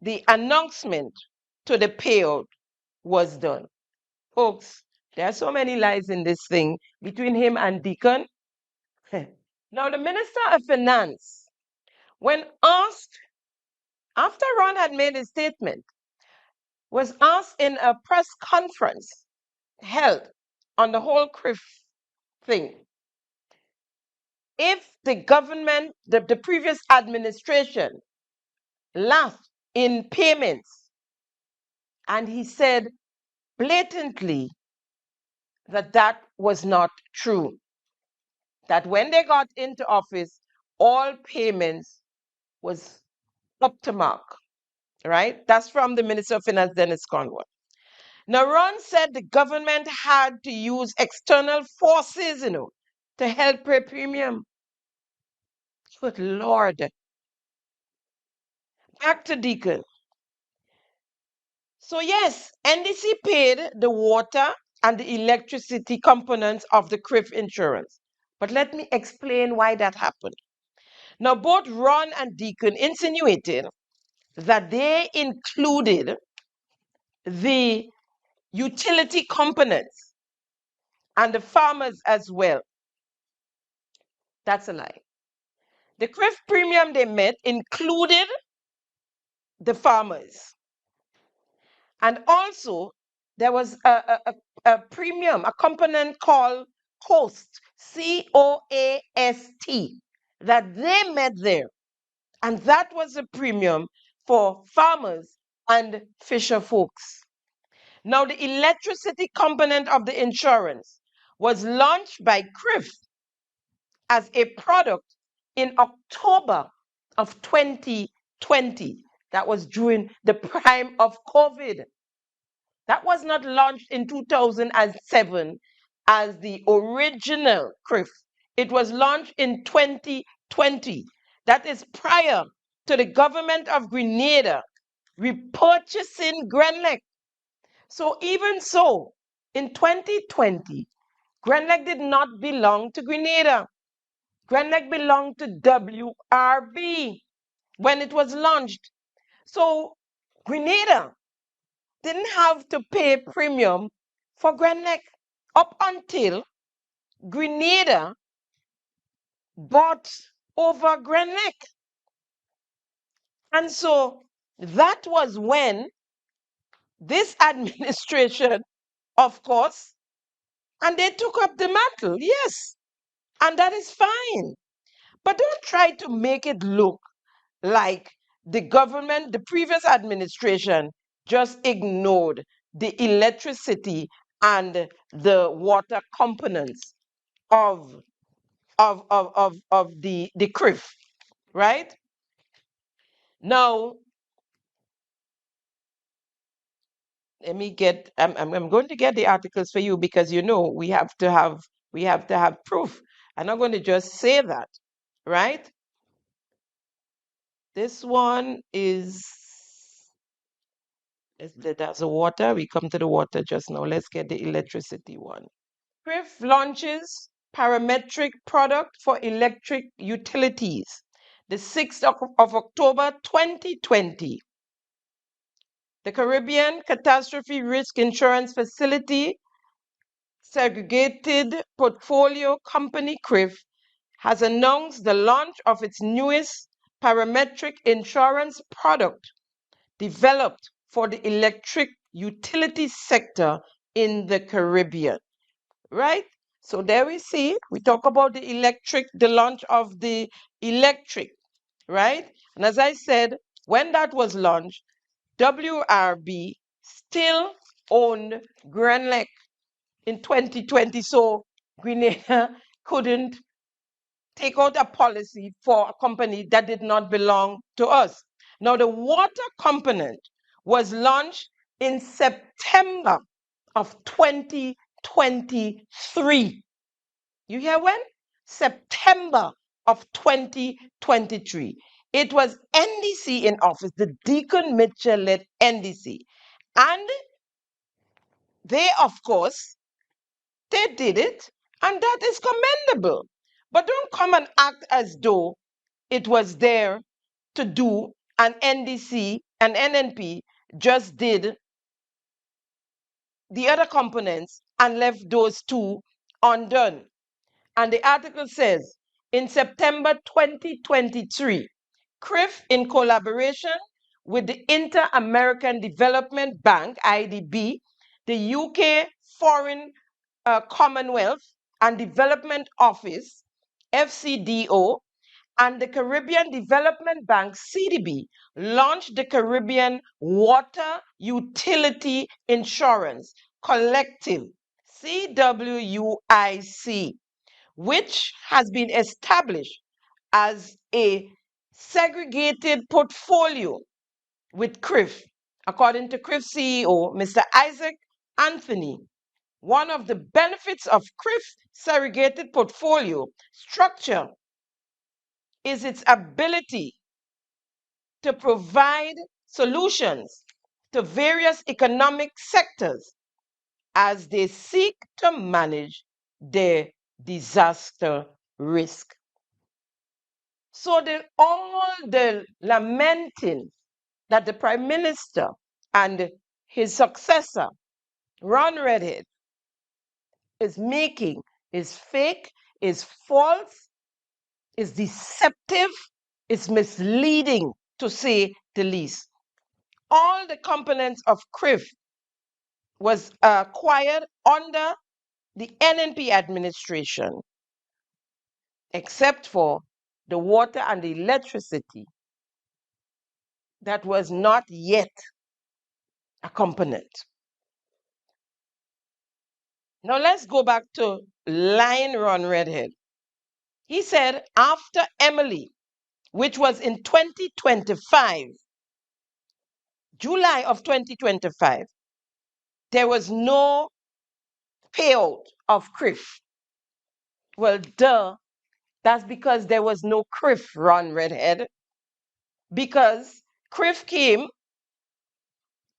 A: the announcement to the payout was done. Folks, there are so many lies in this thing between him and Deacon. Now, the Minister of Finance, when asked, after Ron had made his statement, was asked in a press conference held on the whole CRIF thing, if the government, the previous administration, laughed in payments, and he said blatantly that that was not true, that when they got into office, all payments was up to mark, right? That's from the Minister of Finance, Dennis Conway. Now, Ron said the government had to use external forces, to help pay premium. Good Lord. Back to Deacon. So yes, NDC paid the water and the electricity components of the CRIF insurance. But let me explain why that happened. Now, both Ron and Deacon insinuated that they included the utility components and the farmers as well. That's a lie. The CRIF premium they met included the farmers. And also, there was a premium, a component called COAST, COAST, that they met there. And that was a premium for farmers and fisher folks. Now, the electricity component of the insurance was launched by CRIF as a product in October of 2020. That was during the prime of COVID. That was not launched in 2007 as the original CRIF. It was launched in 2020. That is prior to the government of Grenada repurchasing Grenlec. So even so, in 2020, Grenlec did not belong to Grenada. Grenlec belonged to WRB when it was launched. So Grenada didn't have to pay premium for Grenlec up until Grenada bought over Grenlec. And so that was when this administration, of course, and they took up the mantle, yes, and that is fine. But don't try to make it look like the government, the previous administration, just ignored the electricity and the water components of the CRIF, right? Now, let me get, I'm going to get the articles for you because we have to have proof. I'm not going to just say that, right? This one is, that's the water. We come to the water just now. Let's get the electricity one. CRIF launches parametric product for electric utilities the 6th of October 2020. The Caribbean Catastrophe Risk Insurance Facility Segregated Portfolio Company CRIF has announced the launch of its newest parametric insurance product developed for the electric utility sector in the Caribbean, right? So there we see, we talk about the launch of the electric, right? And as I said, when that was launched, WRB still owned Grand Lake in 2020. So Grenada couldn't take out a policy for a company that did not belong to us. Now, the water component was launched in September of 2023. You hear when? September of 2023. It was NDC in office, the Deacon Mitchell led NDC. And they, of course, they did it, and that is commendable. But don't come and act as though it was there to do, and NDC and NNP just did the other components and left those two undone. And the article says, in September 2023, CRIF, in collaboration with the Inter-American Development Bank, IDB, the UK Foreign Commonwealth and Development Office, FCDO, and the Caribbean Development Bank, CDB, launched the Caribbean Water Utility Insurance Collective, CWUIC, which has been established as a segregated portfolio with CRIF. According to CRIF CEO, Mr. Isaac Anthony, one of the benefits of CRIF segregated portfolio structure is its ability to provide solutions to various economic sectors as they seek to manage their disaster risk. So all the lamenting that the Prime Minister and his successor, Ron Redhead, is making is fake, is false, is deceptive, is misleading, to say the least. All the components of CRIF was acquired under the NNP administration, except for the water and the electricity that was not yet a component. Now let's go back to Lion Ron Redhead. He said after Emily, which was in 2025, July of 2025, there was no payout of CRIF. Well, that's because there was no CRIF, Ron Redhead, because CRIF came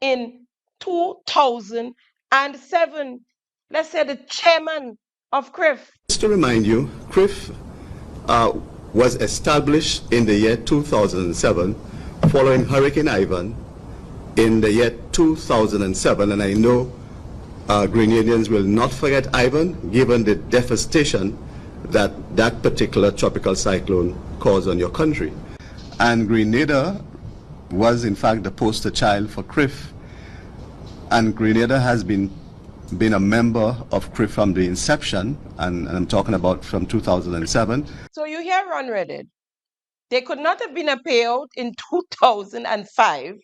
A: in 2007. Let's say the chairman of CRIF.
N: Just to remind you, CRIF was established in the year 2007 following Hurricane Ivan in the year 2007, and I know Grenadians will not forget Ivan given the devastation that that particular tropical cyclone caused on your country. And Grenada was in fact the poster child for CRIF, and Grenada has been a member of CRIF from the inception, and I'm talking about from 2007.
A: So you hear Ron Redhead. There could not have been a payout in 2005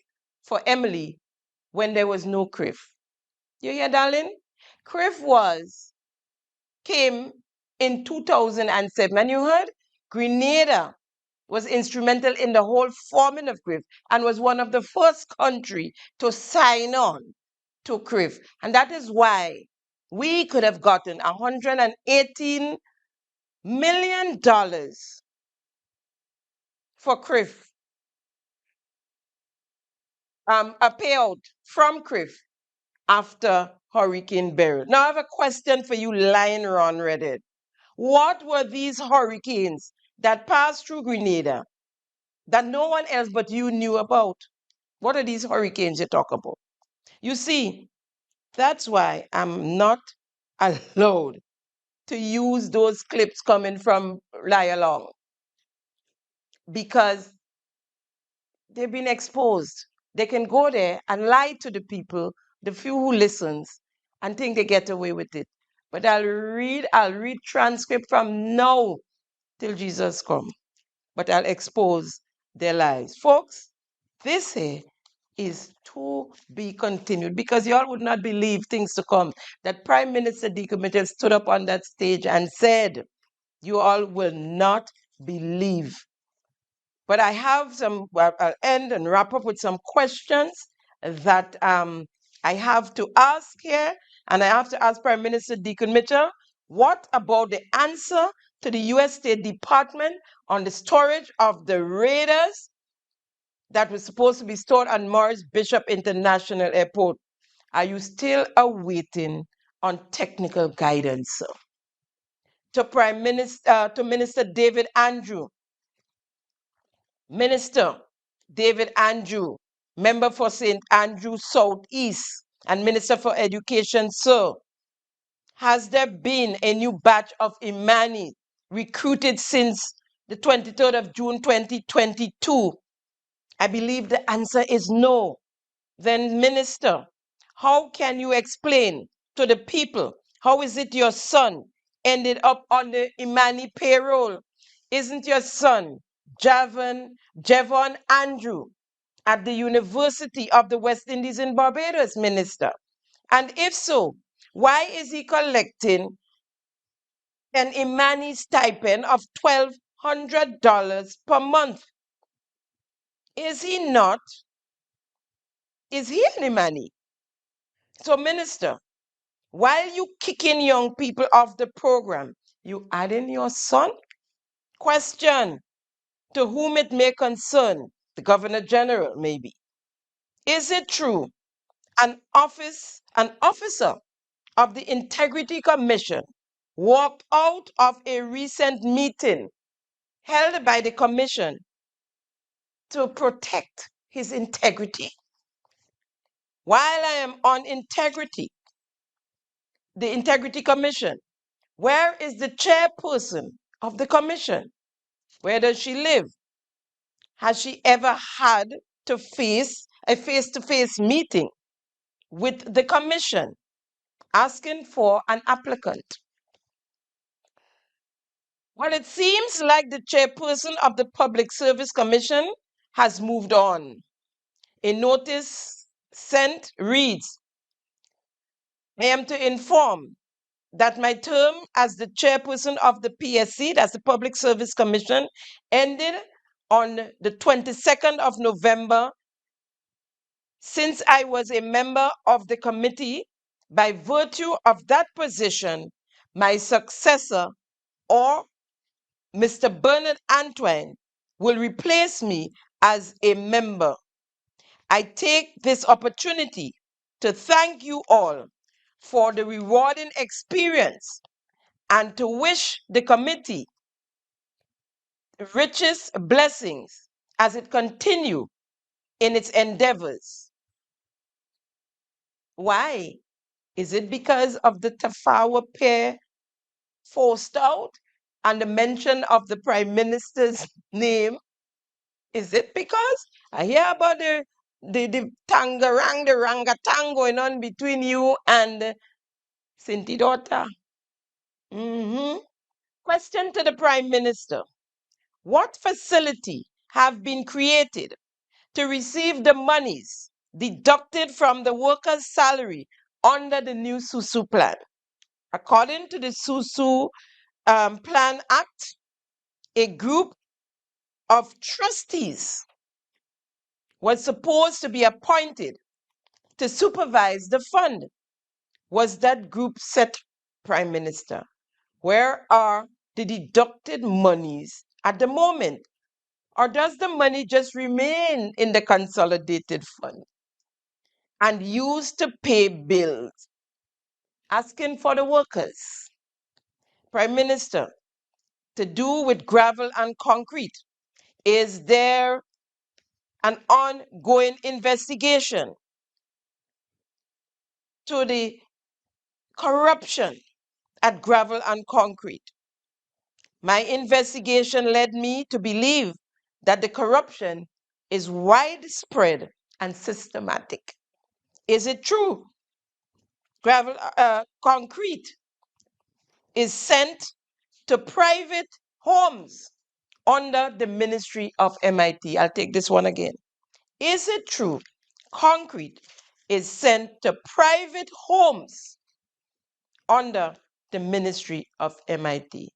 A: for Emily when there was no CRIF. You hear, darling? CRIF came in 2007, and you heard Grenada was instrumental in the whole forming of CRIF and was one of the first country to sign on to CRIF. And that is why we could have gotten $118 million for CRIF, a payout from CRIF after Hurricane Beryl. Now I have a question for you, Lion Ron Redhead. What were these hurricanes that passed through Grenada that no one else but you knew about? What are these hurricanes you talk about? You see, that's why I'm not allowed to use those clips coming from Lie Along, because they've been exposed. They can go there and lie to the people, the few who listens, and think they get away with it. But I'll read transcript from now till Jesus come. But I'll expose their lies. Folks, this here is to be continued because y'all would not believe things to come. That Prime Minister DeCep Mitchell stood up on that stage and said, you all will not believe. But I have some, well, I'll end and wrap up with some questions that I have to ask here. And I have to ask Prime Minister DeCep Mitchell, what about the answer to the U.S. State Department on the storage of the Raiders that was supposed to be stored on Morris Bishop International Airport? Are you still awaiting on technical guidance, sir? To Minister David Andrew, Minister David Andrew, member for St. Andrew Southeast and Minister for Education, sir, has there been a new batch of Imani recruited since the 23rd of June 2022? I believe the answer is no. Then, Minister, how can you explain to the people how is it your son ended up on the Imani payroll? Isn't your son Jevon Andrew at the University of the West Indies in Barbados, Minister? And if so, why is he collecting an Imani stipend of $1,200 per month? Is he not? Is he an Imani? So, Minister, while you kicking young people off the program, you adding your son? Question, to whom it may concern, the Governor General maybe. Is it true an officer of the Integrity Commission walked out of a recent meeting held by the commission to protect his integrity? While I am on integrity, the Integrity Commission, where is the chairperson of the commission? Where does she live? Has she ever had to face a face-to-face meeting with the commission asking for an applicant? Well, it seems like the chairperson of the Public Service Commission has moved on. A notice sent reads, I am to inform that my term as the chairperson of the PSC, that's the Public Service Commission, ended on the 22nd of November. Since I was a member of the committee, by virtue of that position, my successor, or Mr. Bernard Antoine, will replace me as a member. I take this opportunity to thank you all for the rewarding experience and to wish the committee the richest blessings as it continues in its endeavors. Why? Is it because of the Tafawa pair forced out and the mention of the Prime Minister's name? Is it because I hear about the tangarang, the rangatang going on between you and Sinti daughter? Question to the Prime Minister. What facility have been created to receive the monies deducted from the worker's salary under the new SUSU plan? According to the SUSU Plan Act, a group of trustees was supposed to be appointed to supervise the fund. Was that group set, Prime Minister? Where are the deducted monies at the moment? Or does the money just remain in the consolidated fund and used to pay bills? Asking for the workers. Prime Minister, to do with gravel and concrete, is there an ongoing investigation to the corruption at gravel and concrete? My investigation led me to believe that the corruption is widespread and systematic. Is it true? Gravel, concrete is sent to private homes under the Ministry of MIT. I'll take this one again. Is it true concrete is sent to private homes under the Ministry of MIT?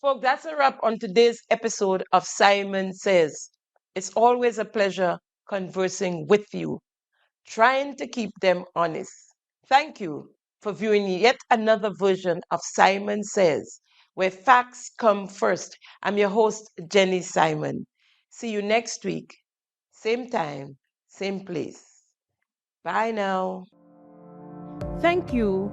A: Folks, that's a wrap on today's episode of Simon Says. It's always a pleasure conversing with you, trying to keep them honest. Thank you for viewing yet another version of Simon Says, where facts come first. I'm your host, Jenny Simon. See you next week, same time, same place. Bye now. Thank you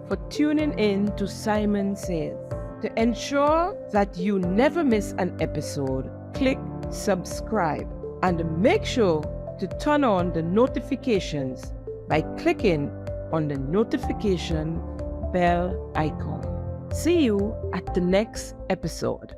A: for tuning in to Simon Says. To ensure that you never miss an episode, click subscribe and make sure to turn on the notifications by clicking on the notification bell icon. See you at the next episode.